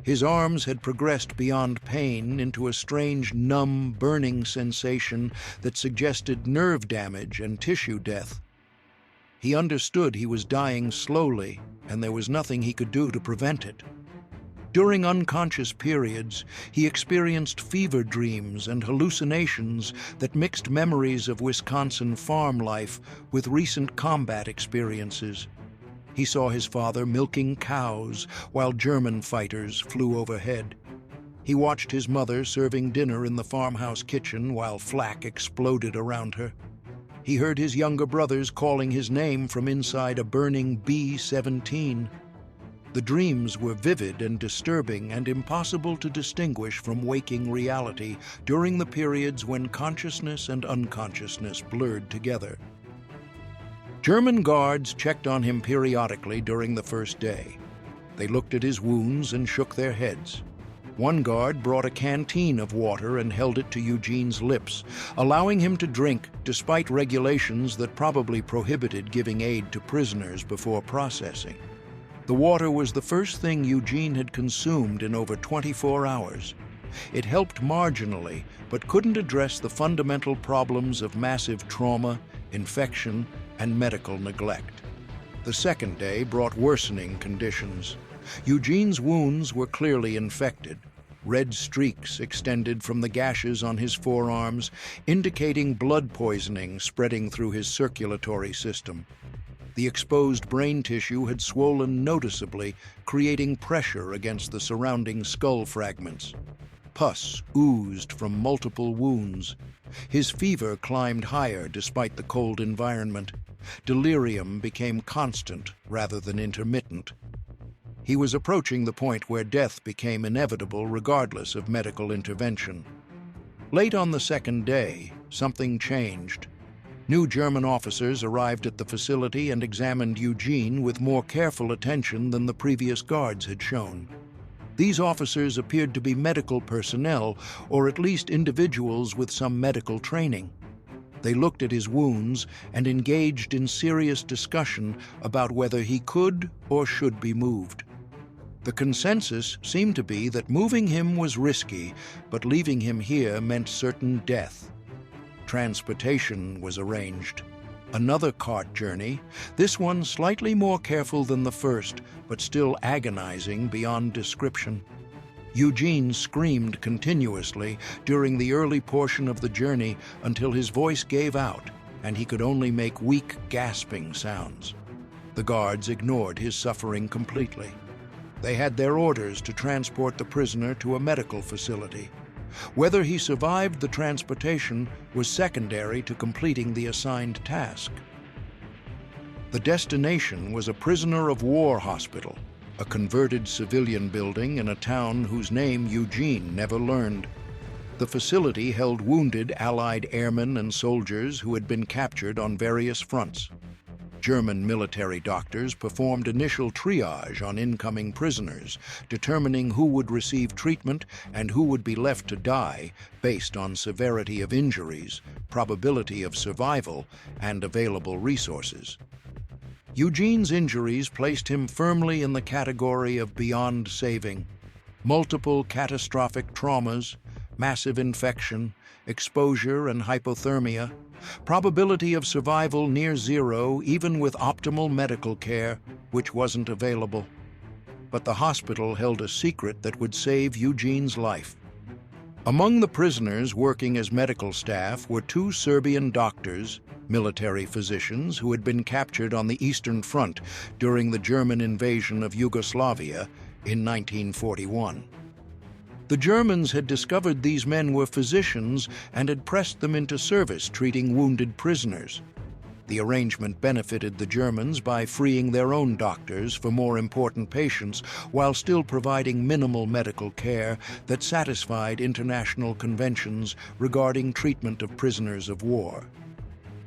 His arms had progressed beyond pain into a strange, numb, burning sensation that suggested nerve damage and tissue death. He understood he was dying slowly, and there was nothing he could do to prevent it. During unconscious periods, he experienced fever dreams and hallucinations that mixed memories of Wisconsin farm life with recent combat experiences. He saw his father milking cows while German fighters flew overhead. He watched his mother serving dinner in the farmhouse kitchen while flak exploded around her. He heard his younger brothers calling his name from inside a burning B-17. The dreams were vivid and disturbing and impossible to distinguish from waking reality during the periods when consciousness and unconsciousness blurred together. German guards checked on him periodically during the first day. They looked at his wounds and shook their heads. One guard brought a canteen of water and held it to Eugene's lips, allowing him to drink despite regulations that probably prohibited giving aid to prisoners before processing. The water was the first thing Eugene had consumed in over 24 hours. It helped marginally, but couldn't address the fundamental problems of massive trauma, infection, and medical neglect. The second day brought worsening conditions. Eugene's wounds were clearly infected. Red streaks extended from the gashes on his forearms, indicating blood poisoning spreading through his circulatory system. The exposed brain tissue had swollen noticeably, creating pressure against the surrounding skull fragments. Pus oozed from multiple wounds. His fever climbed higher despite the cold environment. Delirium became constant rather than intermittent. He was approaching the point where death became inevitable regardless of medical intervention. Late on the second day, something changed. New German officers arrived at the facility and examined Eugene with more careful attention than the previous guards had shown. These officers appeared to be medical personnel, or at least individuals with some medical training. They looked at his wounds and engaged in serious discussion about whether he could or should be moved. The consensus seemed to be that moving him was risky, but leaving him here meant certain death. Transportation was arranged. Another cart journey, this one slightly more careful than the first, but still agonizing beyond description. Eugene screamed continuously during the early portion of the journey until his voice gave out and he could only make weak, gasping sounds. The guards ignored his suffering completely. They had their orders to transport the prisoner to a medical facility. Whether he survived the transportation was secondary to completing the assigned task. The destination was a prisoner of war hospital, a converted civilian building in a town whose name Eugene never learned. The facility held wounded Allied airmen and soldiers who had been captured on various fronts. German military doctors performed initial triage on incoming prisoners, determining who would receive treatment and who would be left to die based on severity of injuries, probability of survival, and available resources. Eugene's injuries placed him firmly in the category of beyond saving. Multiple catastrophic traumas, massive infection, exposure and hypothermia, probability of survival near zero even with optimal medical care, which wasn't available. But the hospital held a secret that would save Eugene's life. Among the prisoners working as medical staff were two Serbian doctors, military physicians who had been captured on the Eastern Front during the German invasion of Yugoslavia in 1941. The Germans had discovered these men were physicians and had pressed them into service treating wounded prisoners. The arrangement benefited the Germans by freeing their own doctors for more important patients while still providing minimal medical care that satisfied international conventions regarding treatment of prisoners of war.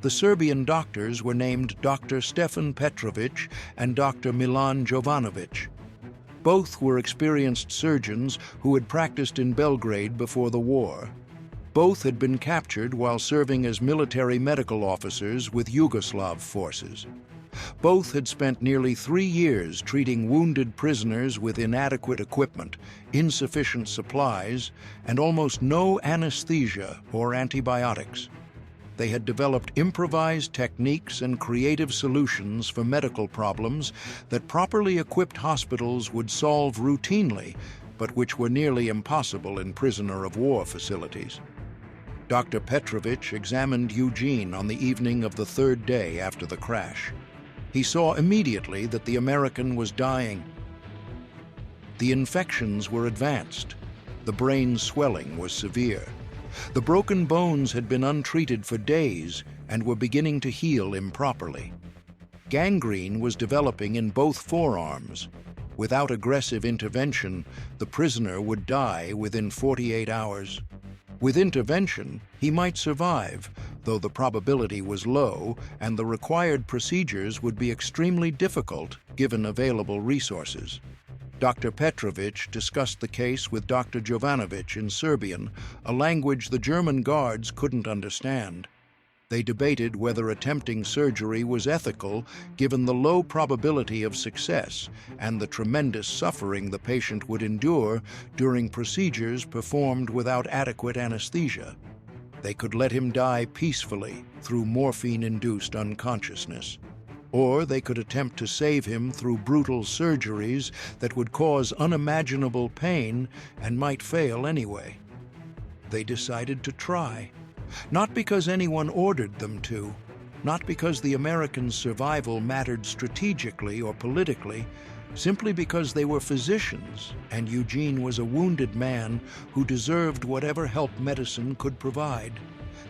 The Serbian doctors were named Dr. Stefan Petrovic and Dr. Milan Jovanovic. Both were experienced surgeons who had practiced in Belgrade before the war. Both had been captured while serving as military medical officers with Yugoslav forces. Both had spent nearly 3 years treating wounded prisoners with inadequate equipment, insufficient supplies, and almost no anesthesia or antibiotics. They had developed improvised techniques and creative solutions for medical problems that properly equipped hospitals would solve routinely, but which were nearly impossible in prisoner of war facilities. Dr. Petrovic examined Eugene on the evening of the 3rd day after the crash. He saw immediately that the American was dying. The infections were advanced. The brain swelling was severe. The broken bones had been untreated for days and were beginning to heal improperly. Gangrene was developing in both forearms. Without aggressive intervention, the prisoner would die within 48 hours. With intervention, he might survive, though the probability was low and the required procedures would be extremely difficult given available resources. Dr. Petrovic discussed the case with Dr. Jovanovic in Serbian, a language the German guards couldn't understand. They debated whether attempting surgery was ethical given the low probability of success and the tremendous suffering the patient would endure during procedures performed without adequate anesthesia. They could let him die peacefully through morphine-induced unconsciousness. Or they could attempt to save him through brutal surgeries that would cause unimaginable pain and might fail anyway. They decided to try, not because anyone ordered them to, not because the Americans' survival mattered strategically or politically, simply because they were physicians and Eugene was a wounded man who deserved whatever help medicine could provide.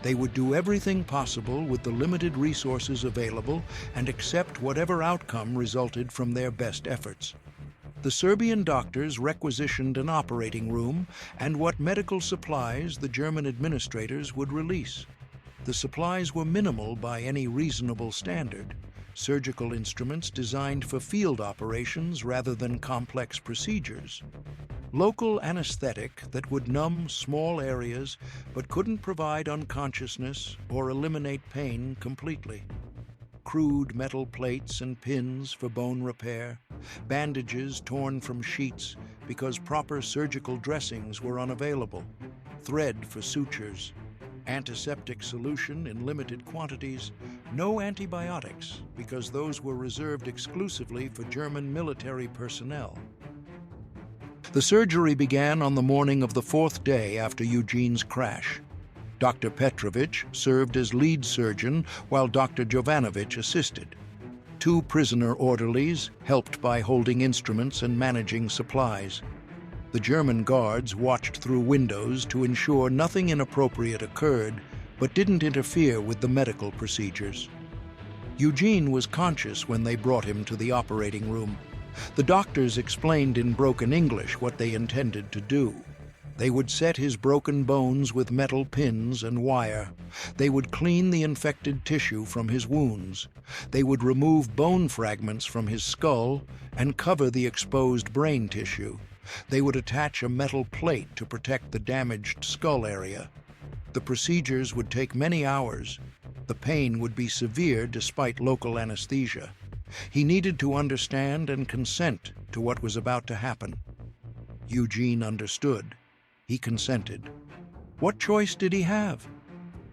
They would do everything possible with the limited resources available and accept whatever outcome resulted from their best efforts. The Serbian doctors requisitioned an operating room and what medical supplies the German administrators would release. The supplies were minimal by any reasonable standard. Surgical instruments designed for field operations rather than complex procedures. Local anesthetic that would numb small areas but couldn't provide unconsciousness or eliminate pain completely. Crude metal plates and pins for bone repair, bandages torn from sheets because proper surgical dressings were unavailable, thread for sutures, antiseptic solution in limited quantities, no antibiotics because those were reserved exclusively for German military personnel. The surgery began on the morning of the 4th day after Eugene's crash. Dr. Petrovic served as lead surgeon while Dr. Jovanovic assisted. 2 prisoner orderlies helped by holding instruments and managing supplies. The German guards watched through windows to ensure nothing inappropriate occurred, but didn't interfere with the medical procedures. Eugene was conscious when they brought him to the operating room. The doctors explained in broken English what they intended to do. They would set his broken bones with metal pins and wire. They would clean the infected tissue from his wounds. They would remove bone fragments from his skull and cover the exposed brain tissue. They would attach a metal plate to protect the damaged skull area. The procedures would take many hours. The pain would be severe despite local anesthesia. He needed to understand and consent to what was about to happen. Eugene understood. He consented. What choice did he have?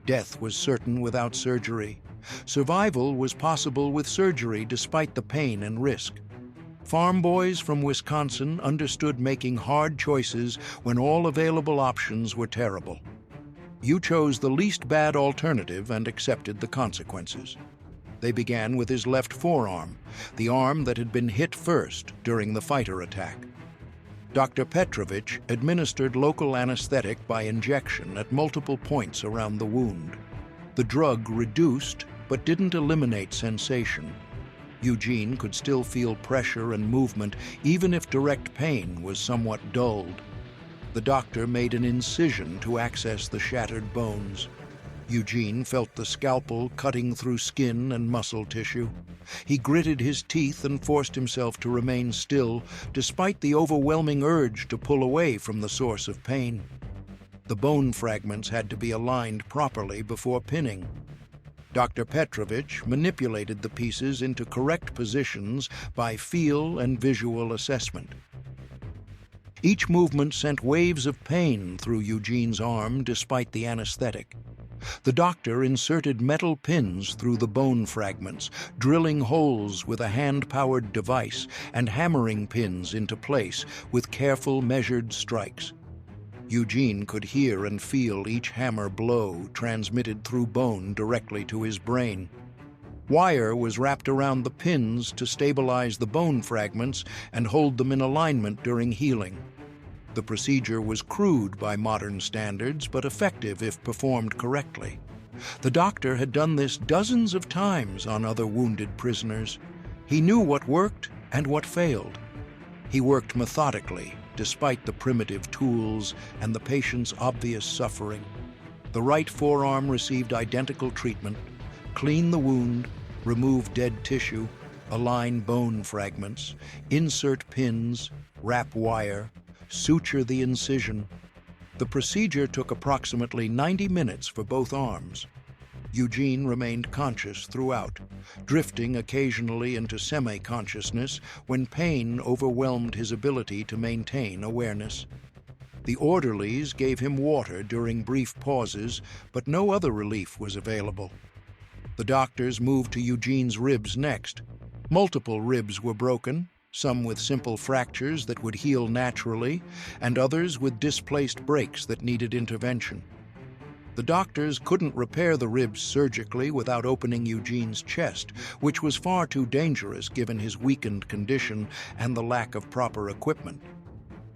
Death was certain without surgery. Survival was possible with surgery despite the pain and risk. Farm boys from Wisconsin understood making hard choices when all available options were terrible. You chose the least bad alternative and accepted the consequences. They began with his left forearm, the arm that had been hit first during the fighter attack. Dr. Petrovich administered local anesthetic by injection at multiple points around the wound. The drug reduced but didn't eliminate sensation. Eugene could still feel pressure and movement even if direct pain was somewhat dulled. The doctor made an incision to access the shattered bones. Eugene felt the scalpel cutting through skin and muscle tissue. He gritted his teeth and forced himself to remain still, despite the overwhelming urge to pull away from the source of pain. The bone fragments had to be aligned properly before pinning. Dr. Petrovich manipulated the pieces into correct positions by feel and visual assessment. Each movement sent waves of pain through Eugene's arm despite the anesthetic. The doctor inserted metal pins through the bone fragments, drilling holes with a hand-powered device and hammering pins into place with careful, measured strikes. Eugene could hear and feel each hammer blow transmitted through bone directly to his brain. Wire was wrapped around the pins to stabilize the bone fragments and hold them in alignment during healing. The procedure was crude by modern standards, but effective if performed correctly. The doctor had done this dozens of times on other wounded prisoners. He knew what worked and what failed. He worked methodically, despite the primitive tools and the patient's obvious suffering. The right forearm received identical treatment: clean the wound, remove dead tissue, align bone fragments, insert pins, wrap wire, suture the incision. The procedure took approximately 90 minutes for both arms. Eugene remained conscious throughout, drifting occasionally into semi-consciousness when pain overwhelmed his ability to maintain awareness. The orderlies gave him water during brief pauses, but no other relief was available. The doctors moved to Eugene's ribs next. Multiple ribs were broken, some with simple fractures that would heal naturally, and others with displaced breaks that needed intervention. The doctors couldn't repair the ribs surgically without opening Eugene's chest, which was far too dangerous given his weakened condition and the lack of proper equipment.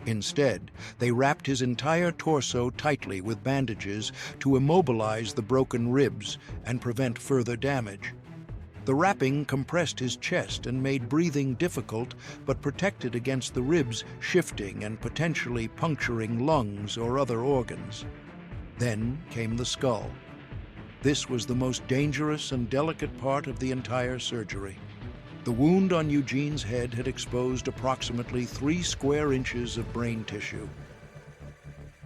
Instead, they wrapped his entire torso tightly with bandages to immobilize the broken ribs and prevent further damage. The wrapping compressed his chest and made breathing difficult, but protected against the ribs shifting and potentially puncturing lungs or other organs. Then came the skull. This was the most dangerous and delicate part of the entire surgery. The wound on Eugene's head had exposed approximately 3 square inches of brain tissue.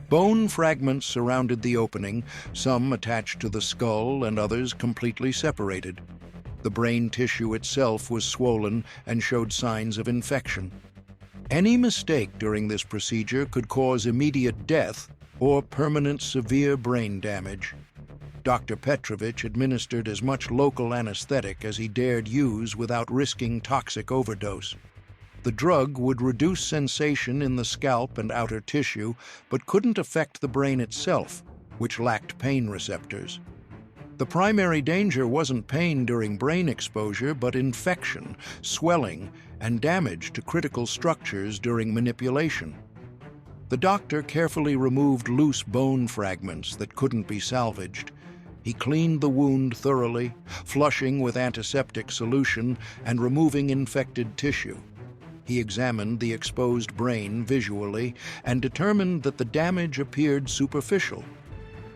Bone fragments surrounded the opening, some attached to the skull and others completely separated. The brain tissue itself was swollen and showed signs of infection. Any mistake during this procedure could cause immediate death or permanent severe brain damage. Dr. Petrovich administered as much local anesthetic as he dared use without risking toxic overdose. The drug would reduce sensation in the scalp and outer tissue, but couldn't affect the brain itself, which lacked pain receptors. The primary danger wasn't pain during brain exposure, but infection, swelling, and damage to critical structures during manipulation. The doctor carefully removed loose bone fragments that couldn't be salvaged. He cleaned the wound thoroughly, flushing with antiseptic solution and removing infected tissue. He examined the exposed brain visually and determined that the damage appeared superficial.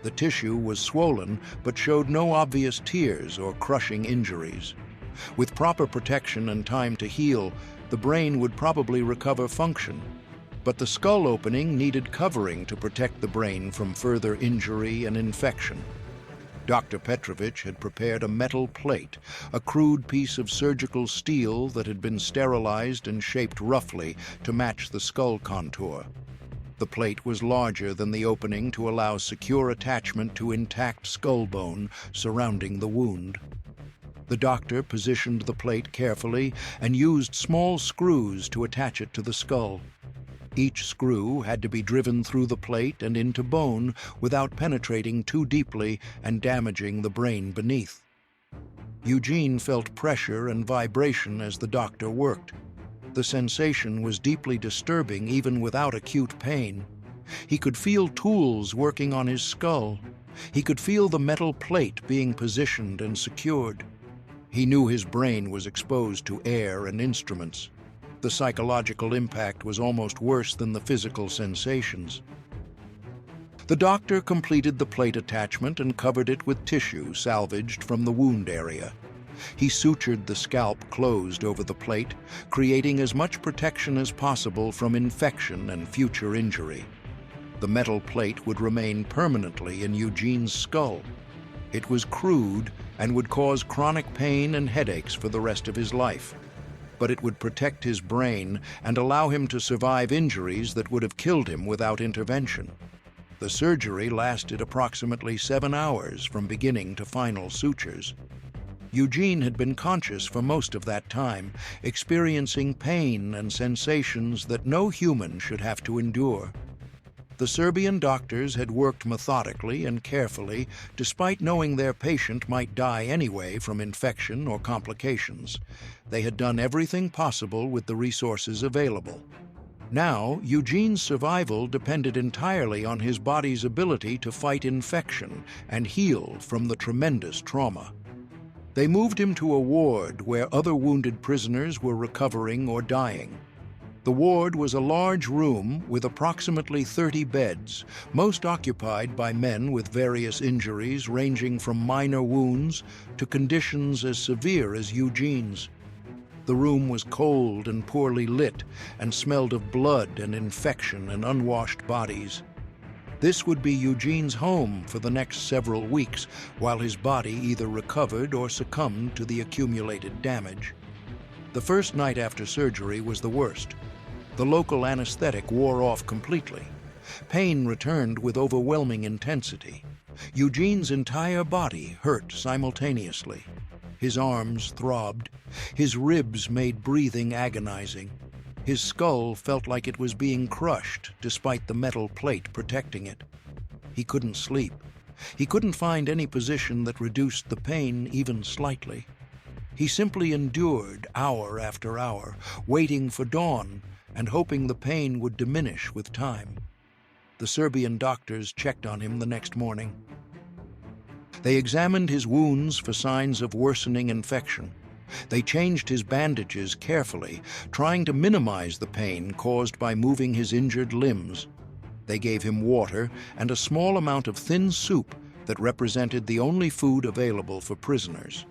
The tissue was swollen but showed no obvious tears or crushing injuries. With proper protection and time to heal, the brain would probably recover function. But the skull opening needed covering to protect the brain from further injury and infection. Dr. Petrovich had prepared a metal plate, a crude piece of surgical steel that had been sterilized and shaped roughly to match the skull contour. The plate was larger than the opening to allow secure attachment to intact skull bone surrounding the wound. The doctor positioned the plate carefully and used small screws to attach it to the skull. Each screw had to be driven through the plate and into bone without penetrating too deeply and damaging the brain beneath. Eugene felt pressure and vibration as the doctor worked. The sensation was deeply disturbing even without acute pain. He could feel tools working on his skull. He could feel the metal plate being positioned and secured. He knew his brain was exposed to air and instruments. The psychological impact was almost worse than the physical sensations. The doctor completed the plate attachment and covered it with tissue salvaged from the wound area. He sutured the scalp closed over the plate, creating as much protection as possible from infection and future injury. The metal plate would remain permanently in Eugene's skull. It was crude and would cause chronic pain and headaches for the rest of his life. But it would protect his brain and allow him to survive injuries that would have killed him without intervention. The surgery lasted approximately 7 hours from beginning to final sutures. Eugene had been conscious for most of that time, experiencing pain and sensations that no human should have to endure. The Serbian doctors had worked methodically and carefully, despite knowing their patient might die anyway from infection or complications. They had done everything possible with the resources available. Now, Eugene's survival depended entirely on his body's ability to fight infection and heal from the tremendous trauma. They moved him to a ward where other wounded prisoners were recovering or dying. The ward was a large room with approximately 30 beds, most occupied by men with various injuries ranging from minor wounds to conditions as severe as Eugene's. The room was cold and poorly lit and smelled of blood and infection and unwashed bodies. This would be Eugene's home for the next several weeks while his body either recovered or succumbed to the accumulated damage. The first night after surgery was the worst. The local anesthetic wore off completely. Pain returned with overwhelming intensity. Eugene's entire body hurt simultaneously. His arms throbbed. His ribs made breathing agonizing. His skull felt like it was being crushed, despite the metal plate protecting it. He couldn't sleep. He couldn't find any position that reduced the pain even slightly. He simply endured hour after hour, waiting for dawn and hoping the pain would diminish with time. The Serbian doctors checked on him the next morning. They examined his wounds for signs of worsening infection. They changed his bandages carefully, trying to minimize the pain caused by moving his injured limbs. They gave him water and a small amount of thin soup that represented the only food available for prisoners.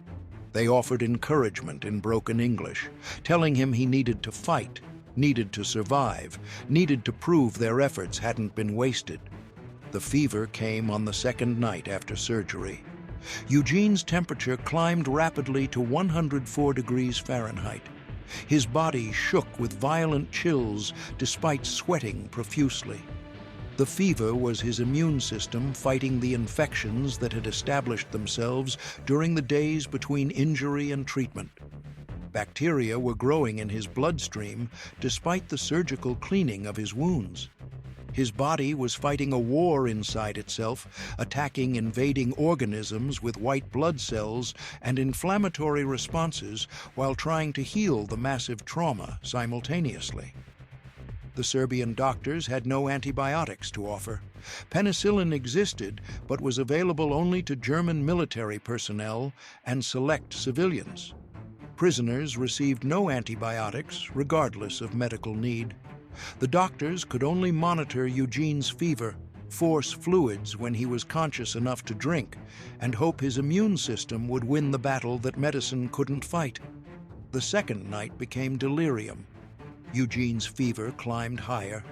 They offered encouragement in broken English, telling him he needed to fight, needed to survive, needed to prove their efforts hadn't been wasted. The fever came on the second night after surgery. Eugene's temperature climbed rapidly to 104 degrees Fahrenheit. His body shook with violent chills despite sweating profusely. The fever was his immune system fighting the infections that had established themselves during the days between injury and treatment. Bacteria were growing in his bloodstream despite the surgical cleaning of his wounds. His body was fighting a war inside itself, attacking invading organisms with white blood cells and inflammatory responses while trying to heal the massive trauma simultaneously. The Serbian doctors had no antibiotics to offer. Penicillin existed, but was available only to German military personnel and select civilians. Prisoners received no antibiotics, regardless of medical need. The doctors could only monitor Eugene's fever, force fluids when he was conscious enough to drink, and hope his immune system would win the battle that medicine couldn't fight. The second night became delirium. Eugene's fever climbed higher.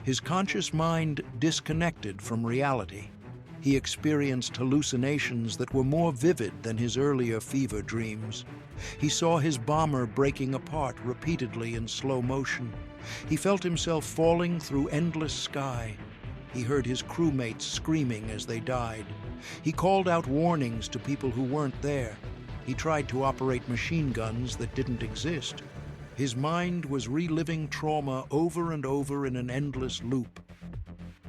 His conscious mind disconnected from reality. He experienced hallucinations that were more vivid than his earlier fever dreams. He saw his bomber breaking apart repeatedly in slow motion. He felt himself falling through endless sky. He heard his crewmates screaming as they died. He called out warnings to people who weren't there. He tried to operate machine guns that didn't exist. His mind was reliving trauma over and over in an endless loop.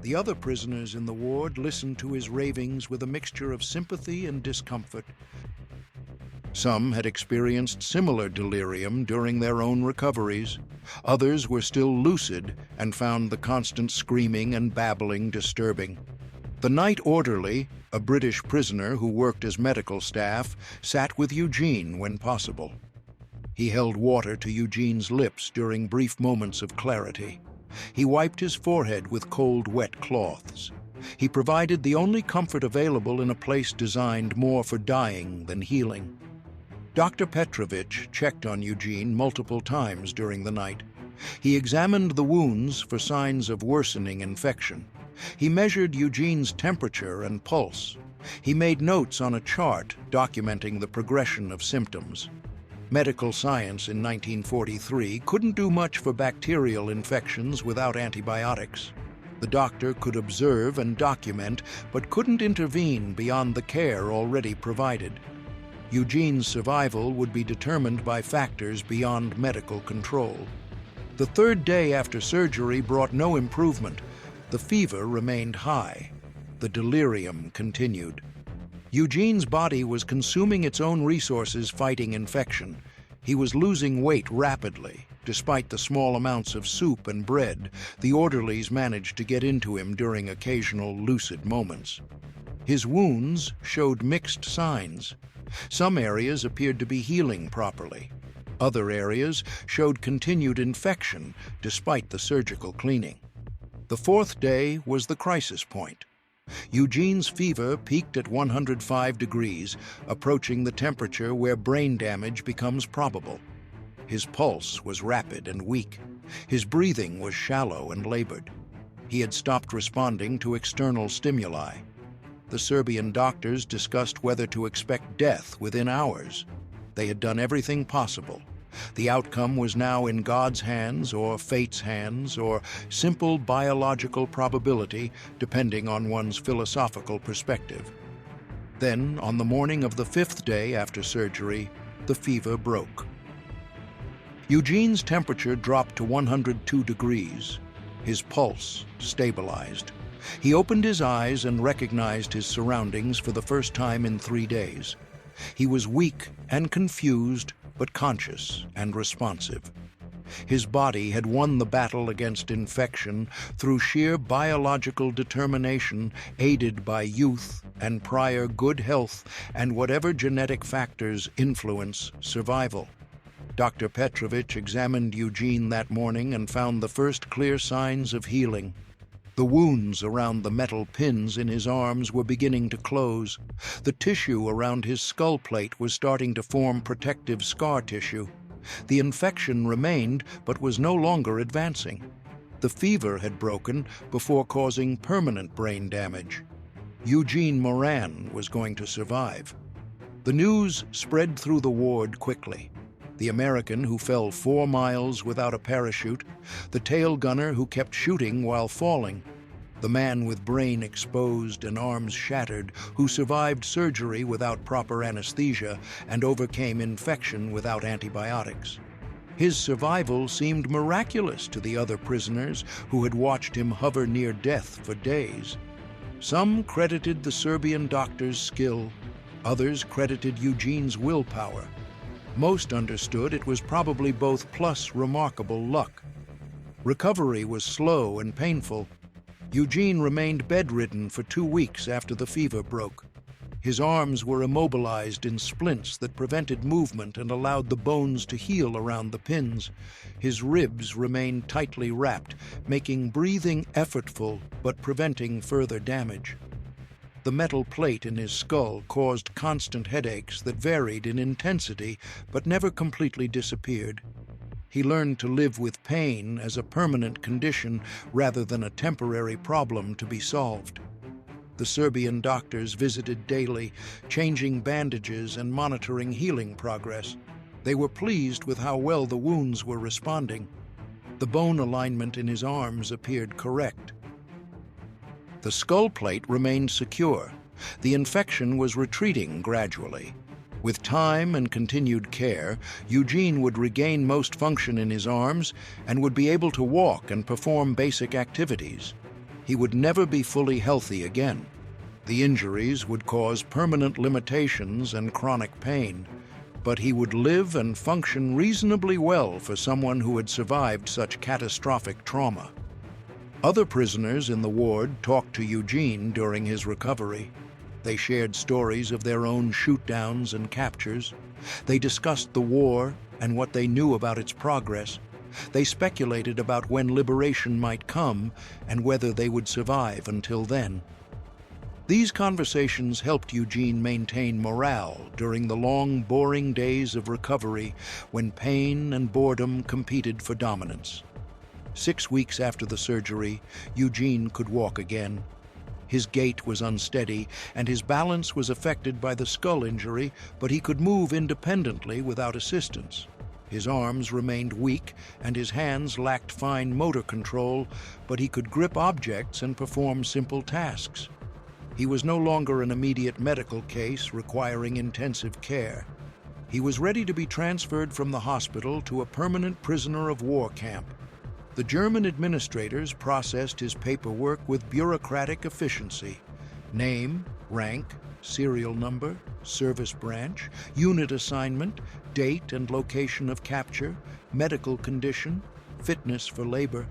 The other prisoners in the ward listened to his ravings with a mixture of sympathy and discomfort. Some had experienced similar delirium during their own recoveries. Others were still lucid and found the constant screaming and babbling disturbing. The night orderly, a British prisoner who worked as medical staff, sat with Eugene when possible. He held water to Eugene's lips during brief moments of clarity. He wiped his forehead with cold, wet cloths. He provided the only comfort available in a place designed more for dying than healing. Dr. Petrovich checked on Eugene multiple times during the night. He examined the wounds for signs of worsening infection. He measured Eugene's temperature and pulse. He made notes on a chart documenting the progression of symptoms. Medical science in 1943 couldn't do much for bacterial infections without antibiotics. The doctor could observe and document, but couldn't intervene beyond the care already provided. Eugene's survival would be determined by factors beyond medical control. The third day after surgery brought no improvement. The fever remained high. The delirium continued. Eugene's body was consuming its own resources fighting infection. He was losing weight rapidly. Despite the small amounts of soup and bread, the orderlies managed to get into him during occasional lucid moments. His wounds showed mixed signs. Some areas appeared to be healing properly. Other areas showed continued infection despite the surgical cleaning. The fourth day was the crisis point. Eugene's fever peaked at 105 degrees, approaching the temperature where brain damage becomes probable. His pulse was rapid and weak. His breathing was shallow and labored. He had stopped responding to external stimuli. The Serbian doctors discussed whether to expect death within hours. They had done everything possible. The outcome was now in God's hands or fate's hands or simple biological probability, depending on one's philosophical perspective. Then, on the morning of the fifth day after surgery, the fever broke. Eugene's temperature dropped to 102 degrees. His pulse stabilized. He opened his eyes and recognized his surroundings for the first time in 3 days. He was weak and confused, but conscious and responsive. His body had won the battle against infection through sheer biological determination, aided by youth and prior good health and whatever genetic factors influence survival. Dr. Petrovich examined Eugene that morning and found the first clear signs of healing. The wounds around the metal pins in his arms were beginning to close. The tissue around his skull plate was starting to form protective scar tissue. The infection remained, but was no longer advancing. The fever had broken before causing permanent brain damage. Eugene Moran was going to survive. The news spread through the ward quickly. The American who fell 4 miles without a parachute, the tail gunner who kept shooting while falling, the man with brain exposed and arms shattered who survived surgery without proper anesthesia and overcame infection without antibiotics. His survival seemed miraculous to the other prisoners who had watched him hover near death for days. Some credited the Serbian doctor's skill, others credited Eugene's willpower. Most understood it was probably both plus remarkable luck. Recovery was slow and painful. Eugene remained bedridden for 2 weeks after the fever broke. His arms were immobilized in splints that prevented movement and allowed the bones to heal around the pins. His ribs remained tightly wrapped, making breathing effortful but preventing further damage. The metal plate in his skull caused constant headaches that varied in intensity but never completely disappeared. He learned to live with pain as a permanent condition rather than a temporary problem to be solved. The Serbian doctors visited daily, changing bandages and monitoring healing progress. They were pleased with how well the wounds were responding. The bone alignment in his arms appeared correct. The skull plate remained secure. The infection was retreating gradually. With time and continued care, Eugene would regain most function in his arms and would be able to walk and perform basic activities. He would never be fully healthy again. The injuries would cause permanent limitations and chronic pain, but he would live and function reasonably well for someone who had survived such catastrophic trauma. Other prisoners in the ward talked to Eugene during his recovery. They shared stories of their own shoot-downs and captures. They discussed the war and what they knew about its progress. They speculated about when liberation might come and whether they would survive until then. These conversations helped Eugene maintain morale during the long, boring days of recovery when pain and boredom competed for dominance. 6 weeks after the surgery, Eugene could walk again. His gait was unsteady and his balance was affected by the skull injury, but he could move independently without assistance. His arms remained weak and his hands lacked fine motor control, but he could grip objects and perform simple tasks. He was no longer an immediate medical case requiring intensive care. He was ready to be transferred from the hospital to a permanent prisoner of war camp. The German administrators processed his paperwork with bureaucratic efficiency. Name, rank, serial number, service branch, unit assignment, date and location of capture, medical condition, fitness for labor.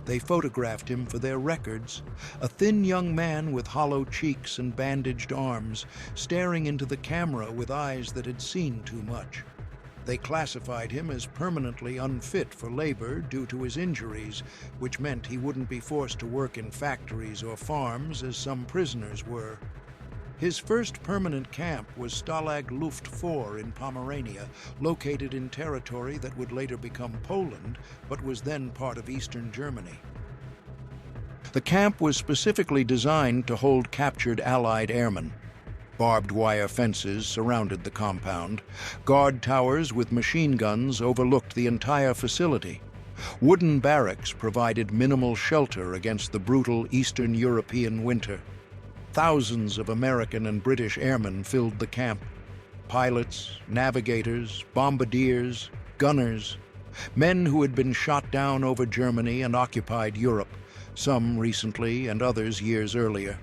They photographed him for their records, a thin young man with hollow cheeks and bandaged arms, staring into the camera with eyes that had seen too much. They classified him as permanently unfit for labor due to his injuries, which meant he wouldn't be forced to work in factories or farms as some prisoners were. His first permanent camp was Stalag Luft 4 in Pomerania, located in territory that would later become Poland, but was then part of Eastern Germany. The camp was specifically designed to hold captured Allied airmen. Barbed wire fences surrounded the compound. Guard towers with machine guns overlooked the entire facility. Wooden barracks provided minimal shelter against the brutal Eastern European winter. Thousands of American and British airmen filled the camp. Pilots, navigators, bombardiers, gunners, men who had been shot down over Germany and occupied Europe, some recently and others years earlier.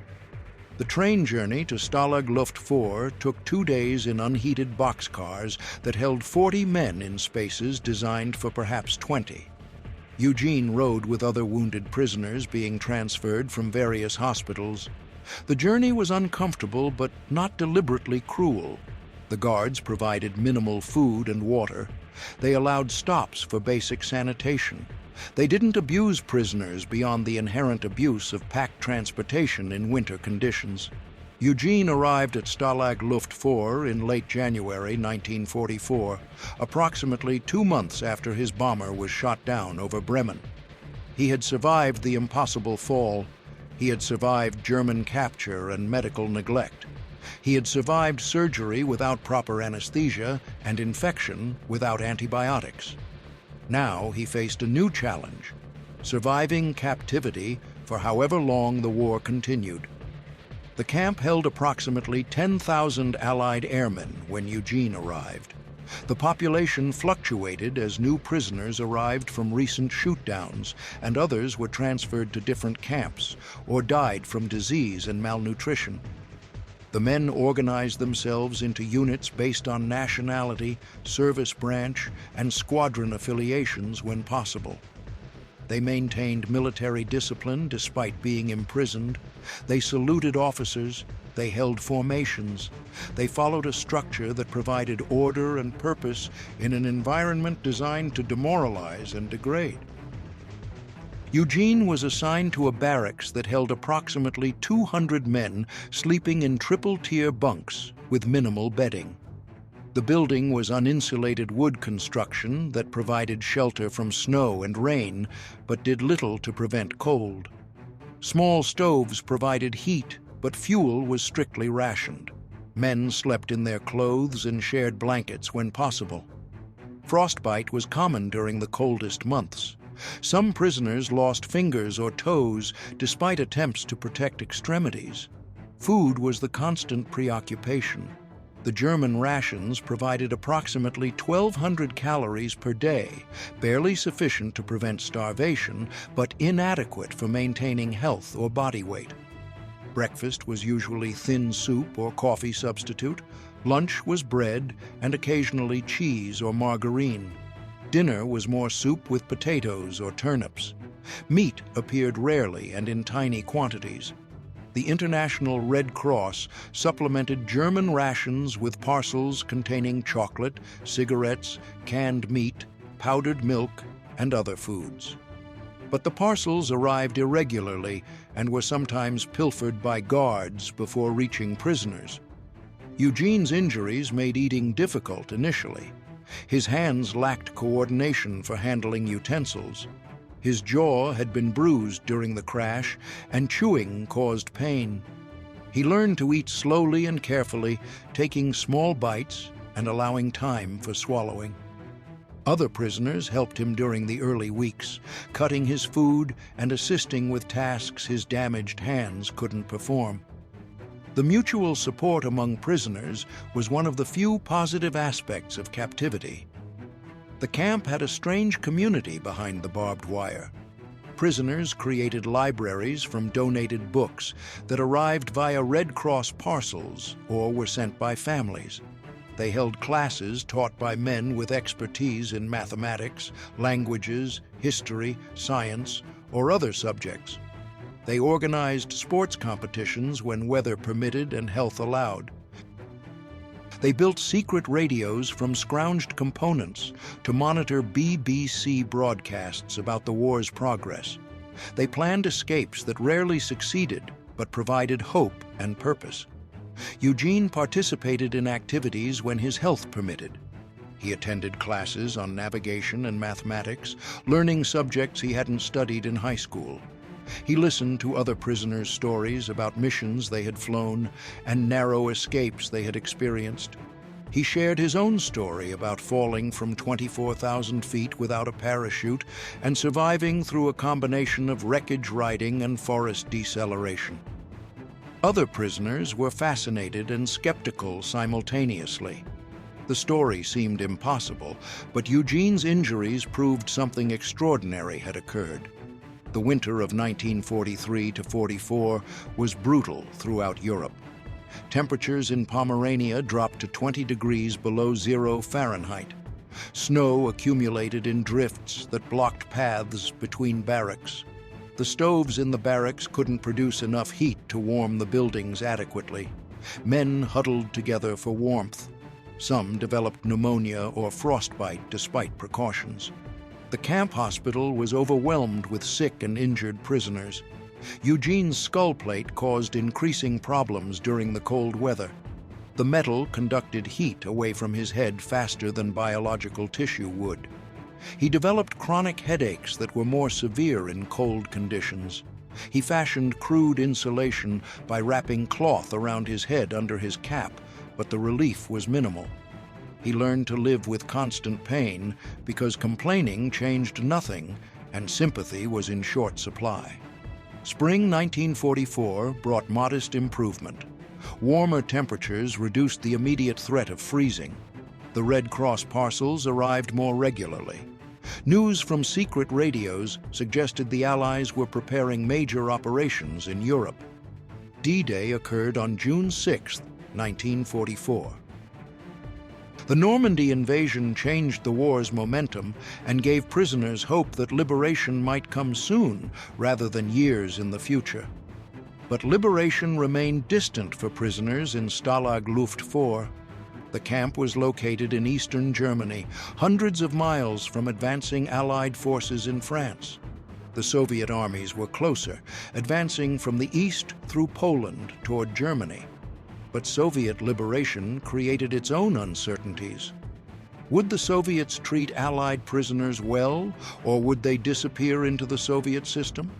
The train journey to Stalag Luft 4 took 2 days in unheated boxcars that held 40 men in spaces designed for perhaps 20. Eugene rode with other wounded prisoners being transferred from various hospitals. The journey was uncomfortable but not deliberately cruel. The guards provided minimal food and water. They allowed stops for basic sanitation. They didn't abuse prisoners beyond the inherent abuse of packed transportation in winter conditions. Eugene arrived at Stalag Luft 4 in late January 1944, approximately 2 months after his bomber was shot down over Bremen. He had survived the impossible fall. He had survived German capture and medical neglect. He had survived surgery without proper anesthesia and infection without antibiotics. Now he faced a new challenge, surviving captivity for however long the war continued. The camp held approximately 10,000 Allied airmen when Eugene arrived. The population fluctuated as new prisoners arrived from recent shoot-downs, and others were transferred to different camps or died from disease and malnutrition. The men organized themselves into units based on nationality, service branch, and squadron affiliations when possible. They maintained military discipline despite being imprisoned. They saluted officers. They held formations. They followed a structure that provided order and purpose in an environment designed to demoralize and degrade. Eugene was assigned to a barracks that held approximately 200 men sleeping in triple-tier bunks with minimal bedding. The building was uninsulated wood construction that provided shelter from snow and rain, but did little to prevent cold. Small stoves provided heat, but fuel was strictly rationed. Men slept in their clothes and shared blankets when possible. Frostbite was common during the coldest months. Some prisoners lost fingers or toes despite attempts to protect extremities. Food was the constant preoccupation. The German rations provided approximately 1,200 calories per day, barely sufficient to prevent starvation, but inadequate for maintaining health or body weight. Breakfast was usually thin soup or coffee substitute. Lunch was bread and occasionally cheese or margarine. Dinner was more soup with potatoes or turnips. Meat appeared rarely and in tiny quantities. The International Red Cross supplemented German rations with parcels containing chocolate, cigarettes, canned meat, powdered milk, and other foods. But the parcels arrived irregularly and were sometimes pilfered by guards before reaching prisoners. Eugene's injuries made eating difficult initially. His hands lacked coordination for handling utensils. His jaw had been bruised during the crash, and chewing caused pain. He learned to eat slowly and carefully, taking small bites and allowing time for swallowing. Other prisoners helped him during the early weeks, cutting his food and assisting with tasks his damaged hands couldn't perform. The mutual support among prisoners was one of the few positive aspects of captivity. The camp had a strange community behind the barbed wire. Prisoners created libraries from donated books that arrived via Red Cross parcels or were sent by families. They held classes taught by men with expertise in mathematics, languages, history, science, or other subjects. They organized sports competitions when weather permitted and health allowed. They built secret radios from scrounged components to monitor BBC broadcasts about the war's progress. They planned escapes that rarely succeeded, but provided hope and purpose. Eugene participated in activities when his health permitted. He attended classes on navigation and mathematics, learning subjects he hadn't studied in high school. He listened to other prisoners' stories about missions they had flown and narrow escapes they had experienced. He shared his own story about falling from 24,000 feet without a parachute and surviving through a combination of wreckage riding and forest deceleration. Other prisoners were fascinated and skeptical simultaneously. The story seemed impossible, but Eugene's injuries proved something extraordinary had occurred. The winter of 1943 to 44 was brutal throughout Europe. Temperatures in Pomerania dropped to 20 degrees below 0 Fahrenheit. Snow accumulated in drifts that blocked paths between barracks. The stoves in the barracks couldn't produce enough heat to warm the buildings adequately. Men huddled together for warmth. Some developed pneumonia or frostbite despite precautions. The camp hospital was overwhelmed with sick and injured prisoners. Eugene's skull plate caused increasing problems during the cold weather. The metal conducted heat away from his head faster than biological tissue would. He developed chronic headaches that were more severe in cold conditions. He fashioned crude insulation by wrapping cloth around his head under his cap, but the relief was minimal. He learned to live with constant pain because complaining changed nothing and sympathy was in short supply. Spring 1944 brought modest improvement. Warmer temperatures reduced the immediate threat of freezing. The Red Cross parcels arrived more regularly. News from secret radios suggested the Allies were preparing major operations in Europe. D-Day occurred on June 6, 1944. The Normandy invasion changed the war's momentum and gave prisoners hope that liberation might come soon rather than years in the future. But liberation remained distant for prisoners in Stalag Luft 4. The camp was located in eastern Germany, hundreds of miles from advancing Allied forces in France. The Soviet armies were closer, advancing from the east through Poland toward Germany. But Soviet liberation created its own uncertainties. Would the Soviets treat Allied prisoners well, or would they disappear into the Soviet system?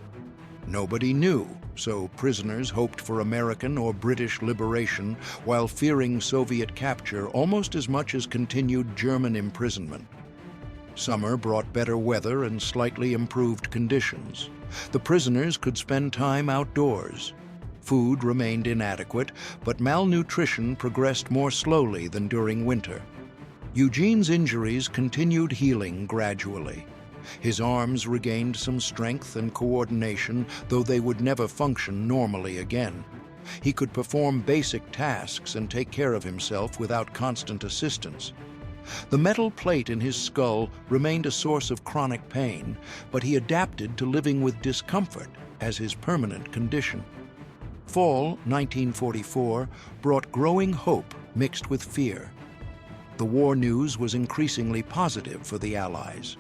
Nobody knew, so prisoners hoped for American or British liberation while fearing Soviet capture almost as much as continued German imprisonment. Summer brought better weather and slightly improved conditions. The prisoners could spend time outdoors. Food remained inadequate, but malnutrition progressed more slowly than during winter. Eugene's injuries continued healing gradually. His arms regained some strength and coordination, though they would never function normally again. He could perform basic tasks and take care of himself without constant assistance. The metal plate in his skull remained a source of chronic pain, but he adapted to living with discomfort as his permanent condition. Fall 1944 brought growing hope mixed with fear. The war news was increasingly positive for the Allies.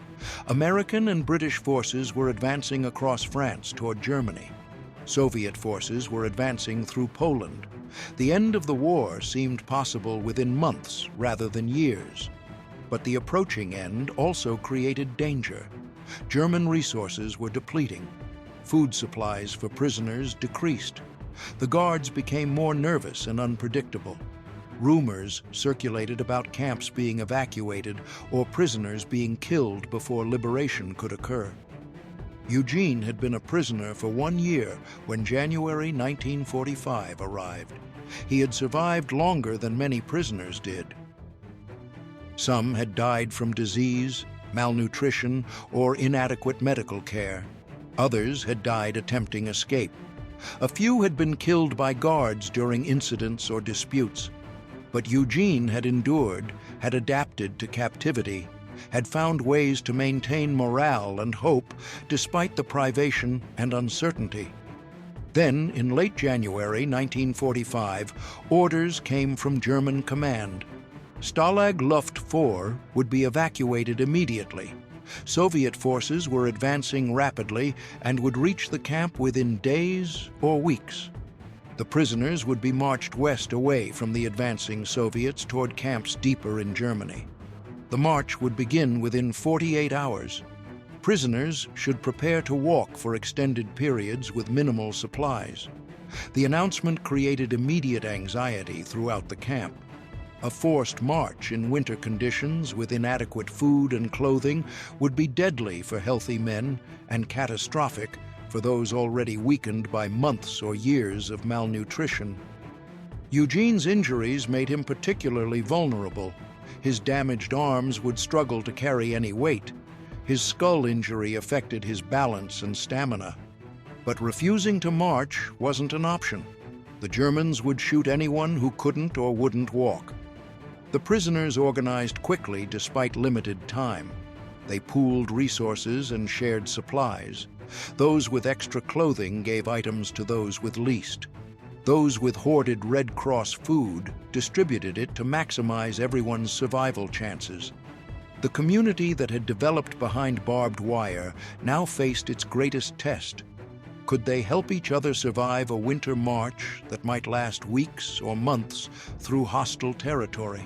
American and British forces were advancing across France toward Germany. Soviet forces were advancing through Poland. The end of the war seemed possible within months rather than years. But the approaching end also created danger. German resources were depleting. Food supplies for prisoners decreased. The guards became more nervous and unpredictable. Rumors circulated about camps being evacuated or prisoners being killed before liberation could occur. Eugene had been a prisoner for 1 year when January 1945 arrived. He had survived longer than many prisoners did. Some had died from disease, malnutrition, or inadequate medical care. Others had died attempting escape. A few had been killed by guards during incidents or disputes. But Eugene had endured, had adapted to captivity, had found ways to maintain morale and hope despite the privation and uncertainty. Then, in late January 1945, orders came from German command. Stalag Luft 4 would be evacuated immediately. Soviet forces were advancing rapidly and would reach the camp within days or weeks. The prisoners would be marched west away from the advancing Soviets toward camps deeper in Germany. The march would begin within 48 hours. Prisoners should prepare to walk for extended periods with minimal supplies. The announcement created immediate anxiety throughout the camp. A forced march in winter conditions with inadequate food and clothing would be deadly for healthy men and catastrophic for those already weakened by months or years of malnutrition. Eugene's injuries made him particularly vulnerable. His damaged arms would struggle to carry any weight. His skull injury affected his balance and stamina. But refusing to march wasn't an option. The Germans would shoot anyone who couldn't or wouldn't walk. The prisoners organized quickly despite limited time. They pooled resources and shared supplies. Those with extra clothing gave items to those with least. Those with hoarded Red Cross food distributed it to maximize everyone's survival chances. The community that had developed behind barbed wire now faced its greatest test. Could they help each other survive a winter march that might last weeks or months through hostile territory?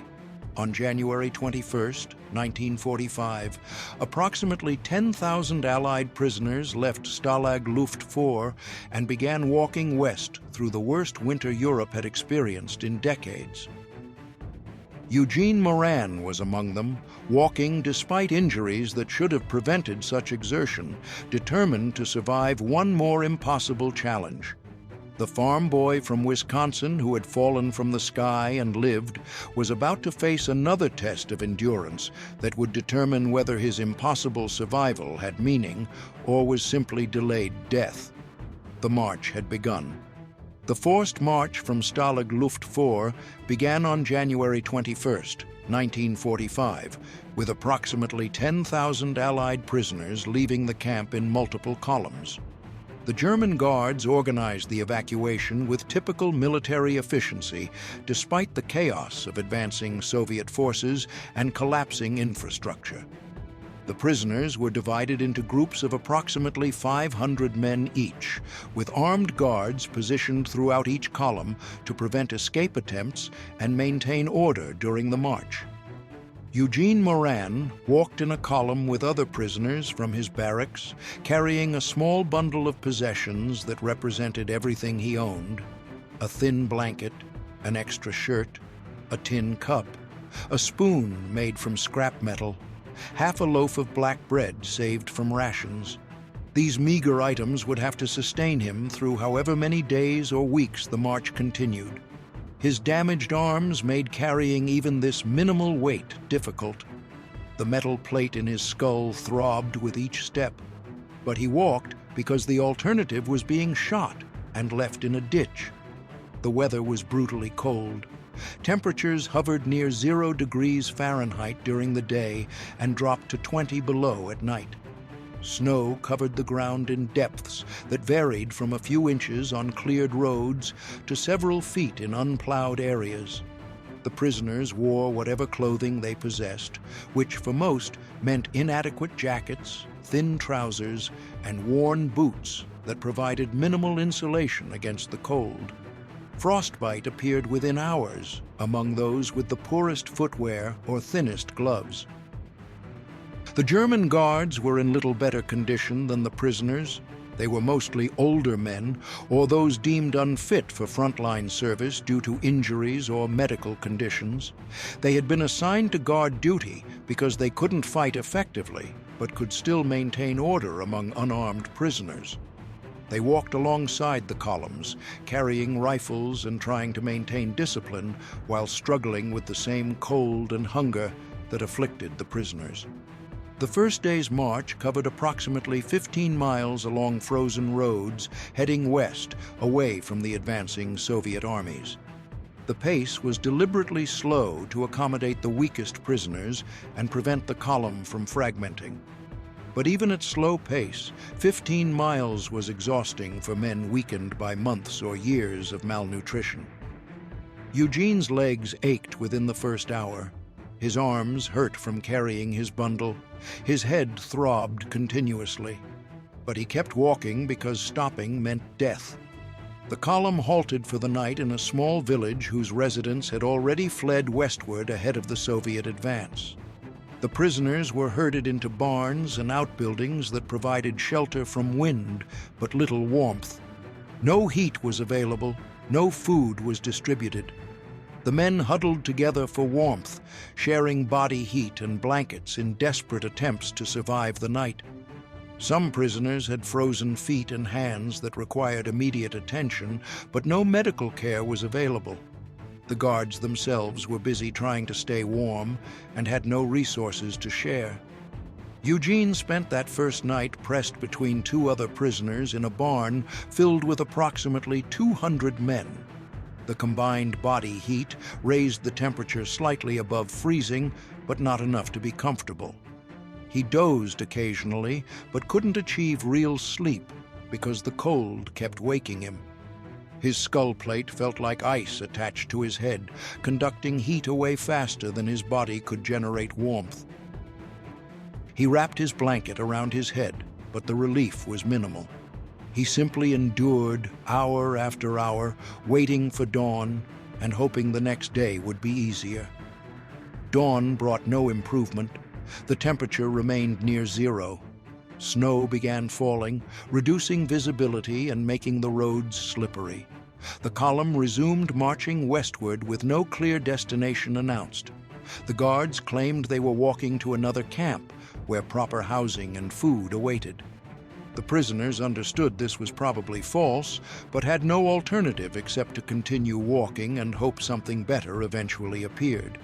On January 21, 1945, approximately 10,000 Allied prisoners left Stalag Luft 4 and began walking west through the worst winter Europe had experienced in decades. Eugene Moran was among them, walking despite injuries that should have prevented such exertion, determined to survive one more impossible challenge. The farm boy from Wisconsin who had fallen from the sky and lived was about to face another test of endurance that would determine whether his impossible survival had meaning or was simply delayed death. The march had begun. The forced march from Stalag Luft 4 began on January 21, 1945, with approximately 10,000 Allied prisoners leaving the camp in multiple columns. The German guards organized the evacuation with typical military efficiency, despite the chaos of advancing Soviet forces and collapsing infrastructure. The prisoners were divided into groups of approximately 500 men each, with armed guards positioned throughout each column to prevent escape attempts and maintain order during the march. Eugene Moran walked in a column with other prisoners from his barracks, carrying a small bundle of possessions that represented everything he owned: a thin blanket, an extra shirt, a tin cup, a spoon made from scrap metal, half a loaf of black bread saved from rations. These meager items would have to sustain him through however many days or weeks the march continued. His damaged arms made carrying even this minimal weight difficult. The metal plate in his skull throbbed with each step, but he walked because the alternative was being shot and left in a ditch. The weather was brutally cold. Temperatures hovered near 0 degrees Fahrenheit during the day and dropped to 20 below at night. Snow covered the ground in depths that varied from a few inches on cleared roads to several feet in unplowed areas. The prisoners wore whatever clothing they possessed, which for most meant inadequate jackets, thin trousers, and worn boots that provided minimal insulation against the cold. Frostbite appeared within hours among those with the poorest footwear or thinnest gloves. The German guards were in little better condition than the prisoners. They were mostly older men or those deemed unfit for frontline service due to injuries or medical conditions. They had been assigned to guard duty because they couldn't fight effectively, but could still maintain order among unarmed prisoners. They walked alongside the columns, carrying rifles and trying to maintain discipline while struggling with the same cold and hunger that afflicted the prisoners. The first day's march covered approximately 15 miles along frozen roads, heading west, away from the advancing Soviet armies. The pace was deliberately slow to accommodate the weakest prisoners and prevent the column from fragmenting. But even at slow pace, 15 miles was exhausting for men weakened by months or years of malnutrition. Eugene's legs ached within the first hour. His arms hurt from carrying his bundle. His head throbbed continuously. But he kept walking because stopping meant death. The column halted for the night in a small village whose residents had already fled westward ahead of the Soviet advance. The prisoners were herded into barns and outbuildings that provided shelter from wind, but little warmth. No heat was available, no food was distributed. The men huddled together for warmth, sharing body heat and blankets in desperate attempts to survive the night. Some prisoners had frozen feet and hands that required immediate attention, but no medical care was available. The guards themselves were busy trying to stay warm and had no resources to share. Eugene spent that first night pressed between two other prisoners in a barn filled with approximately 200 men. The combined body heat raised the temperature slightly above freezing, but not enough to be comfortable. He dozed occasionally, but couldn't achieve real sleep because the cold kept waking him. His skull plate felt like ice attached to his head, conducting heat away faster than his body could generate warmth. He wrapped his blanket around his head, but the relief was minimal. He simply endured hour after hour, waiting for dawn and hoping the next day would be easier. Dawn brought no improvement. The temperature remained near 0. Snow began falling, reducing visibility and making the roads slippery. The column resumed marching westward with no clear destination announced. The guards claimed they were walking to another camp where proper housing and food awaited. The prisoners understood this was probably false, but had no alternative except to continue walking and hope something better eventually appeared.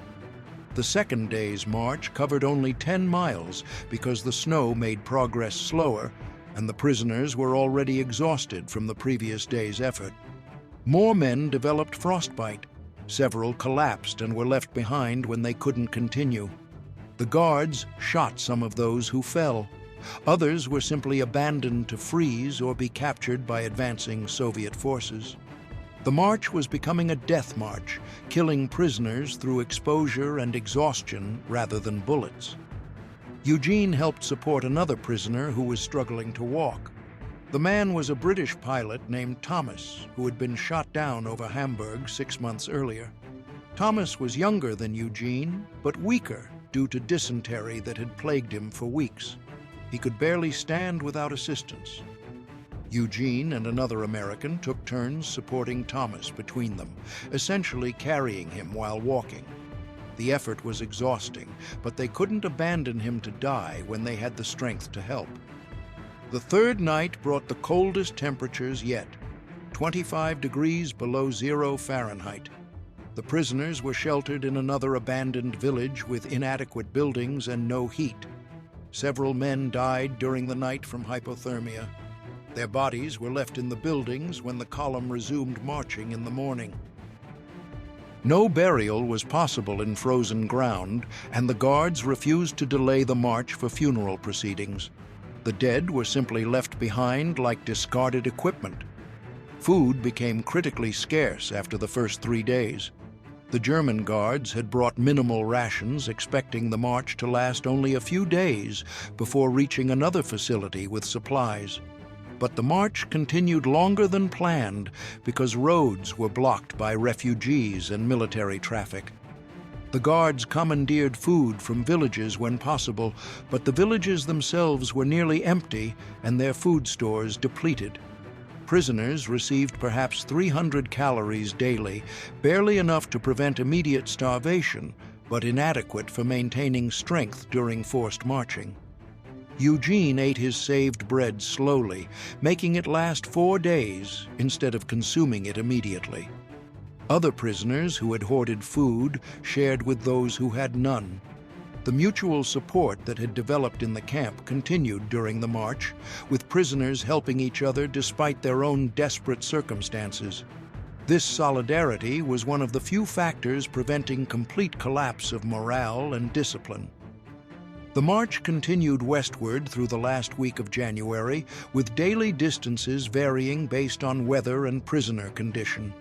The second day's march covered only 10 miles because the snow made progress slower and the prisoners were already exhausted from the previous day's effort. More men developed frostbite. Several collapsed and were left behind when they couldn't continue. The guards shot some of those who fell. Others were simply abandoned to freeze or be captured by advancing Soviet forces. The march was becoming a death march, killing prisoners through exposure and exhaustion rather than bullets. Eugene helped support another prisoner who was struggling to walk. The man was a British pilot named Thomas, who had been shot down over Hamburg 6 months earlier. Thomas was younger than Eugene, but weaker due to dysentery that had plagued him for weeks. He could barely stand without assistance. Eugene and another American took turns supporting Thomas between them, essentially carrying him while walking. The effort was exhausting, but they couldn't abandon him to die when they had the strength to help. The third night brought the coldest temperatures yet, 25 degrees below 0 Fahrenheit. The prisoners were sheltered in another abandoned village with inadequate buildings and no heat. Several men died during the night from hypothermia. Their bodies were left in the buildings when the column resumed marching in the morning. No burial was possible in frozen ground, and the guards refused to delay the march for funeral proceedings. The dead were simply left behind like discarded equipment. Food became critically scarce after the first 3 days. The German guards had brought minimal rations, expecting the march to last only a few days before reaching another facility with supplies. But the march continued longer than planned because roads were blocked by refugees and military traffic. The guards commandeered food from villages when possible, but the villages themselves were nearly empty and their food stores depleted. Prisoners received perhaps 300 calories daily, barely enough to prevent immediate starvation, but inadequate for maintaining strength during forced marching. Eugene ate his saved bread slowly, making it last 4 days instead of consuming it immediately. Other prisoners who had hoarded food shared with those who had none. The mutual support that had developed in the camp continued during the march, with prisoners helping each other despite their own desperate circumstances. This solidarity was one of the few factors preventing complete collapse of morale and discipline. The march continued westward through the last week of January, with daily distances varying based on weather and prisoner condition.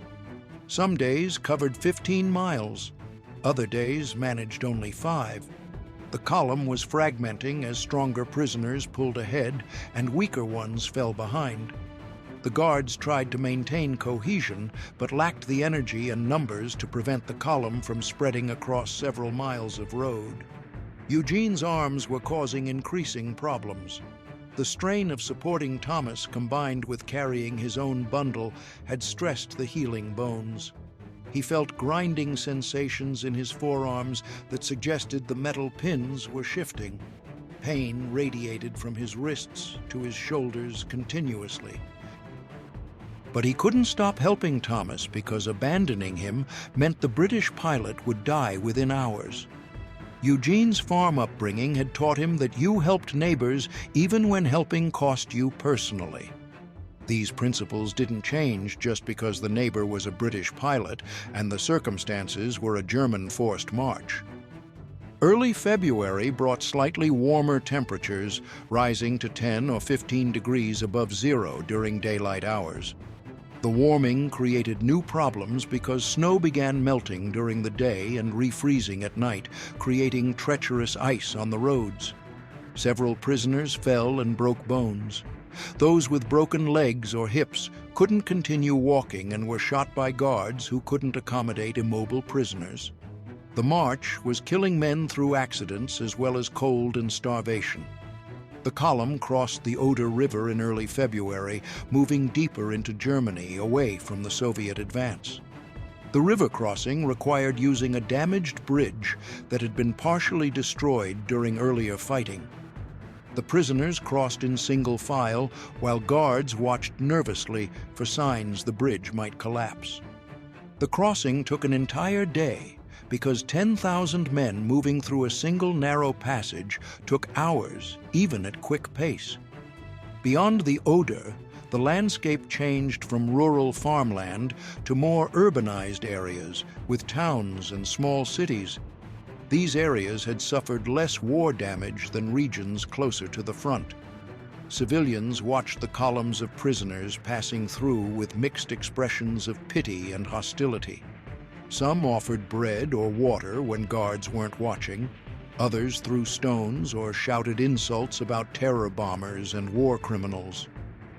Some days covered 15 miles. Other days managed only 5. The column was fragmenting as stronger prisoners pulled ahead and weaker ones fell behind. The guards tried to maintain cohesion, but lacked the energy and numbers to prevent the column from spreading across several miles of road. Eugene's arms were causing increasing problems. The strain of supporting Thomas, combined with carrying his own bundle, had stressed the healing bones. He felt grinding sensations in his forearms that suggested the metal pins were shifting. Pain radiated from his wrists to his shoulders continuously. But he couldn't stop helping Thomas because abandoning him meant the British pilot would die within hours. Eugene's farm upbringing had taught him that you helped neighbors even when helping cost you personally. These principles didn't change just because the neighbor was a British pilot and the circumstances were a German forced march. Early February brought slightly warmer temperatures, rising to 10 or 15 degrees above 0 during daylight hours. The warming created new problems because snow began melting during the day and refreezing at night, creating treacherous ice on the roads. Several prisoners fell and broke bones. Those with broken legs or hips couldn't continue walking and were shot by guards who couldn't accommodate immobile prisoners. The march was killing men through accidents as well as cold and starvation. The column crossed the Oder River in early February, moving deeper into Germany, away from the Soviet advance. The river crossing required using a damaged bridge that had been partially destroyed during earlier fighting. The prisoners crossed in single file, while guards watched nervously for signs the bridge might collapse. The crossing took an entire day because 10,000 men moving through a single narrow passage took hours, even at quick pace. Beyond the Oder, the landscape changed from rural farmland to more urbanized areas with towns and small cities. These areas had suffered less war damage than regions closer to the front. Civilians watched the columns of prisoners passing through with mixed expressions of pity and hostility. Some offered bread or water when guards weren't watching. Others threw stones or shouted insults about terror bombers and war criminals.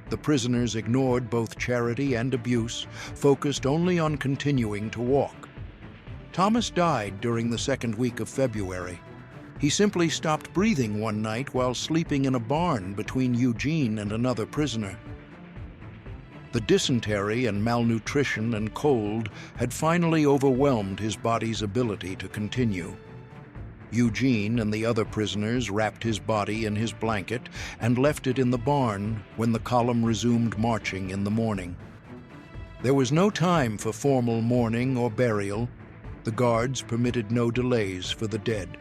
The prisoners ignored both charity and abuse, focused only on continuing to walk. Thomas died during the second week of February. He simply stopped breathing one night while sleeping in a barn between Eugene and another prisoner. The dysentery and malnutrition and cold had finally overwhelmed his body's ability to continue. Eugene and the other prisoners wrapped his body in his blanket and left it in the barn when the column resumed marching in the morning. There was no time for formal mourning or burial. The guards permitted no delays for the dead.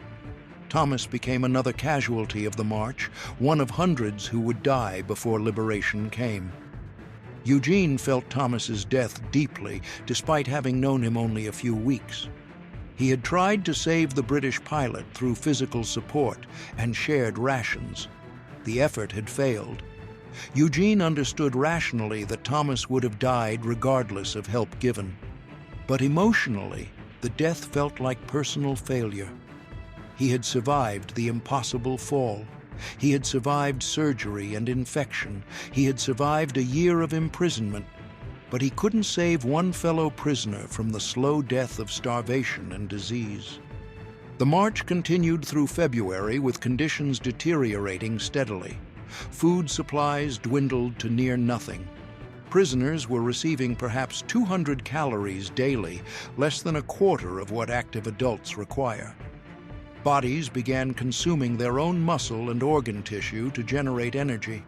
Thomas became another casualty of the march, one of hundreds who would die before liberation came. Eugene felt Thomas's death deeply, despite having known him only a few weeks. He had tried to save the British pilot through physical support and shared rations. The effort had failed. Eugene understood rationally that Thomas would have died regardless of help given. But emotionally, the death felt like personal failure. He had survived the impossible fall. He had survived surgery and infection. He had survived a year of imprisonment. But he couldn't save one fellow prisoner from the slow death of starvation and disease. The march continued through February with conditions deteriorating steadily. Food supplies dwindled to near nothing. Prisoners were receiving perhaps 200 calories daily, less than a quarter of what active adults require. Bodies began consuming their own muscle and organ tissue to generate energy.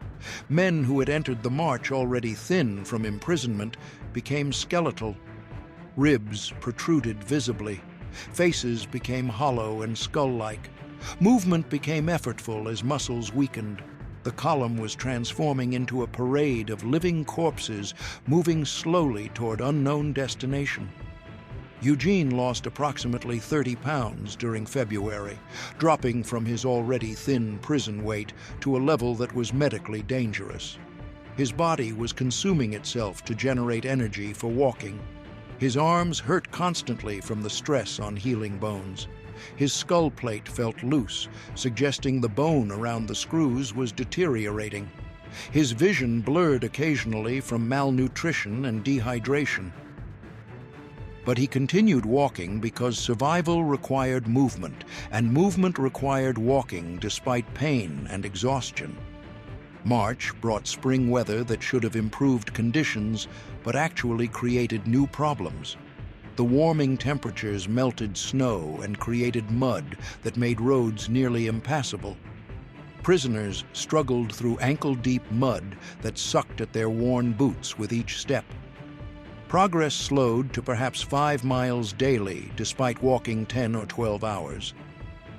Men who had entered the march already thin from imprisonment became skeletal. Ribs protruded visibly. Faces became hollow and skull-like. Movement became effortful as muscles weakened. The column was transforming into a parade of living corpses moving slowly toward unknown destination. Eugene lost approximately 30 pounds during February, dropping from his already thin prison weight to a level that was medically dangerous. His body was consuming itself to generate energy for walking. His arms hurt constantly from the stress on healing bones. His skull plate felt loose, suggesting the bone around the screws was deteriorating. His vision blurred occasionally from malnutrition and dehydration. But he continued walking because survival required movement, and movement required walking despite pain and exhaustion. March brought spring weather that should have improved conditions, but actually created new problems. The warming temperatures melted snow and created mud that made roads nearly impassable. Prisoners struggled through ankle-deep mud that sucked at their worn boots with each step. Progress slowed to perhaps 5 miles daily, despite walking 10 or 12 hours.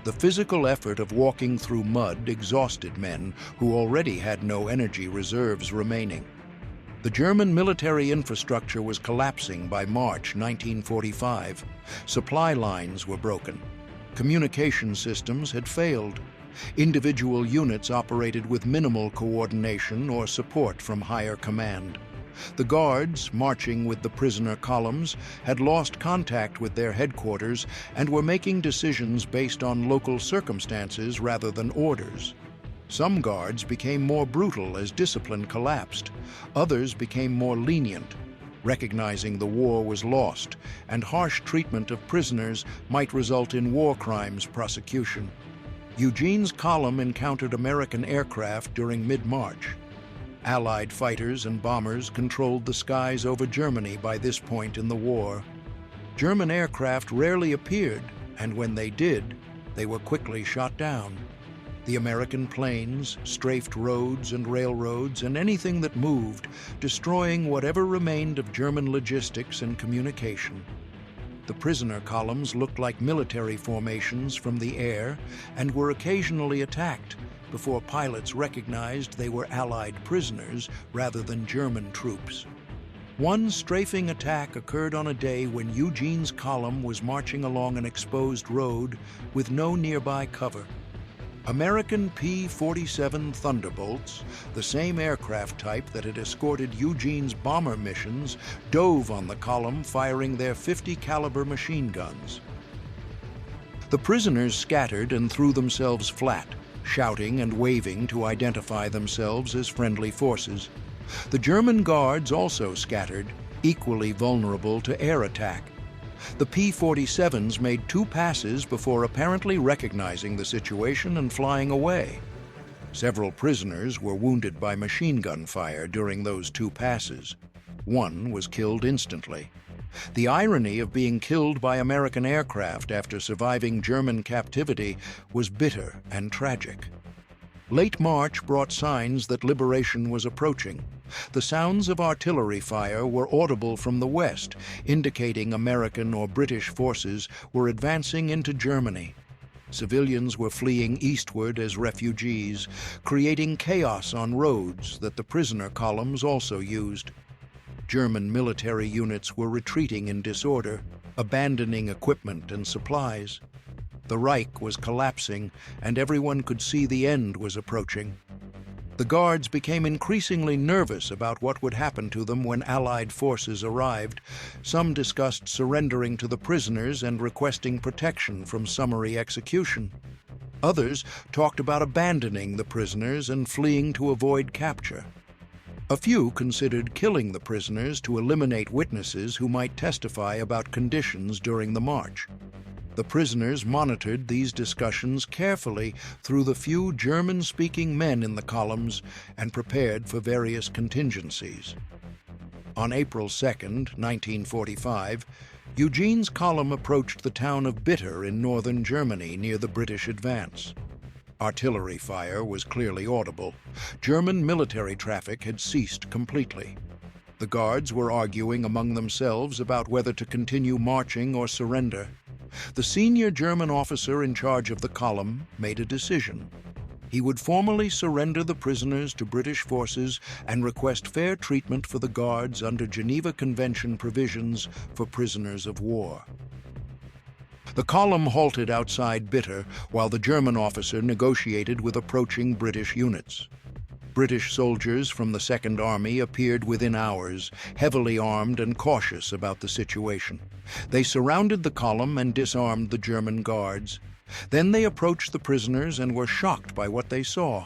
The physical effort of walking through mud exhausted men who already had no energy reserves remaining. The German military infrastructure was collapsing by March 1945. Supply lines were broken. Communication systems had failed. Individual units operated with minimal coordination or support from higher command. The guards, marching with the prisoner columns, had lost contact with their headquarters and were making decisions based on local circumstances rather than orders. Some guards became more brutal as discipline collapsed. Others became more lenient, recognizing the war was lost, and harsh treatment of prisoners might result in war crimes prosecution. Eugene's column encountered American aircraft during mid-March. Allied fighters and bombers controlled the skies over Germany by this point in the war. German aircraft rarely appeared, and when they did, they were quickly shot down. The American planes strafed roads and railroads and anything that moved, destroying whatever remained of German logistics and communication. The prisoner columns looked like military formations from the air and were occasionally attacked before pilots recognized they were Allied prisoners rather than German troops. One strafing attack occurred on a day when Eugene's column was marching along an exposed road with no nearby cover. American P-47 Thunderbolts, the same aircraft type that had escorted Eugene's bomber missions, dove on the column, firing their .50 caliber machine guns. The prisoners scattered and threw themselves flat, shouting and waving to identify themselves as friendly forces. The German guards also scattered, equally vulnerable to air attack. The P-47s made 2 passes before apparently recognizing the situation and flying away. Several prisoners were wounded by machine gun fire during those 2 passes. One was killed instantly. The irony of being killed by American aircraft after surviving German captivity was bitter and tragic. Late March brought signs that liberation was approaching. The sounds of artillery fire were audible from the west, indicating American or British forces were advancing into Germany. Civilians were fleeing eastward as refugees, creating chaos on roads that the prisoner columns also used. German military units were retreating in disorder, abandoning equipment and supplies. The Reich was collapsing, and everyone could see the end was approaching. The guards became increasingly nervous about what would happen to them when Allied forces arrived. Some discussed surrendering to the prisoners and requesting protection from summary execution. Others talked about abandoning the prisoners and fleeing to avoid capture. A few considered killing the prisoners to eliminate witnesses who might testify about conditions during the march. The prisoners monitored these discussions carefully through the few German-speaking men in the columns and prepared for various contingencies. On April 2, 1945, Eugene's column approached the town of Bitter in northern Germany near the British advance. Artillery fire was clearly audible. German military traffic had ceased completely. The guards were arguing among themselves about whether to continue marching or surrender. The senior German officer in charge of the column made a decision. He would formally surrender the prisoners to British forces and request fair treatment for the guards under Geneva Convention provisions for prisoners of war. The column halted outside Bitter while the German officer negotiated with approaching British units. British soldiers from the Second Army appeared within hours, heavily armed and cautious about the situation. They surrounded the column and disarmed the German guards. Then they approached the prisoners and were shocked by what they saw.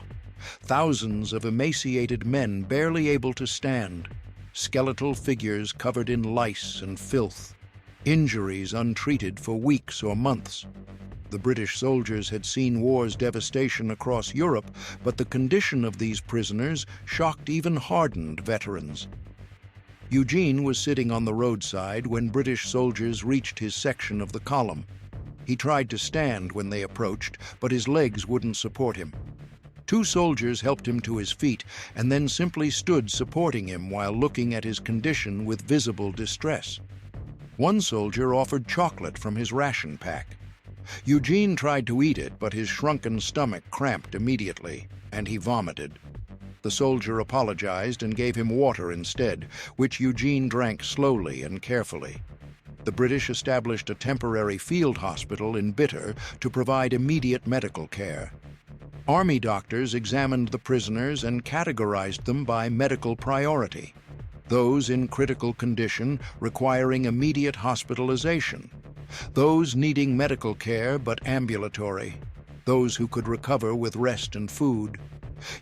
Thousands of emaciated men barely able to stand, skeletal figures covered in lice and filth, injuries untreated for weeks or months. The British soldiers had seen war's devastation across Europe, but the condition of these prisoners shocked even hardened veterans. Eugene was sitting on the roadside when British soldiers reached his section of the column. He tried to stand when they approached, but his legs wouldn't support him. Two soldiers helped him to his feet and then simply stood supporting him while looking at his condition with visible distress. One soldier offered chocolate from his ration pack. Eugene tried to eat it, but his shrunken stomach cramped immediately, and he vomited. The soldier apologized and gave him water instead, which Eugene drank slowly and carefully. The British established a temporary field hospital in Bitter to provide immediate medical care. Army doctors examined the prisoners and categorized them by medical priority. Those in critical condition requiring immediate hospitalization. Those needing medical care but ambulatory. Those who could recover with rest and food.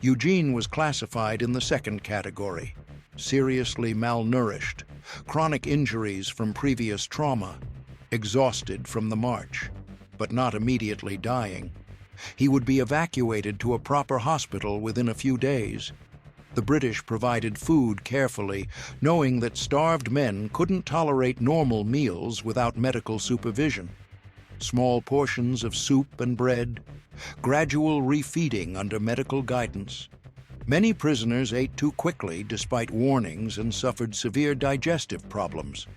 Eugene was classified in the second category. Seriously malnourished, chronic injuries from previous trauma, exhausted from the march, but not immediately dying. He would be evacuated to a proper hospital within a few days. The British provided food carefully, knowing that starved men couldn't tolerate normal meals without medical supervision. Small portions of soup and bread, gradual refeeding under medical guidance. Many prisoners ate too quickly despite warnings and suffered severe digestive problems.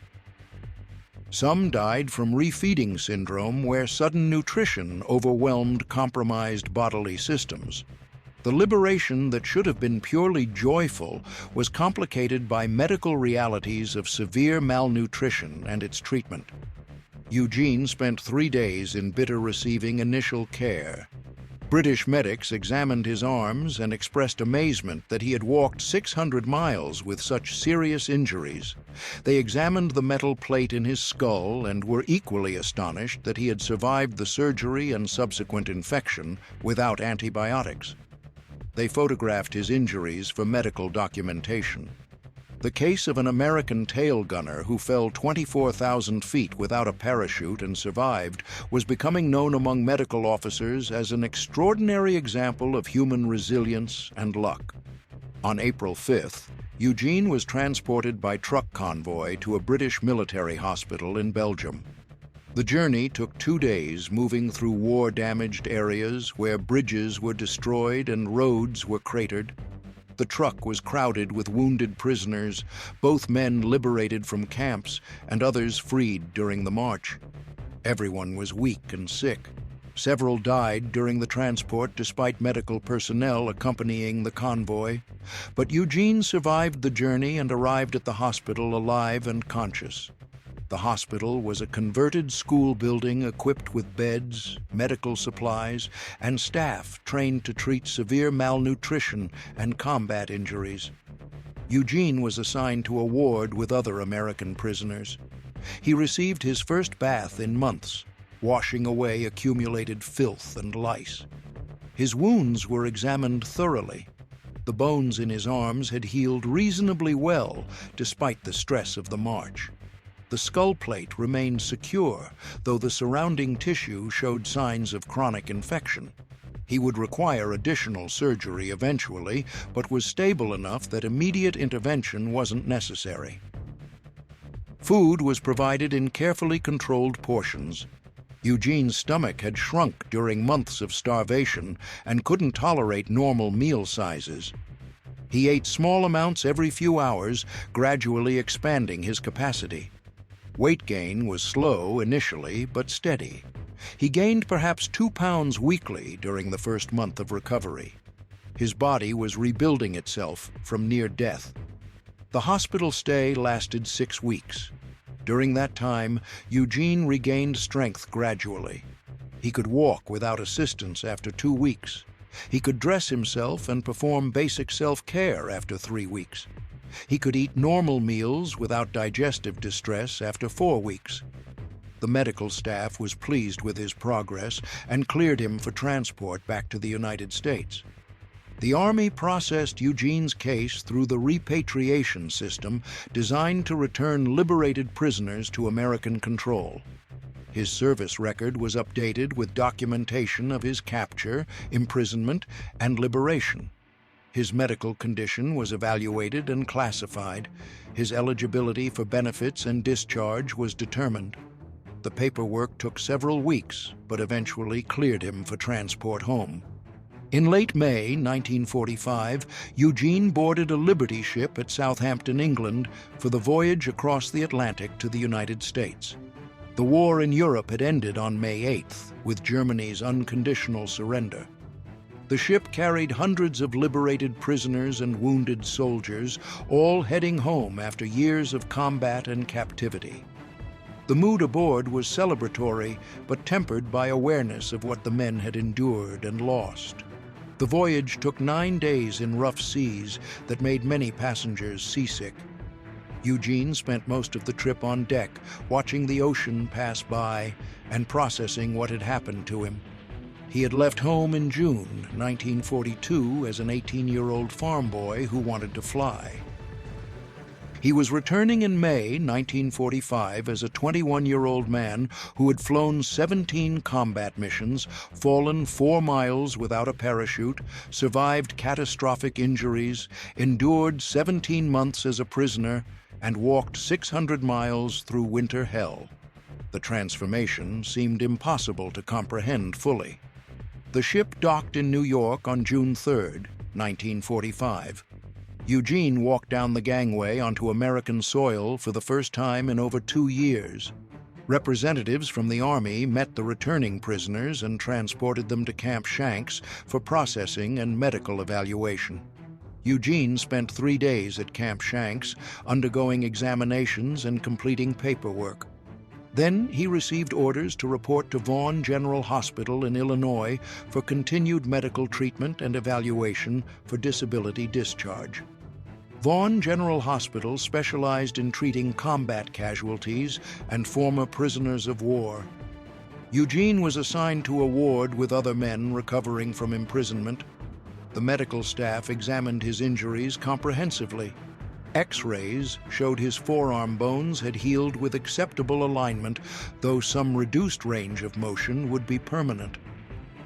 Some died from refeeding syndrome, where sudden nutrition overwhelmed compromised bodily systems. The liberation that should have been purely joyful was complicated by medical realities of severe malnutrition and its treatment. Eugene spent 3 days in Bitter receiving initial care. British medics examined his arms and expressed amazement that he had walked 600 miles with such serious injuries. They examined the metal plate in his skull and were equally astonished that he had survived the surgery and subsequent infection without antibiotics. They photographed his injuries for medical documentation. The case of an American tail gunner who fell 24,000 feet without a parachute and survived was becoming known among medical officers as an extraordinary example of human resilience and luck. On April 5th, Eugene was transported by truck convoy to a British military hospital in Belgium. The journey took 2 days, moving through war-damaged areas where bridges were destroyed and roads were cratered. The truck was crowded with wounded prisoners, both men liberated from camps and others freed during the march. Everyone was weak and sick. Several died during the transport despite medical personnel accompanying the convoy. But Eugene survived the journey and arrived at the hospital alive and conscious. The hospital was a converted school building equipped with beds, medical supplies, and staff trained to treat severe malnutrition and combat injuries. Eugene was assigned to a ward with other American prisoners. He received his first bath in months, washing away accumulated filth and lice. His wounds were examined thoroughly. The bones in his arms had healed reasonably well despite the stress of the march. The skull plate remained secure, though the surrounding tissue showed signs of chronic infection. He would require additional surgery eventually, but was stable enough that immediate intervention wasn't necessary. Food was provided in carefully controlled portions. Eugene's stomach had shrunk during months of starvation and couldn't tolerate normal meal sizes. He ate small amounts every few hours, gradually expanding his capacity. Weight gain was slow initially, but steady. He gained perhaps 2 pounds weekly during the first month of recovery. His body was rebuilding itself from near death. The hospital stay lasted 6 weeks. During that time, Eugene regained strength gradually. He could walk without assistance after 2 weeks. He could dress himself and perform basic self-care after 3 weeks. He could eat normal meals without digestive distress after 4 weeks. The medical staff was pleased with his progress and cleared him for transport back to the United States. The Army processed Eugene's case through the repatriation system designed to return liberated prisoners to American control. His service record was updated with documentation of his capture, imprisonment, and liberation. His medical condition was evaluated and classified. His eligibility for benefits and discharge was determined. The paperwork took several weeks, but eventually cleared him for transport home. In late May 1945, Eugene boarded a Liberty ship at Southampton, England, for the voyage across the Atlantic to the United States. The war in Europe had ended on May 8th, with Germany's unconditional surrender. The ship carried hundreds of liberated prisoners and wounded soldiers, all heading home after years of combat and captivity. The mood aboard was celebratory, but tempered by awareness of what the men had endured and lost. The voyage took 9 days in rough seas that made many passengers seasick. Eugene spent most of the trip on deck, watching the ocean pass by and processing what had happened to him. He had left home in June 1942 as an 18-year-old farm boy who wanted to fly. He was returning in May 1945 as a 21-year-old man who had flown 17 combat missions, fallen 4 miles without a parachute, survived catastrophic injuries, endured 17 months as a prisoner, and walked 600 miles through winter hell. The transformation seemed impossible to comprehend fully. The ship docked in New York on June 3, 1945. Eugene walked down the gangway onto American soil for the first time in over 2 years. Representatives from the Army met the returning prisoners and transported them to Camp Shanks for processing and medical evaluation. Eugene spent 3 days at Camp Shanks, undergoing examinations and completing paperwork. Then he received orders to report to Vaughan General Hospital in Illinois for continued medical treatment and evaluation for disability discharge. Vaughan General Hospital specialized in treating combat casualties and former prisoners of war. Eugene was assigned to a ward with other men recovering from imprisonment. The medical staff examined his injuries comprehensively. X-rays showed his forearm bones had healed with acceptable alignment, though some reduced range of motion would be permanent.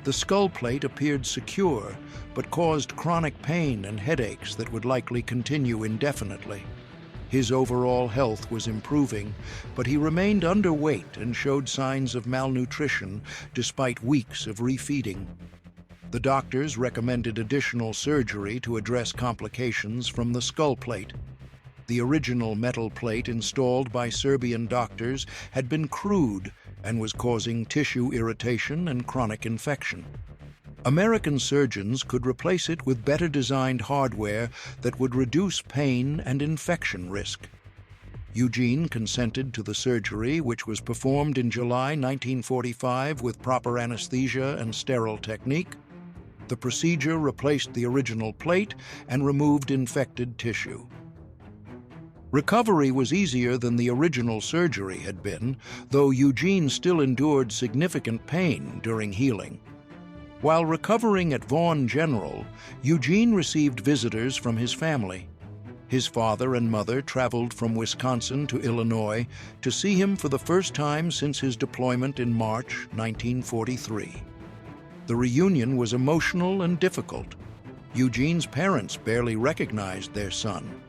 The skull plate appeared secure, but caused chronic pain and headaches that would likely continue indefinitely. His overall health was improving, but he remained underweight and showed signs of malnutrition despite weeks of refeeding. The doctors recommended additional surgery to address complications from the skull plate. The original metal plate installed by Serbian doctors had been crude and was causing tissue irritation and chronic infection. American surgeons could replace it with better designed hardware that would reduce pain and infection risk. Eugene consented to the surgery, which was performed in July 1945 with proper anesthesia and sterile technique. The procedure replaced the original plate and removed infected tissue. Recovery was easier than the original surgery had been, though Eugene still endured significant pain during healing. While recovering at Vaughan General, Eugene received visitors from his family. His father and mother traveled from Wisconsin to Illinois to see him for the first time since his deployment in March 1943. The reunion was emotional and difficult. Eugene's parents barely recognized their son.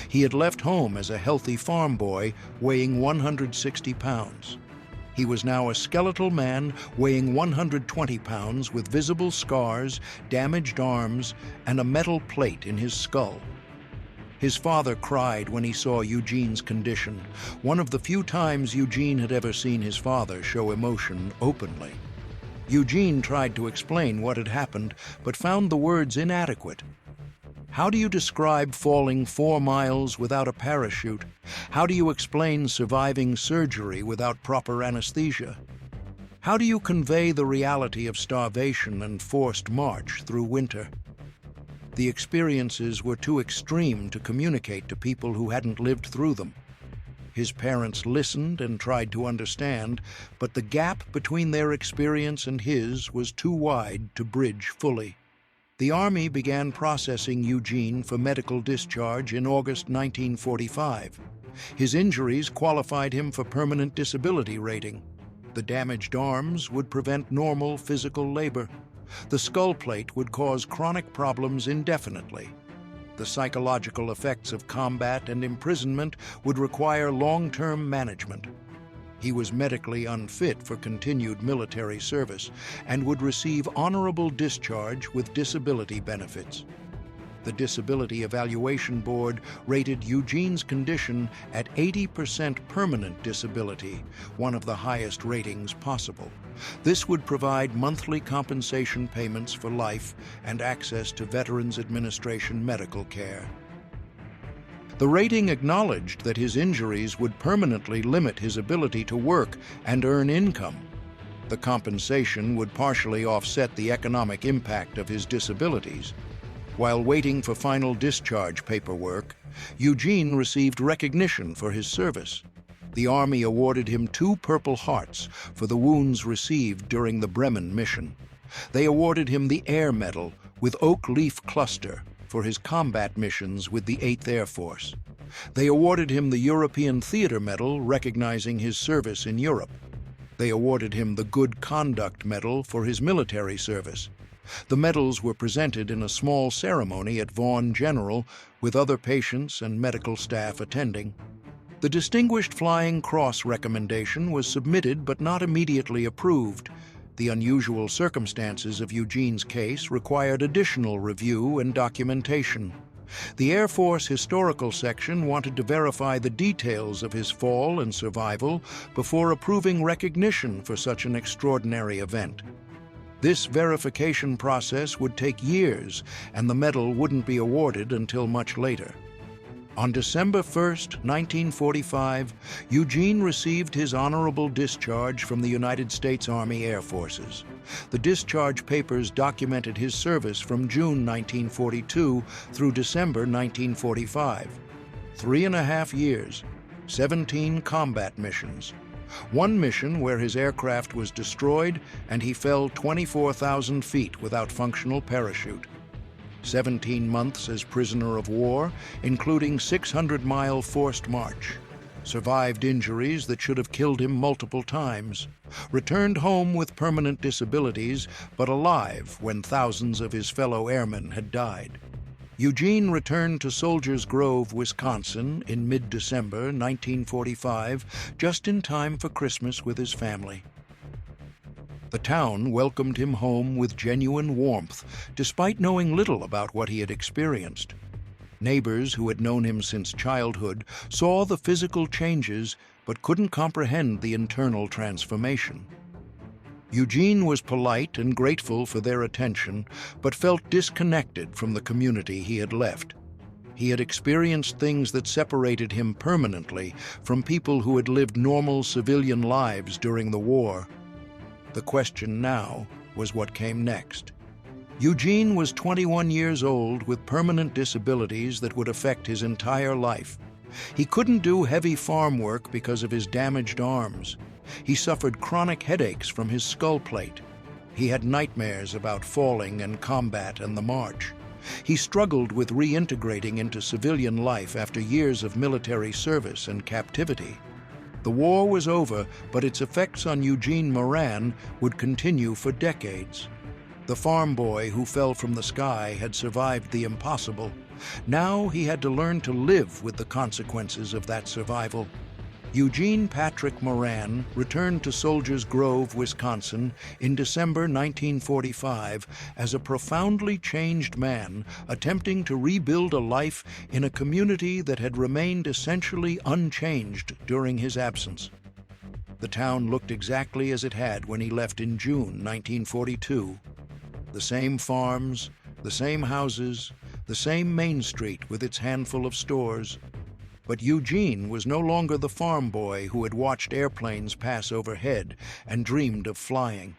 He had left home as a healthy farm boy weighing 160 pounds. He was now a skeletal man weighing 120 pounds with visible scars, damaged arms, and a metal plate in his skull. His father cried when he saw Eugene's condition, one of the few times Eugene had ever seen his father show emotion openly. Eugene tried to explain what had happened, but found the words inadequate. How do you describe falling 4 miles without a parachute? How do you explain surviving surgery without proper anesthesia? How do you convey the reality of starvation and forced march through winter? The experiences were too extreme to communicate to people who hadn't lived through them. His parents listened and tried to understand, but the gap between their experience and his was too wide to bridge fully. The Army began processing Eugene for medical discharge in August 1945. His injuries qualified him for permanent disability rating. The damaged arms would prevent normal physical labor. The skull plate would cause chronic problems indefinitely. The psychological effects of combat and imprisonment would require long-term management. He was medically unfit for continued military service and would receive honorable discharge with disability benefits. The Disability Evaluation Board rated Eugene's condition at 80% permanent disability, one of the highest ratings possible. This would provide monthly compensation payments for life and access to Veterans Administration medical care. The rating acknowledged that his injuries would permanently limit his ability to work and earn income. The compensation would partially offset the economic impact of his disabilities. While waiting for final discharge paperwork, Eugene received recognition for his service. The Army awarded him 2 Purple Hearts for the wounds received during the Bremen mission. They awarded him the Air Medal with Oak Leaf Cluster for his combat missions with the 8th Air Force. They awarded him the European Theater Medal, recognizing his service in Europe. They awarded him the Good Conduct Medal for his military service. The medals were presented in a small ceremony at Vaughan General, with other patients and medical staff attending. The Distinguished Flying Cross recommendation was submitted but not immediately approved. The unusual circumstances of Eugene's case required additional review and documentation. The Air Force Historical Section wanted to verify the details of his fall and survival before approving recognition for such an extraordinary event. This verification process would take years, and the medal wouldn't be awarded until much later. On December 1, 1945, Eugene received his honorable discharge from the United States Army Air Forces. The discharge papers documented his service from June 1942 through December 1945. 3.5 years, 17 combat missions. One mission where his aircraft was destroyed and he fell 24,000 feet without functional parachute. 17 months as prisoner of war, including 600-mile forced march. survived injuries that should have killed him multiple times, returned home with permanent disabilities, but alive when thousands of his fellow airmen had died. Eugene returned to Soldiers Grove, Wisconsin in mid-December 1945, just in time for Christmas with his family. The town welcomed him home with genuine warmth, despite knowing little about what he had experienced. Neighbors who had known him since childhood saw the physical changes but couldn't comprehend the internal transformation. Eugene was polite and grateful for their attention, but felt disconnected from the community he had left. He had experienced things that separated him permanently from people who had lived normal civilian lives during the war. The question now was what came next. Eugene was 21 years old with permanent disabilities that would affect his entire life. He couldn't do heavy farm work because of his damaged arms. He suffered chronic headaches from his skull plate. He had nightmares about falling and combat and the march. He struggled with reintegrating into civilian life after years of military service and captivity. The war was over, but its effects on Eugene Moran would continue for decades. The farm boy who fell from the sky had survived the impossible. Now he had to learn to live with the consequences of that survival. Eugene Patrick Moran returned to Soldiers Grove, Wisconsin in December 1945 as a profoundly changed man attempting to rebuild a life in a community that had remained essentially unchanged during his absence. The town looked exactly as it had when he left in June 1942. The same farms, the same houses, the same Main Street with its handful of stores. But Eugene was no longer the farm boy who had watched airplanes pass overhead and dreamed of flying.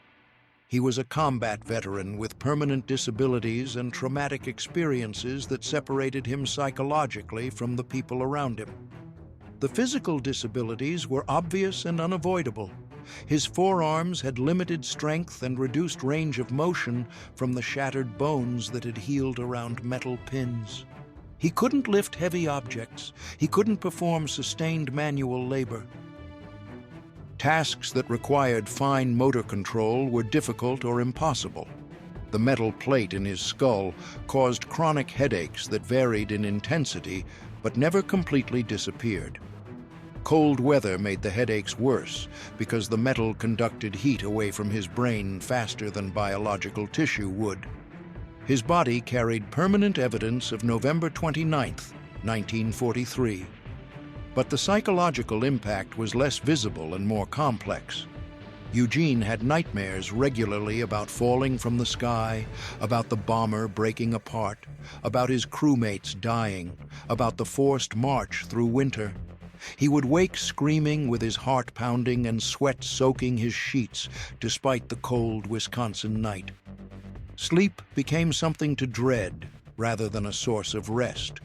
He was a combat veteran with permanent disabilities and traumatic experiences that separated him psychologically from the people around him. The physical disabilities were obvious and unavoidable. His forearms had limited strength and reduced range of motion from the shattered bones that had healed around metal pins. He couldn't lift heavy objects. He couldn't perform sustained manual labor. Tasks that required fine motor control were difficult or impossible. The metal plate in his skull caused chronic headaches that varied in intensity but never completely disappeared. Cold weather made the headaches worse because the metal conducted heat away from his brain faster than biological tissue would. His body carried permanent evidence of November 29, 1943. But the psychological impact was less visible and more complex. Eugene had nightmares regularly about falling from the sky, about the bomber breaking apart, about his crewmates dying, about the forced march through winter. He would wake screaming with his heart pounding and sweat soaking his sheets despite the cold Wisconsin night. Sleep became something to dread rather than a source of rest.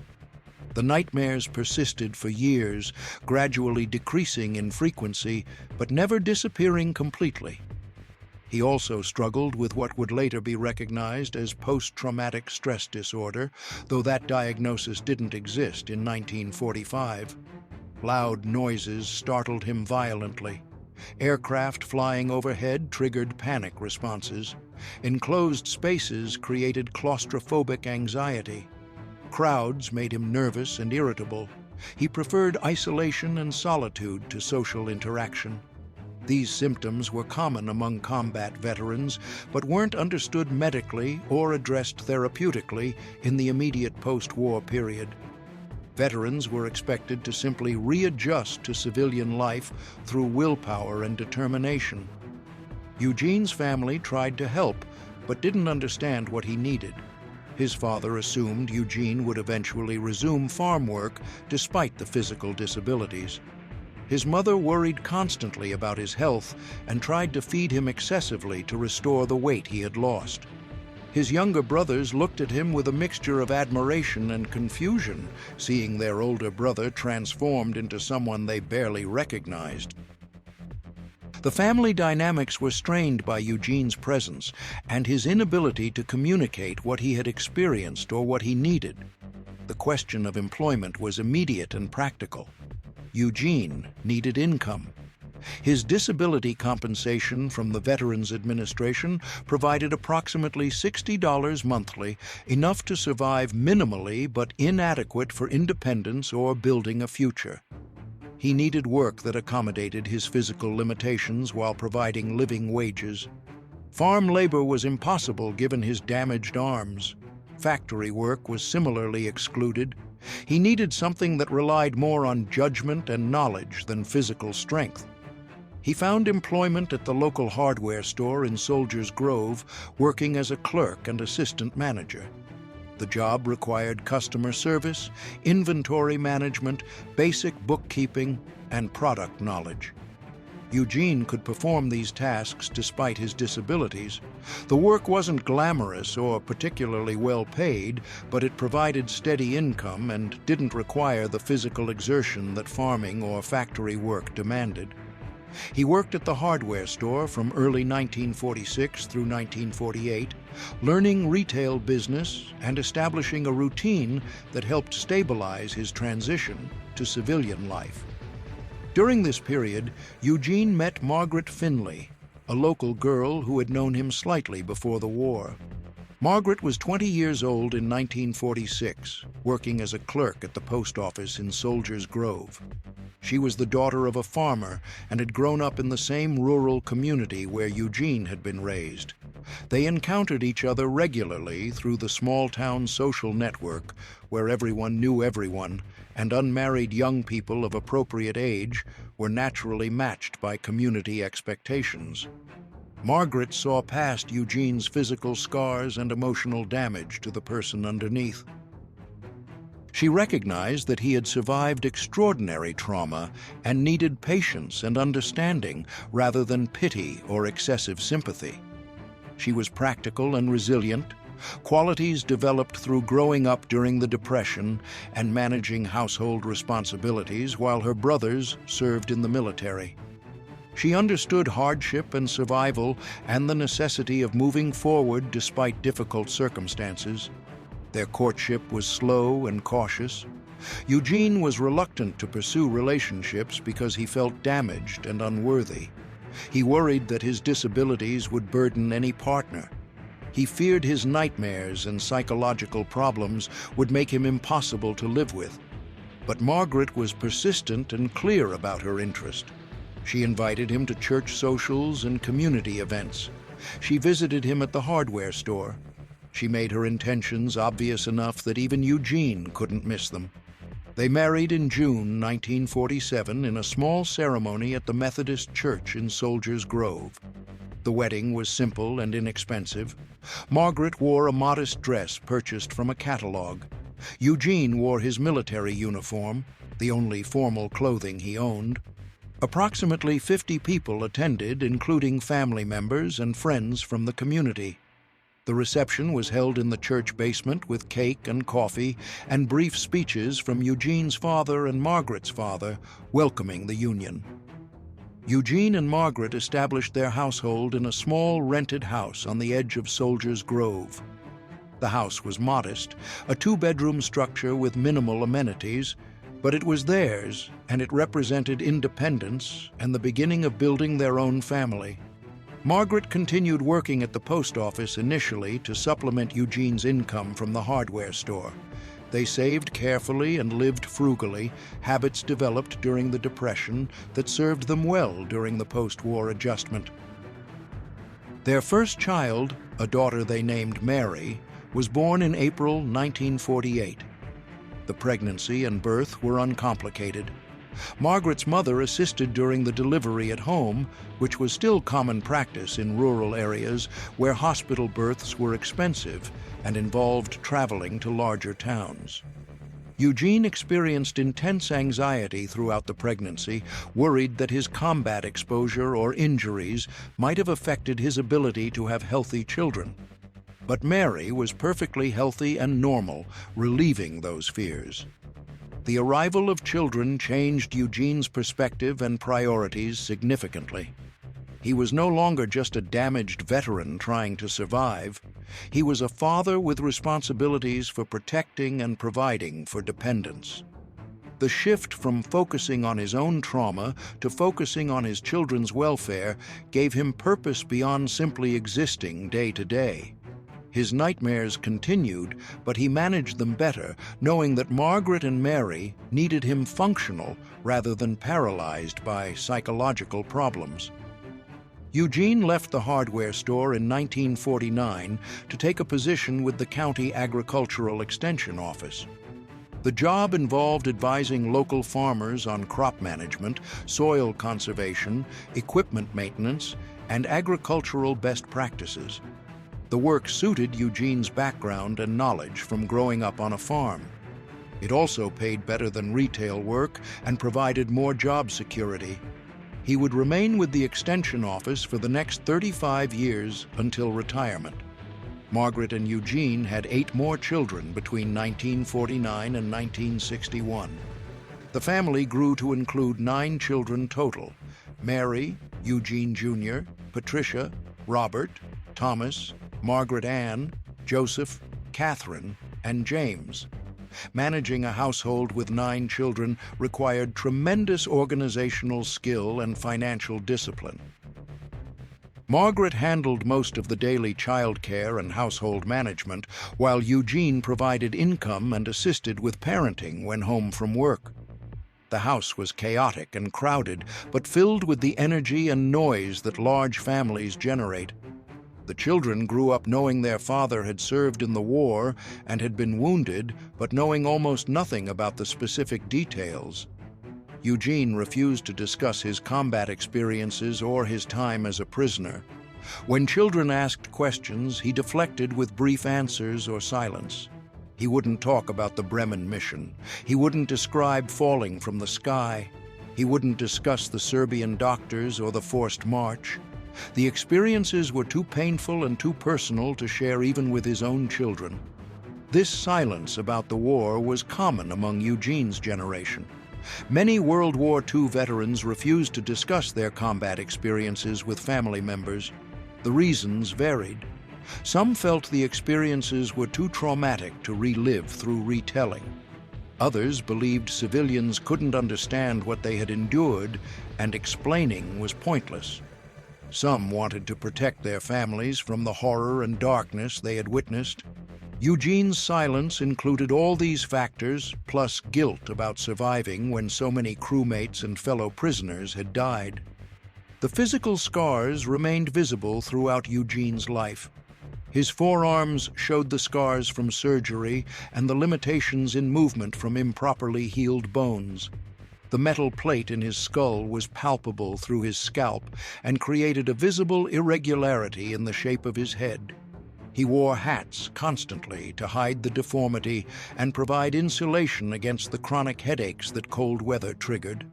The nightmares persisted for years, gradually decreasing in frequency, but never disappearing completely. He also struggled with what would later be recognized as post-traumatic stress disorder, though that diagnosis didn't exist in 1945. Loud noises startled him violently. Aircraft flying overhead triggered panic responses. Enclosed spaces created claustrophobic anxiety. Crowds made him nervous and irritable. He preferred isolation and solitude to social interaction. These symptoms were common among combat veterans, but weren't understood medically or addressed therapeutically in the immediate post-war period. Veterans were expected to simply readjust to civilian life through willpower and determination. Eugene's family tried to help, but didn't understand what he needed. His father assumed Eugene would eventually resume farm work despite the physical disabilities. His mother worried constantly about his health and tried to feed him excessively to restore the weight he had lost. His younger brothers looked at him with a mixture of admiration and confusion, seeing their older brother transformed into someone they barely recognized. The family dynamics were strained by Eugene's presence and his inability to communicate what he had experienced or what he needed. The question of employment was immediate and practical. Eugene needed income. His disability compensation from the Veterans Administration provided approximately $60 monthly, enough to survive minimally but inadequate for independence or building a future. He needed work that accommodated his physical limitations while providing living wages. Farm labor was impossible given his damaged arms. Factory work was similarly excluded. He needed something that relied more on judgment and knowledge than physical strength. He found employment at the local hardware store in Soldiers Grove, working as a clerk and assistant manager. The job required customer service, inventory management, basic bookkeeping, and product knowledge. Eugene could perform these tasks despite his disabilities. The work wasn't glamorous or particularly well paid, but it provided steady income and didn't require the physical exertion that farming or factory work demanded. He worked at the hardware store from early 1946 through 1948, learning retail business and establishing a routine that helped stabilize his transition to civilian life. During this period, Eugene met Margaret Finley, a local girl who had known him slightly before the war. Margaret was 20 years old in 1946, working as a clerk at the post office in Soldiers Grove. She was the daughter of a farmer and had grown up in the same rural community where Eugene had been raised. They encountered each other regularly through the small-town social network where everyone knew everyone, and unmarried young people of appropriate age were naturally matched by community expectations. Margaret saw past Eugene's physical scars and emotional damage to the person underneath. She recognized that he had survived extraordinary trauma and needed patience and understanding rather than pity or excessive sympathy. She was practical and resilient, qualities developed through growing up during the Depression and managing household responsibilities while her brothers served in the military. She understood hardship and survival and the necessity of moving forward despite difficult circumstances. Their courtship was slow and cautious. Eugene was reluctant to pursue relationships because he felt damaged and unworthy. He worried that his disabilities would burden any partner. He feared his nightmares and psychological problems would make him impossible to live with. But Margaret was persistent and clear about her interest. She invited him to church socials and community events. She visited him at the hardware store. She made her intentions obvious enough that even Eugene couldn't miss them. They married in June 1947 in a small ceremony at the Methodist Church in Soldiers Grove. The wedding was simple and inexpensive. Margaret wore a modest dress purchased from a catalog. Eugene wore his military uniform, the only formal clothing he owned. Approximately 50 people attended, including family members and friends from the community. The reception was held in the church basement with cake and coffee and brief speeches from Eugene's father and Margaret's father welcoming the union. Eugene and Margaret established their household in a small rented house on the edge of Soldiers Grove. The house was modest, a two-bedroom structure with minimal amenities, but it was theirs, and it represented independence and the beginning of building their own family. Margaret continued working at the post office initially to supplement Eugene's income from the hardware store. They saved carefully and lived frugally, habits developed during the Depression that served them well during the post-war adjustment. Their first child, a daughter they named Mary, was born in April 1948. The pregnancy and birth were uncomplicated. Margaret's mother assisted during the delivery at home, which was still common practice in rural areas where hospital births were expensive and involved traveling to larger towns. Eugene experienced intense anxiety throughout the pregnancy, worried that his combat exposure or injuries might have affected his ability to have healthy children. But Mary was perfectly healthy and normal, relieving those fears. The arrival of children changed Eugene's perspective and priorities significantly. He was no longer just a damaged veteran trying to survive. He was a father with responsibilities for protecting and providing for dependents. The shift from focusing on his own trauma to focusing on his children's welfare gave him purpose beyond simply existing day to day. His nightmares continued, but he managed them better, knowing that Margaret and Mary needed him functional rather than paralyzed by psychological problems. Eugene left the hardware store in 1949 to take a position with the County Agricultural Extension Office. The job involved advising local farmers on crop management, soil conservation, equipment maintenance, and agricultural best practices. The work suited Eugene's background and knowledge from growing up on a farm. It also paid better than retail work and provided more job security. He would remain with the Extension Office for the next 35 years until retirement. Margaret and Eugene had 8 more children between 1949 and 1961. The family grew to include 9 children total: Mary, Eugene Jr., Patricia, Robert, Thomas, Margaret Ann, Joseph, Catherine, and James. Managing a household with 9 children required tremendous organizational skill and financial discipline. Margaret handled most of the daily childcare and household management, while Eugene provided income and assisted with parenting when home from work. The house was chaotic and crowded, but filled with the energy and noise that large families generate. The children grew up knowing their father had served in the war and had been wounded, but knowing almost nothing about the specific details. Eugene refused to discuss his combat experiences or his time as a prisoner. When children asked questions, he deflected with brief answers or silence. He wouldn't talk about the Bremen mission. He wouldn't describe falling from the sky. He wouldn't discuss the Serbian doctors or the forced march. The experiences were too painful and too personal to share even with his own children. This silence about the war was common among Eugene's generation. Many World War II veterans refused to discuss their combat experiences with family members. The reasons varied. Some felt the experiences were too traumatic to relive through retelling. Others believed civilians couldn't understand what they had endured, and explaining was pointless. Some wanted to protect their families from the horror and darkness they had witnessed. Eugene's silence included all these factors, plus guilt about surviving when so many crewmates and fellow prisoners had died. The physical scars remained visible throughout Eugene's life. His forearms showed the scars from surgery and the limitations in movement from improperly healed bones. The metal plate in his skull was palpable through his scalp and created a visible irregularity in the shape of his head. He wore hats constantly to hide the deformity and provide insulation against the chronic headaches that cold weather triggered.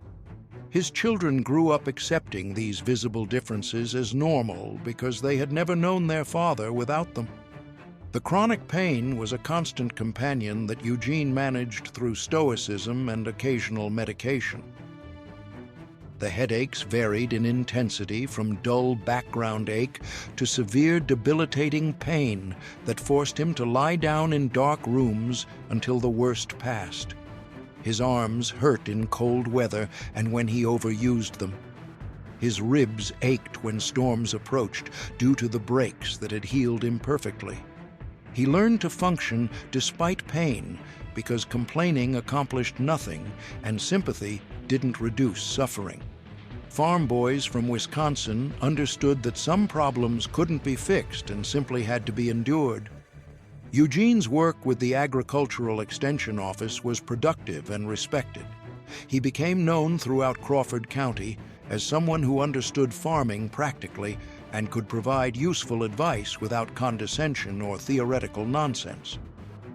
His children grew up accepting these visible differences as normal because they had never known their father without them. The chronic pain was a constant companion that Eugene managed through stoicism and occasional medication. The headaches varied in intensity from dull background ache to severe debilitating pain that forced him to lie down in dark rooms until the worst passed. His arms hurt in cold weather and when he overused them. His ribs ached when storms approached due to the breaks that had healed imperfectly. He learned to function despite pain because complaining accomplished nothing and sympathy didn't reduce suffering. Farm boys from Wisconsin understood that some problems couldn't be fixed and simply had to be endured. Eugene's work with the Agricultural Extension Office was productive and respected. He became known throughout Crawford County as someone who understood farming practically and could provide useful advice without condescension or theoretical nonsense.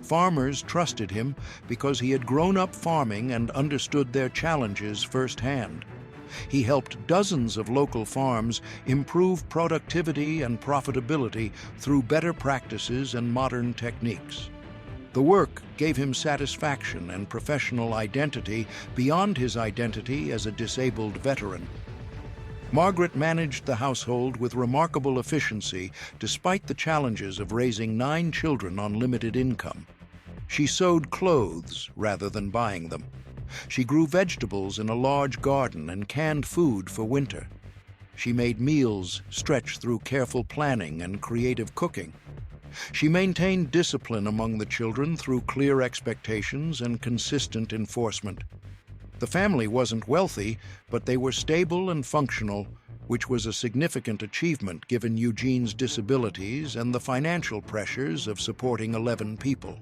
Farmers trusted him because he had grown up farming and understood their challenges firsthand. He helped dozens of local farms improve productivity and profitability through better practices and modern techniques. The work gave him satisfaction and professional identity beyond his identity as a disabled veteran. Margaret managed the household with remarkable efficiency despite the challenges of raising 9 children on limited income. She sewed clothes rather than buying them. She grew vegetables in a large garden and canned food for winter. She made meals stretch through careful planning and creative cooking. She maintained discipline among the children through clear expectations and consistent enforcement. The family wasn't wealthy, but they were stable and functional, which was a significant achievement given Eugene's disabilities and the financial pressures of supporting 11 people.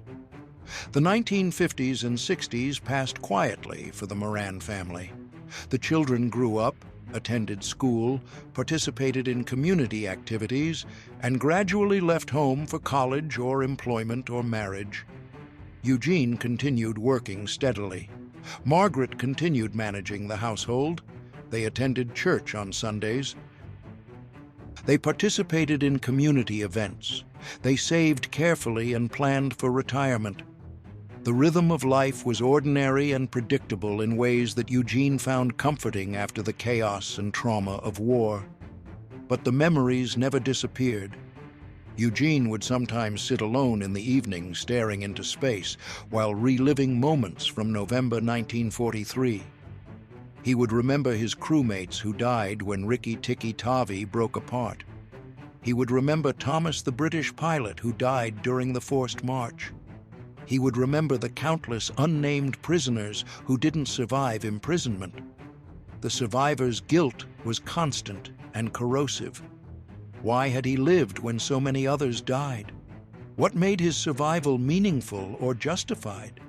The 1950s and 60s passed quietly for the Moran family. The children grew up, attended school, participated in community activities, and gradually left home for college or employment or marriage. Eugene continued working steadily. Margaret continued managing the household. They attended church on Sundays. They participated in community events. They saved carefully and planned for retirement. The rhythm of life was ordinary and predictable in ways that Eugene found comforting after the chaos and trauma of war. But the memories never disappeared. Eugene would sometimes sit alone in the evening staring into space while reliving moments from November 1943. He would remember his crewmates who died when Rikki-Tikki-Tavi broke apart. He would remember Thomas, the British pilot who died during the forced march. He would remember the countless unnamed prisoners who didn't survive imprisonment. The survivors' guilt was constant and corrosive. Why had he lived when so many others died? What made his survival meaningful or justified?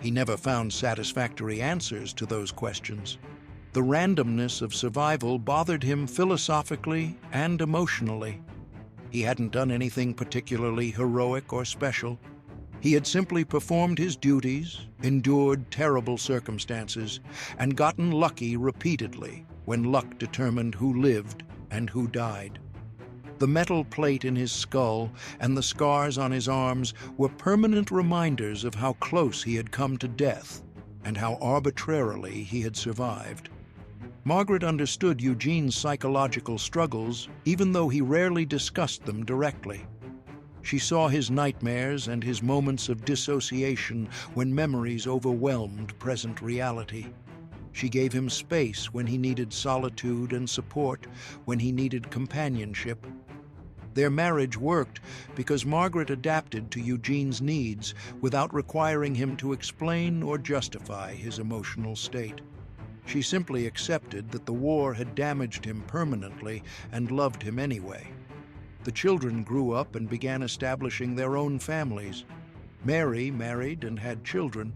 He never found satisfactory answers to those questions. The randomness of survival bothered him philosophically and emotionally. He hadn't done anything particularly heroic or special. He had simply performed his duties, endured terrible circumstances, and gotten lucky repeatedly when luck determined who lived and who died. The metal plate in his skull and the scars on his arms were permanent reminders of how close he had come to death and how arbitrarily he had survived. Margaret understood Eugene's psychological struggles, even though he rarely discussed them directly. She saw his nightmares and his moments of dissociation when memories overwhelmed present reality. She gave him space when he needed solitude and support, when he needed companionship. Their marriage worked because Margaret adapted to Eugene's needs without requiring him to explain or justify his emotional state. She simply accepted that the war had damaged him permanently and loved him anyway. The children grew up and began establishing their own families. Mary married and had children.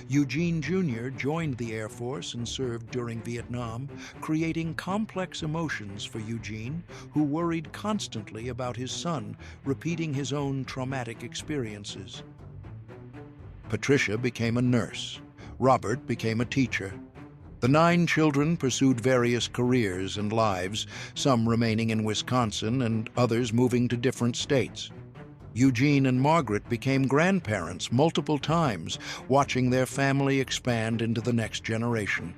Eugene Jr. joined the Air Force and served during Vietnam, creating complex emotions for Eugene, who worried constantly about his son repeating his own traumatic experiences. Patricia became a nurse. Robert became a teacher. The 9 children pursued various careers and lives, some remaining in Wisconsin and others moving to different states. Eugene and Margaret became grandparents multiple times, watching their family expand into the next generation.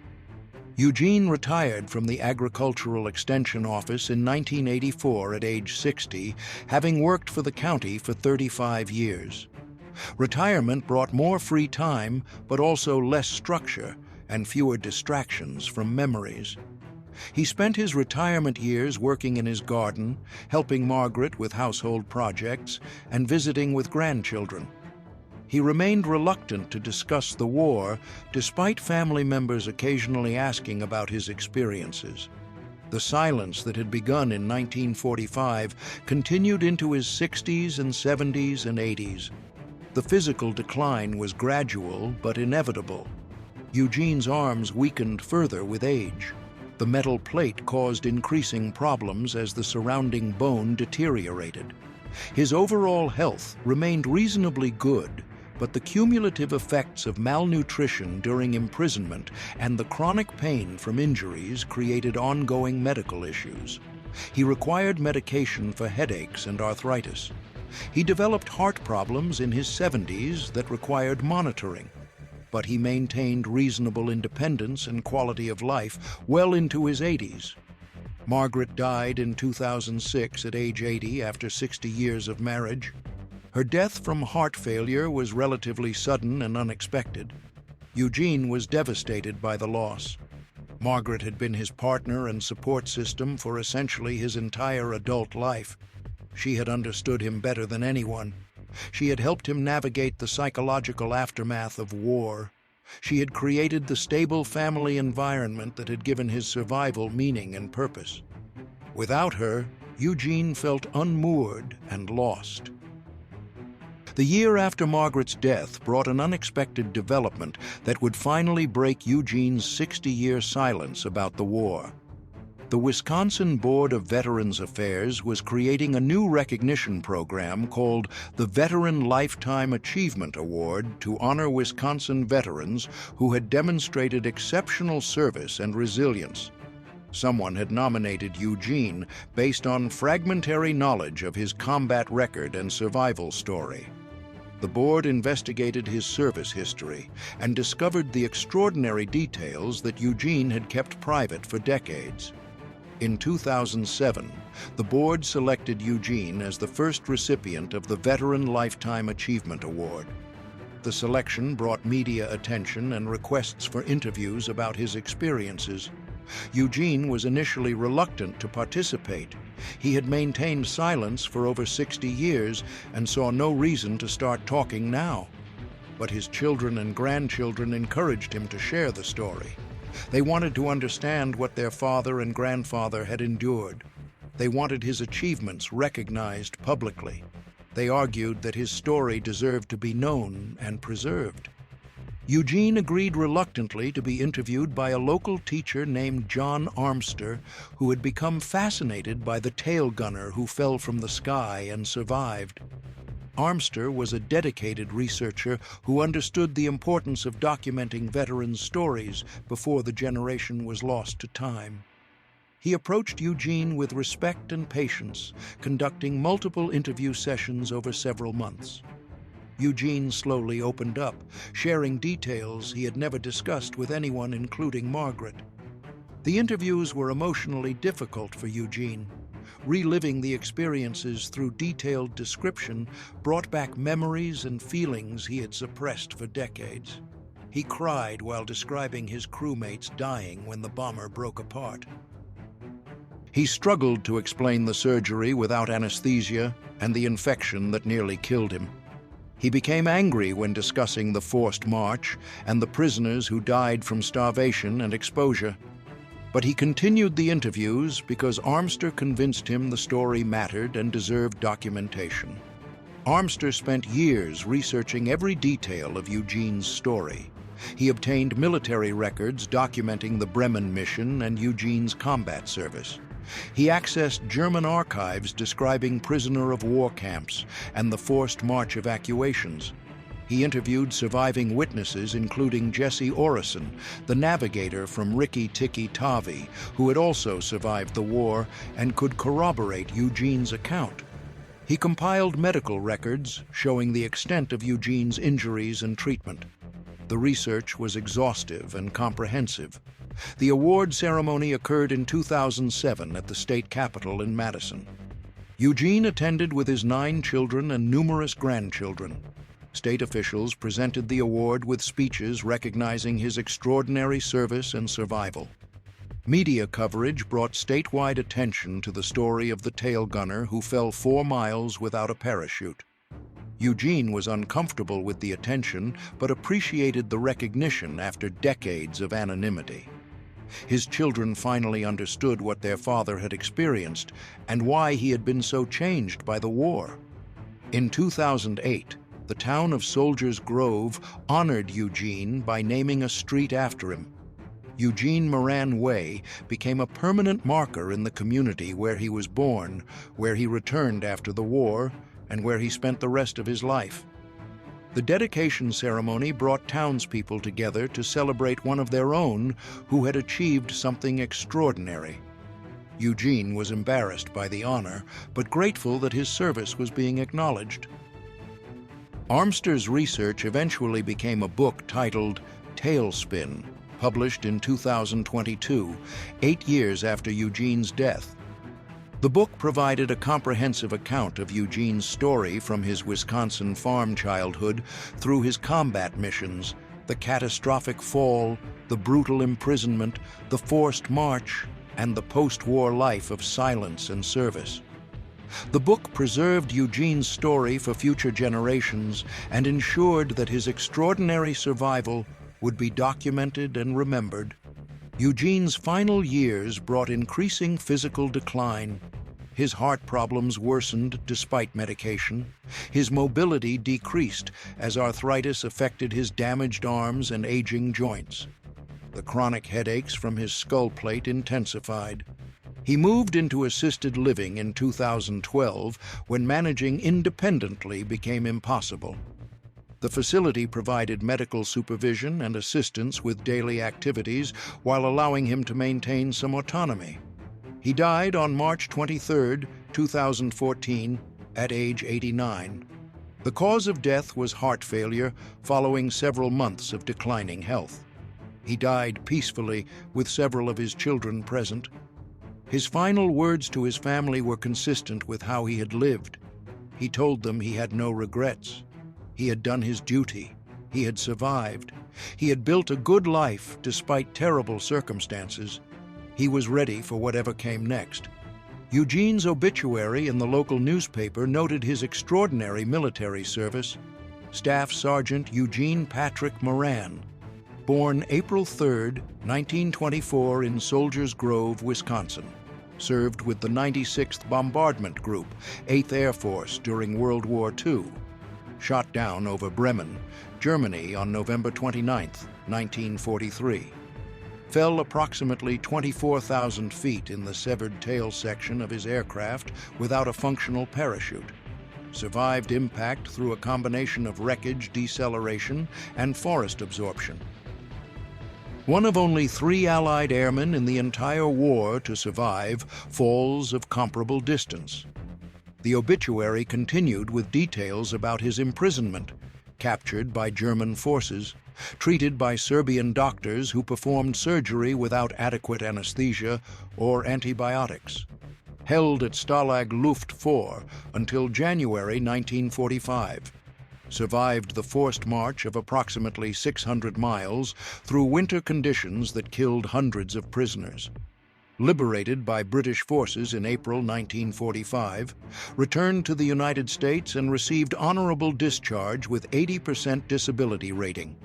Eugene retired from the Agricultural Extension Office in 1984 at age 60, having worked for the county for 35 years. Retirement brought more free time, but also less structure and fewer distractions from memories. He spent his retirement years working in his garden, helping Margaret with household projects, and visiting with grandchildren. He remained reluctant to discuss the war, despite family members occasionally asking about his experiences. The silence that had begun in 1945 continued into his 60s and 70s and 80s. The physical decline was gradual but inevitable. Eugene's arms weakened further with age. The metal plate caused increasing problems as the surrounding bone deteriorated. His overall health remained reasonably good, but the cumulative effects of malnutrition during imprisonment and the chronic pain from injuries created ongoing medical issues. He required medication for headaches and arthritis. He developed heart problems in his 70s that required monitoring, but he maintained reasonable independence and quality of life well into his 80s. Margaret died in 2006 at age 80 after 60 years of marriage. Her death from heart failure was relatively sudden and unexpected. Eugene was devastated by the loss. Margaret had been his partner and support system for essentially his entire adult life. She had understood him better than anyone. She had helped him navigate the psychological aftermath of war. She had created the stable family environment that had given his survival meaning and purpose. Without her, Eugene felt unmoored and lost. The year after Margaret's death brought an unexpected development that would finally break Eugene's 60-year silence about the war. The Wisconsin Board of Veterans Affairs was creating a new recognition program called the Veteran Lifetime Achievement Award to honor Wisconsin veterans who had demonstrated exceptional service and resilience. Someone had nominated Eugene based on fragmentary knowledge of his combat record and survival story. The board investigated his service history and discovered the extraordinary details that Eugene had kept private for decades. In 2007, the board selected Eugene as the first recipient of the Veteran Lifetime Achievement Award. The selection brought media attention and requests for interviews about his experiences. Eugene was initially reluctant to participate. He had maintained silence for over 60 years and saw no reason to start talking now. But his children and grandchildren encouraged him to share the story. They wanted to understand what their father and grandfather had endured. They wanted his achievements recognized publicly. They argued that his story deserved to be known and preserved. Eugene agreed reluctantly to be interviewed by a local teacher named John Armster, who had become fascinated by the tail gunner who fell from the sky and survived. Armster was a dedicated researcher who understood the importance of documenting veterans' stories before the generation was lost to time. He approached Eugene with respect and patience, conducting multiple interview sessions over several months. Eugene slowly opened up, sharing details he had never discussed with anyone, including Margaret. The interviews were emotionally difficult for Eugene. Reliving the experiences through detailed description brought back memories and feelings he had suppressed for decades. He cried while describing his crewmates dying when the bomber broke apart. He struggled to explain the surgery without anesthesia and the infection that nearly killed him. He became angry when discussing the forced march and the prisoners who died from starvation and exposure. But he continued the interviews because Armster convinced him the story mattered and deserved documentation. Armster spent years researching every detail of Eugene's story. He obtained military records documenting the Bremen mission and Eugene's combat service. He accessed German archives describing prisoner of war camps and the forced march evacuations. He interviewed surviving witnesses, including Jesse Orison, the navigator from Rikki-Tikki-Tavi, who had also survived the war and could corroborate Eugene's account. He compiled medical records showing the extent of Eugene's injuries and treatment. The research was exhaustive and comprehensive. The award ceremony occurred in 2007 at the state capitol in Madison. Eugene attended with his 9 children and numerous grandchildren. State officials presented the award with speeches recognizing his extraordinary service and survival. Media coverage brought statewide attention to the story of the tail gunner who fell 4 miles without a parachute. Eugene was uncomfortable with the attention, but appreciated the recognition after decades of anonymity. His children finally understood what their father had experienced and why he had been so changed by the war. In 2008, the town of Soldiers Grove honored Eugene by naming a street after him. Eugene Moran Way became a permanent marker in the community where he was born, where he returned after the war, and where he spent the rest of his life. The dedication ceremony brought townspeople together to celebrate one of their own who had achieved something extraordinary. Eugene was embarrassed by the honor, but grateful that his service was being acknowledged. Armster's research eventually became a book titled Tailspin, published in 2022, 8 years after Eugene's death. The book provided a comprehensive account of Eugene's story from his Wisconsin farm childhood through his combat missions The catastrophic fall, the brutal imprisonment, the forced march, and the post-war life of silence and service. The book preserved Eugene's story for future generations and ensured that his extraordinary survival would be documented and remembered. Eugene's final years brought increasing physical decline. His heart problems worsened despite medication. His mobility decreased as arthritis affected his damaged arms and aging joints. The chronic headaches from his skull plate intensified. He moved into assisted living in 2012 when managing independently became impossible. The facility provided medical supervision and assistance with daily activities while allowing him to maintain some autonomy. He died on March 23, 2014, at age 89. The cause of death was heart failure following several months of declining health. He died peacefully with several of his children present. His final words to his family were consistent with how he had lived. He told them he had no regrets. He had done his duty. He had survived. He had built a good life despite terrible circumstances. He was ready for whatever came next. Eugene's obituary in the local newspaper noted his extraordinary military service. Staff Sergeant Eugene Patrick Moran, born April 3, 1924 in Soldiers Grove, Wisconsin. Served with the 96th Bombardment Group, 8th Air Force during World War II. Shot down over Bremen, Germany on November 29, 1943. Fell approximately 24,000 feet in the severed tail section of his aircraft without a functional parachute. Survived impact through a combination of wreckage deceleration and forest absorption. One of only 3 Allied airmen in the entire war to survive falls of comparable distance. The obituary continued with details about his imprisonment, captured by German forces, treated by Serbian doctors who performed surgery without adequate anesthesia or antibiotics. Held at Stalag Luft 4 until January 1945. Survived the forced march of approximately 600 miles through winter conditions that killed hundreds of prisoners. Liberated by British forces in April 1945, returned to the United States and received honorable discharge with 80% disability rating.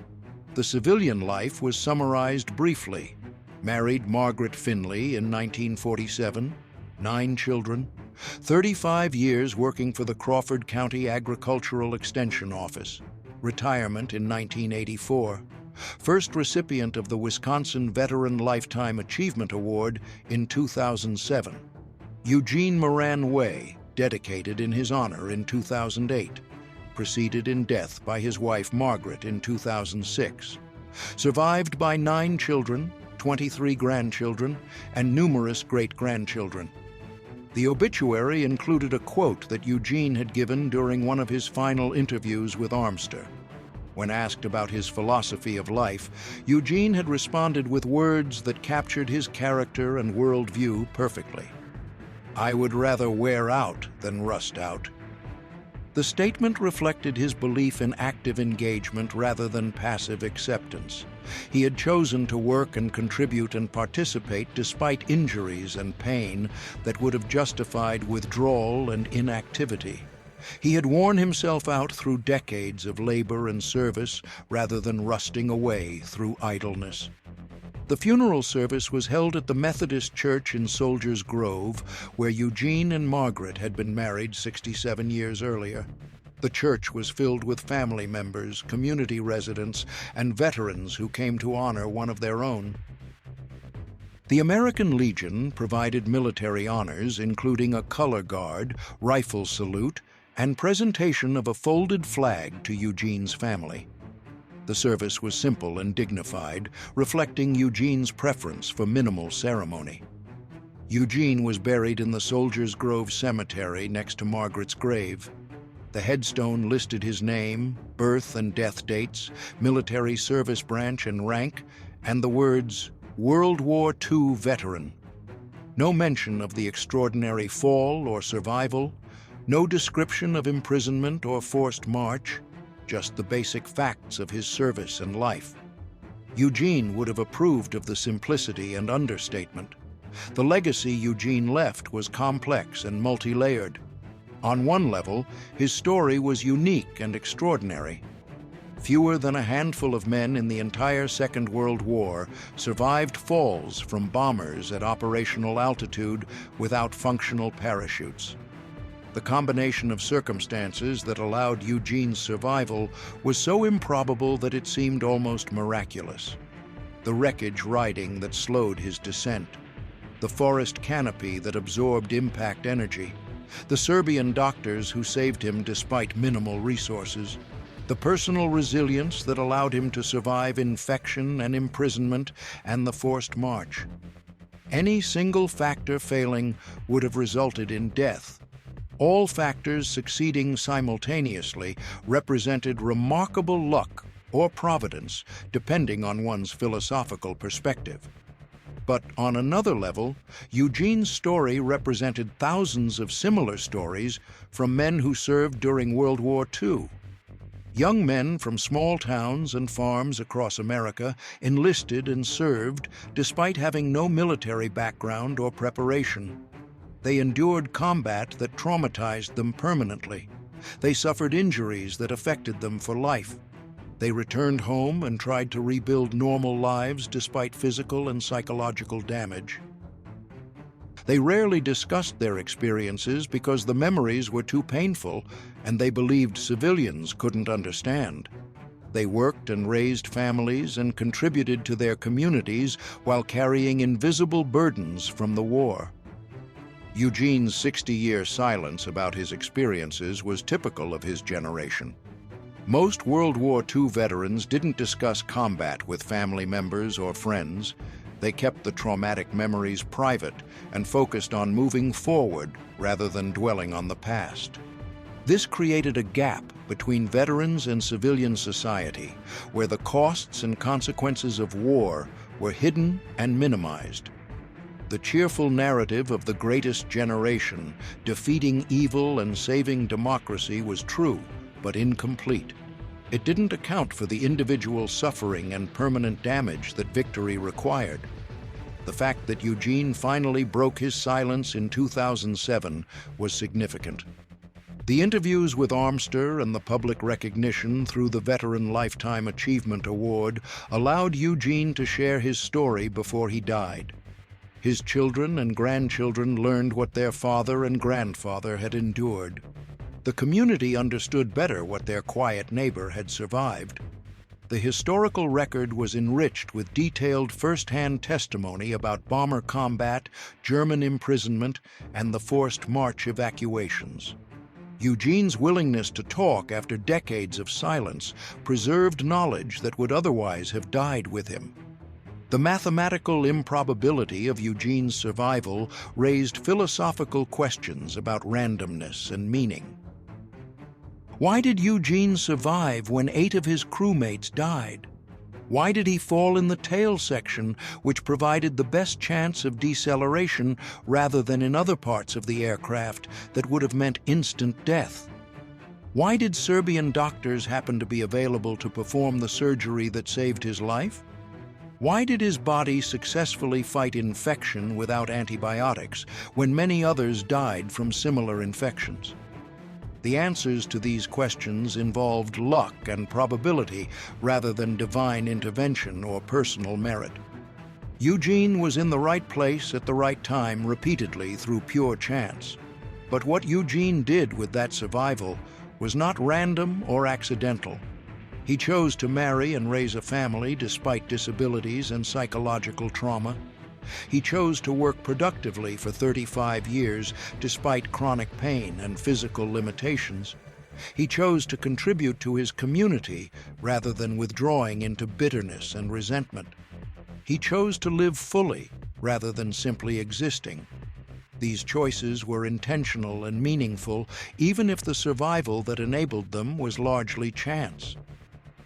The civilian life was summarized briefly. Married Margaret Finley in 1947, 9 children, 35 years working for the Crawford County Agricultural Extension Office, retirement in 1984, first recipient of the Wisconsin Veteran Lifetime Achievement Award in 2007, Eugene Moran Way, dedicated in his honor in 2008, preceded in death by his wife Margaret in 2006, survived by 9 children, 23 grandchildren, and numerous great-grandchildren. The obituary included a quote that Eugene had given during one of his final interviews with Armster. When asked about his philosophy of life, Eugene had responded with words that captured his character and worldview perfectly. "I would rather wear out than rust out." The statement reflected his belief in active engagement rather than passive acceptance. He had chosen to work and contribute and participate despite injuries and pain that would have justified withdrawal and inactivity. He had worn himself out through decades of labor and service rather than rusting away through idleness. The funeral service was held at the Methodist Church in Soldiers Grove, where Eugene and Margaret had been married 67 years earlier. The church was filled with family members, community residents, and veterans who came to honor one of their own. The American Legion provided military honors, including a color guard, rifle salute, and presentation of a folded flag to Eugene's family. The service was simple and dignified, reflecting Eugene's preference for minimal ceremony. Eugene was buried in the Soldiers Grove Cemetery next to Margaret's grave. The headstone listed his name, birth and death dates, military service branch and rank, and the words, "World War II Veteran." No mention of the extraordinary fall or survival, no description of imprisonment or forced march, just the basic facts of his service and life. Eugene would have approved of the simplicity and understatement. The legacy Eugene left was complex and multi-layered. On one level, his story was unique and extraordinary. Fewer than a handful of men in the entire Second World War survived falls from bombers at operational altitude without functional parachutes. The combination of circumstances that allowed Eugene's survival was so improbable that it seemed almost miraculous. The wreckage riding that slowed his descent, the forest canopy that absorbed impact energy, the Serbian doctors who saved him despite minimal resources, the personal resilience that allowed him to survive infection and imprisonment and the forced march. Any single factor failing would have resulted in death. All factors succeeding simultaneously represented remarkable luck or providence, depending on one's philosophical perspective. But on another level, Eugene's story represented thousands of similar stories from men who served during World War II. Young men from small towns and farms across America enlisted and served despite having no military background or preparation. They endured combat that traumatized them permanently. They suffered injuries that affected them for life. They returned home and tried to rebuild normal lives despite physical and psychological damage. They rarely discussed their experiences because the memories were too painful and they believed civilians couldn't understand. They worked and raised families and contributed to their communities while carrying invisible burdens from the war. Eugene's 60-year silence about his experiences was typical of his generation. Most World War II veterans didn't discuss combat with family members or friends. They kept the traumatic memories private and focused on moving forward rather than dwelling on the past. This created a gap between veterans and civilian society, where the costs and consequences of war were hidden and minimized. The cheerful narrative of the greatest generation, defeating evil and saving democracy, was true, but incomplete. It didn't account for the individual suffering and permanent damage that victory required. The fact that Eugene finally broke his silence in 2007 was significant. The interviews with Armster and the public recognition through the Veteran Lifetime Achievement Award allowed Eugene to share his story before he died. His children and grandchildren learned what their father and grandfather had endured. The community understood better what their quiet neighbor had survived. The historical record was enriched with detailed first-hand testimony about bomber combat, German imprisonment, and the forced march evacuations. Eugene's willingness to talk after decades of silence preserved knowledge that would otherwise have died with him. The mathematical improbability of Eugene's survival raised philosophical questions about randomness and meaning. Why did Eugene survive when 8 of his crewmates died? Why did he fall in the tail section, which provided the best chance of deceleration rather than in other parts of the aircraft that would have meant instant death? Why did Serbian doctors happen to be available to perform the surgery that saved his life? Why did his body successfully fight infection without antibiotics when many others died from similar infections? The answers to these questions involved luck and probability rather than divine intervention or personal merit. Eugene was in the right place at the right time repeatedly through pure chance. But what Eugene did with that survival was not random or accidental. He chose to marry and raise a family despite disabilities and psychological trauma. He chose to work productively for 35 years despite chronic pain and physical limitations. He chose to contribute to his community rather than withdrawing into bitterness and resentment. He chose to live fully rather than simply existing. These choices were intentional and meaningful, even if the survival that enabled them was largely chance.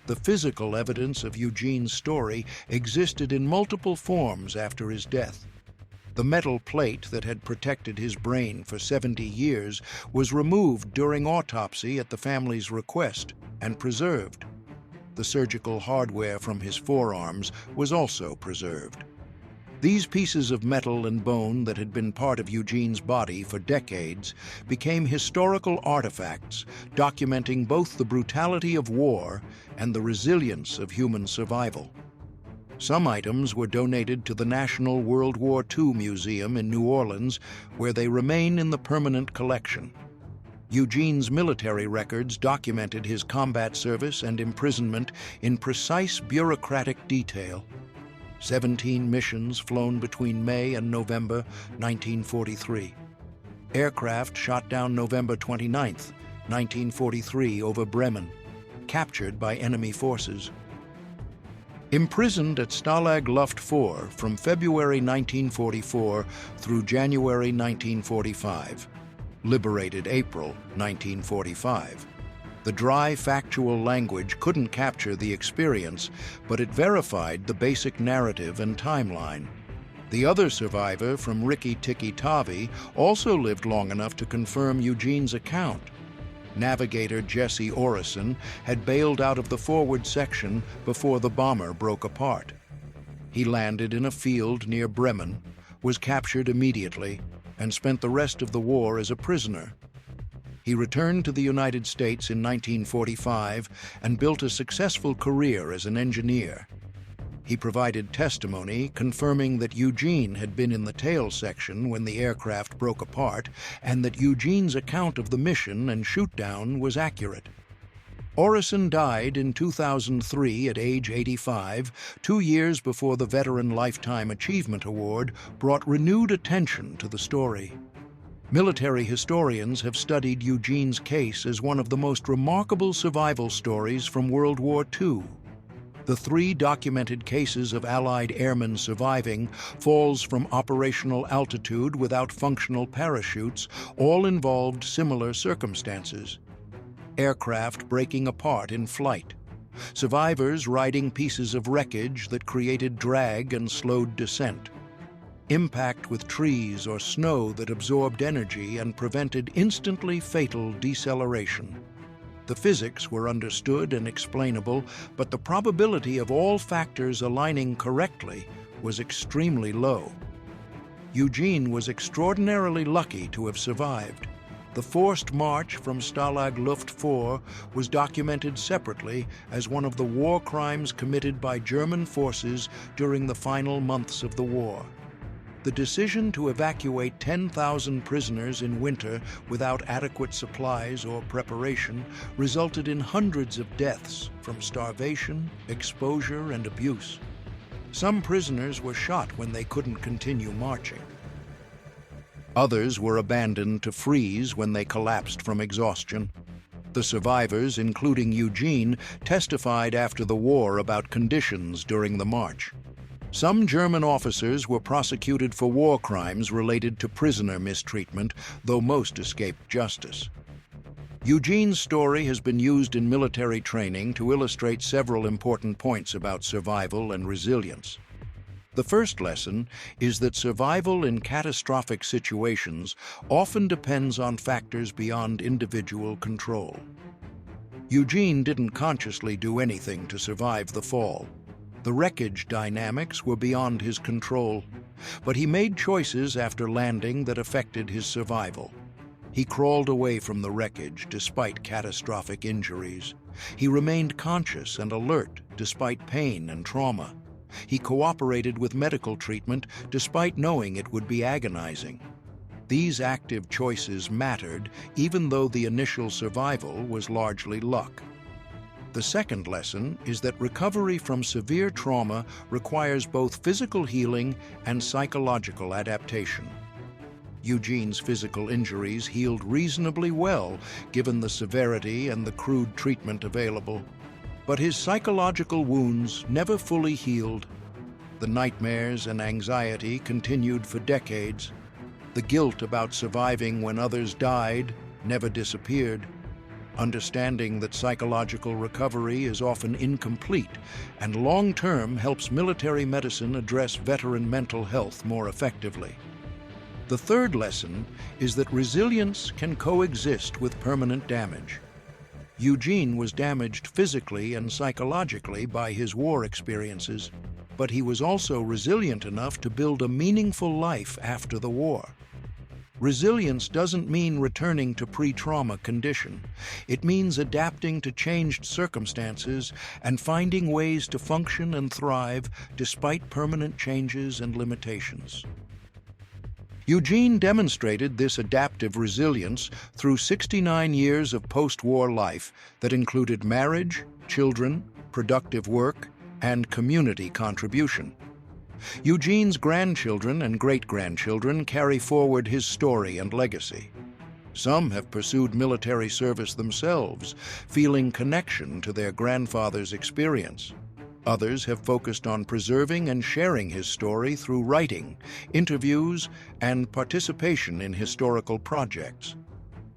The physical evidence of Eugene's story existed in multiple forms after his death. The metal plate that had protected his brain for 70 years was removed during autopsy at the family's request. and preserved. The surgical hardware from his forearms was also preserved. These pieces of metal and bone that had been part of Eugene's body for decades became historical artifacts documenting both the brutality of war and the resilience of human survival. Some items were donated to the National World War II Museum in New Orleans, where they remain in the permanent collection. Eugene's military records documented his combat service and imprisonment in precise bureaucratic detail. 17 missions flown between May and November 1943. Aircraft shot down November 29, 1943 over Bremen, captured by enemy forces. Imprisoned at Stalag Luft 4 from February 1944 through January 1945. Liberated April 1945. The dry, factual language couldn't capture the experience, but it verified the basic narrative and timeline. The other survivor from Rikki-Tikki-Tavi also lived long enough to confirm Eugene's account. Navigator Jesse Orison had bailed out of the forward section before the bomber broke apart. He landed in a field near Bremen, was captured immediately, and spent the rest of the war as a prisoner. He returned to the United States in 1945 and built a successful career as an engineer. He provided testimony confirming that Eugene had been in the tail section when the aircraft broke apart and that Eugene's account of the mission and shoot-down was accurate. Orison died in 2003 at age 85, 2 years before the Veteran Lifetime Achievement Award brought renewed attention to the story. Military historians have studied Eugene's case as one of the most remarkable survival stories from World War II. The 3 documented cases of Allied airmen surviving falls from operational altitude without functional parachutes all involved similar circumstances. Aircraft breaking apart in flight. Survivors riding pieces of wreckage that created drag and slowed descent. Impact with trees or snow that absorbed energy and prevented instantly fatal deceleration. The physics were understood and explainable, but the probability of all factors aligning correctly was extremely low. Eugene was extraordinarily lucky to have survived. The forced march from Stalag Luft 4 was documented separately as one of the war crimes committed by German forces during the final months of the war. The decision to evacuate 10,000 prisoners in winter without adequate supplies or preparation resulted in hundreds of deaths from starvation, exposure, and abuse. Some prisoners were shot when they couldn't continue marching. Others were abandoned to freeze when they collapsed from exhaustion. The survivors, including Eugene, testified after the war about conditions during the march. Some German officers were prosecuted for war crimes related to prisoner mistreatment, though most escaped justice. Eugene's story has been used in military training to illustrate several important points about survival and resilience. The first lesson is that survival in catastrophic situations often depends on factors beyond individual control. Eugene didn't consciously do anything to survive the fall. The wreckage dynamics were beyond his control, but he made choices after landing that affected his survival. He crawled away from the wreckage despite catastrophic injuries. He remained conscious and alert despite pain and trauma. He cooperated with medical treatment despite knowing it would be agonizing. These active choices mattered even though the initial survival was largely luck. The second lesson is that recovery from severe trauma requires both physical healing and psychological adaptation. Eugene's physical injuries healed reasonably well given the severity and the crude treatment available. But his psychological wounds never fully healed. The nightmares and anxiety continued for decades. The guilt about surviving when others died never disappeared. Understanding that psychological recovery is often incomplete and long-term helps military medicine address veteran mental health more effectively. The third lesson is that resilience can coexist with permanent damage. Eugene was damaged physically and psychologically by his war experiences, but he was also resilient enough to build a meaningful life after the war. Resilience doesn't mean returning to pre-trauma condition. It means adapting to changed circumstances and finding ways to function and thrive despite permanent changes and limitations. Eugene demonstrated this adaptive resilience through 69 years of post-war life that included marriage, children, productive work, and community contribution. Eugene's grandchildren and great-grandchildren carry forward his story and legacy. Some have pursued military service themselves, feeling connection to their grandfather's experience. Others have focused on preserving and sharing his story through writing, interviews, and participation in historical projects.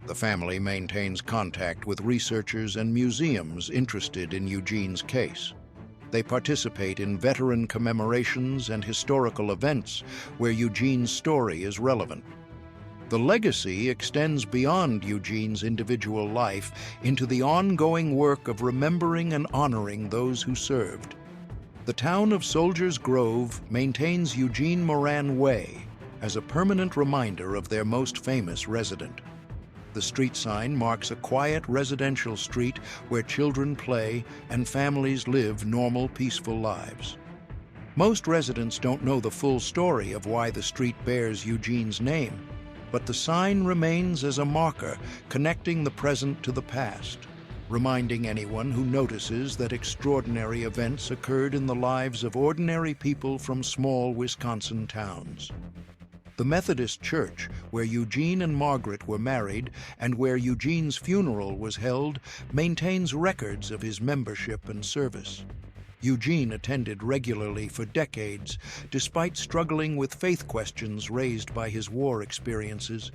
The family maintains contact with researchers and museums interested in Eugene's case. They participate in veteran commemorations and historical events where Eugene's story is relevant. The legacy extends beyond Eugene's individual life into the ongoing work of remembering and honoring those who served. The town of Soldiers Grove maintains Eugene Moran Way as a permanent reminder of their most famous resident. The street sign marks a quiet residential street where children play and families live normal, peaceful lives. Most residents don't know the full story of why the street bears Eugene's name, but the sign remains as a marker connecting the present to the past, reminding anyone who notices that extraordinary events occurred in the lives of ordinary people from small Wisconsin towns. The Methodist Church, where Eugene and Margaret were married and where Eugene's funeral was held, maintains records of his membership and service. Eugene attended regularly for decades, despite struggling with faith questions raised by his war experiences.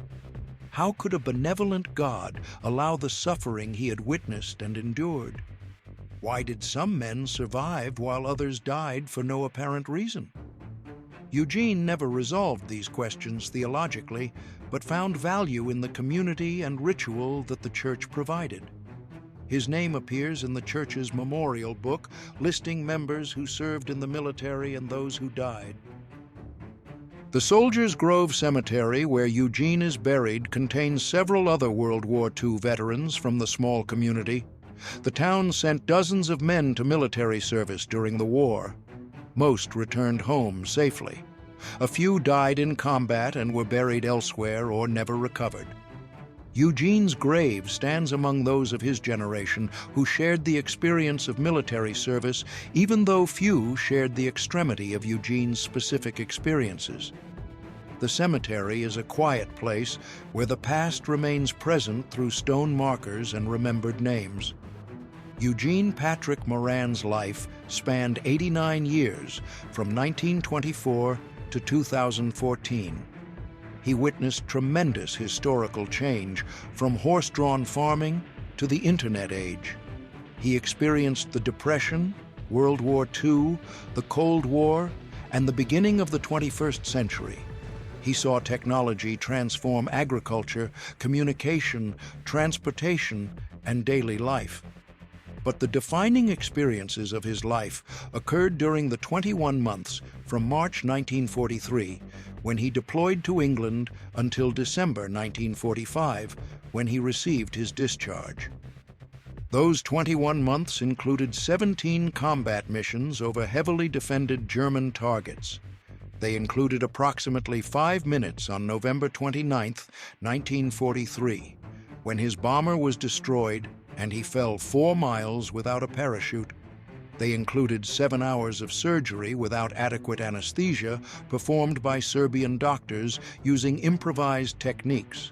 How could a benevolent God allow the suffering he had witnessed and endured? Why did some men survive while others died for no apparent reason? Eugene never resolved these questions theologically, but found value in the community and ritual that the church provided. His name appears in the church's memorial book, listing members who served in the military and those who died. The Soldiers Grove Cemetery, where Eugene is buried, contains several other World War II veterans from the small community. The town sent dozens of men to military service during the war. Most returned home safely. A few died in combat and were buried elsewhere or never recovered. Eugene's grave stands among those of his generation who shared the experience of military service, even though few shared the extremity of Eugene's specific experiences. The cemetery is a quiet place where the past remains present through stone markers and remembered names. Eugene Patrick Moran's life spanned 89 years, from 1924 to 2014. He witnessed tremendous historical change, from horse-drawn farming to the Internet age. He experienced the Depression, World War II, the Cold War, and the beginning of the 21st century. He saw technology transform agriculture, communication, transportation, and daily life. But the defining experiences of his life occurred during the 21 months from March 1943, when he deployed to England, until December 1945, when he received his discharge. Those 21 months included 17 combat missions over heavily defended German targets. They included approximately 5 minutes on November 29, 1943, when his bomber was destroyed and he fell 4 miles without a parachute. They included 7 hours of surgery without adequate anesthesia performed by Serbian doctors using improvised techniques.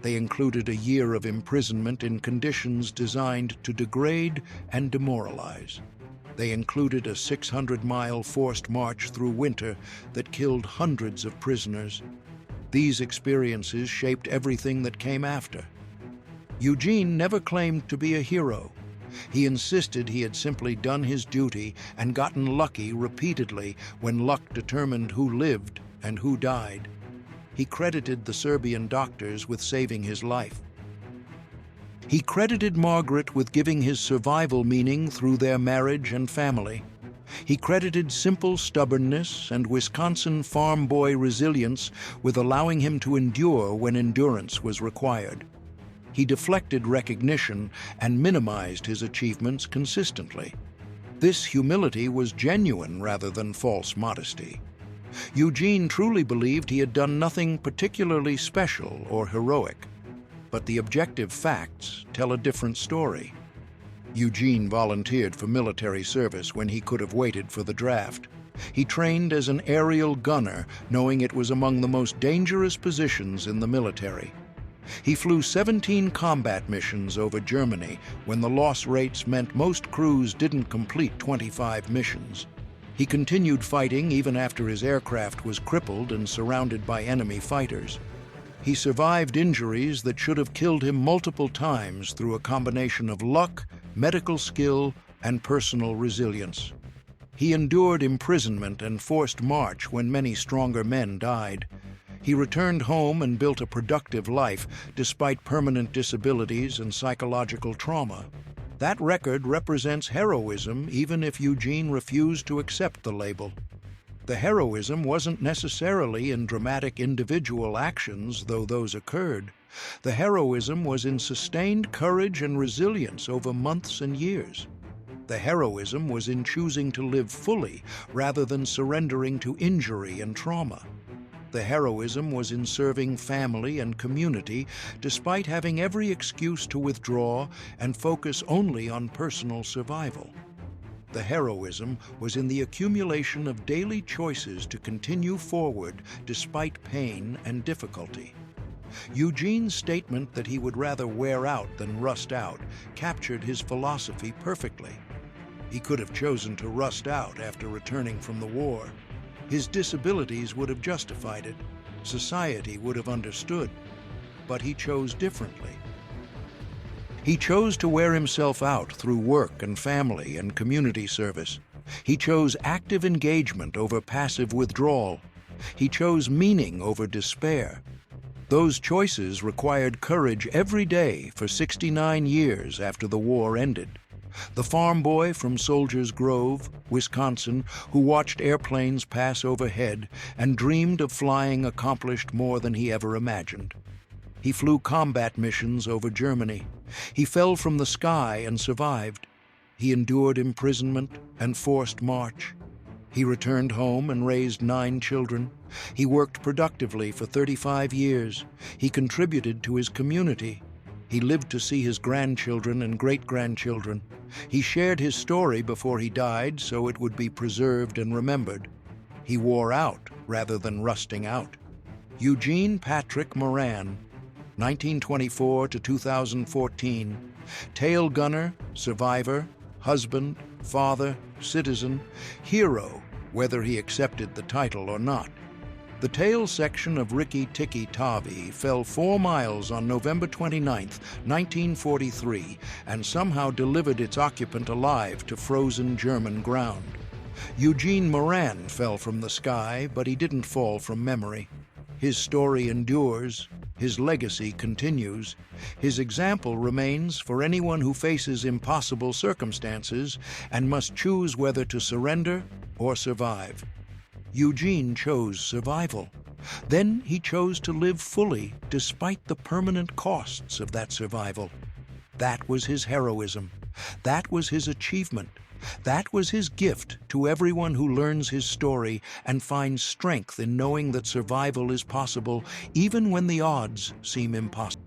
They included a year of imprisonment in conditions designed to degrade and demoralize. They included a 600-mile forced march through winter that killed hundreds of prisoners. These experiences shaped everything that came after. Eugene never claimed to be a hero. He insisted he had simply done his duty and gotten lucky repeatedly when luck determined who lived and who died. He credited the Serbian doctors with saving his life. He credited Margaret with giving his survival meaning through their marriage and family. He credited simple stubbornness and Wisconsin farm boy resilience with allowing him to endure when endurance was required. He deflected recognition and minimized his achievements consistently. This humility was genuine rather than false modesty. Eugene truly believed he had done nothing particularly special or heroic, but the objective facts tell a different story. Eugene volunteered for military service when he could have waited for the draft. He trained as an aerial gunner, knowing it was among the most dangerous positions in the military. He flew 17 combat missions over Germany when the loss rates meant most crews didn't complete 25 missions. He continued fighting even after his aircraft was crippled and surrounded by enemy fighters. He survived injuries that should have killed him multiple times through a combination of luck, medical skill, and personal resilience. He endured imprisonment and forced march when many stronger men died. He returned home and built a productive life despite permanent disabilities and psychological trauma. That record represents heroism even if Eugene refused to accept the label. The heroism wasn't necessarily in dramatic individual actions, though those occurred. The heroism was in sustained courage and resilience over months and years. The heroism was in choosing to live fully rather than surrendering to injury and trauma. The heroism was in serving family and community despite having every excuse to withdraw and focus only on personal survival. The heroism was in the accumulation of daily choices to continue forward despite pain and difficulty. Eugene's statement that he would rather wear out than rust out captured his philosophy perfectly. He could have chosen to rust out after returning from the war. His disabilities would have justified it. Society would have understood. But he chose differently. He chose to wear himself out through work and family and community service. He chose active engagement over passive withdrawal. He chose meaning over despair. Those choices required courage every day for 69 years after the war ended. The farm boy from Soldiers Grove, Wisconsin, who watched airplanes pass overhead and dreamed of flying accomplished more than he ever imagined. He flew combat missions over Germany. He fell from the sky and survived. He endured imprisonment and forced march. He returned home and raised 9 children. He worked productively for 35 years. He contributed to his community. He lived to see his grandchildren and great-grandchildren. He shared his story before he died so it would be preserved and remembered. He wore out rather than rusting out. Eugene Patrick Moran, 1924 to 2014, tail gunner, survivor, husband, father, citizen, hero, whether he accepted the title or not. The tail section of Rikki-Tikki-Tavi fell 4 miles on November 29, 1943, and somehow delivered its occupant alive to frozen German ground. Eugene Moran fell from the sky, but he didn't fall from memory. His story endures. His legacy continues. His example remains for anyone who faces impossible circumstances and must choose whether to surrender or survive. Eugene chose survival. Then he chose to live fully despite the permanent costs of that survival. That was his heroism. That was his achievement. That was his gift to everyone who learns his story and finds strength in knowing that survival is possible even when the odds seem impossible.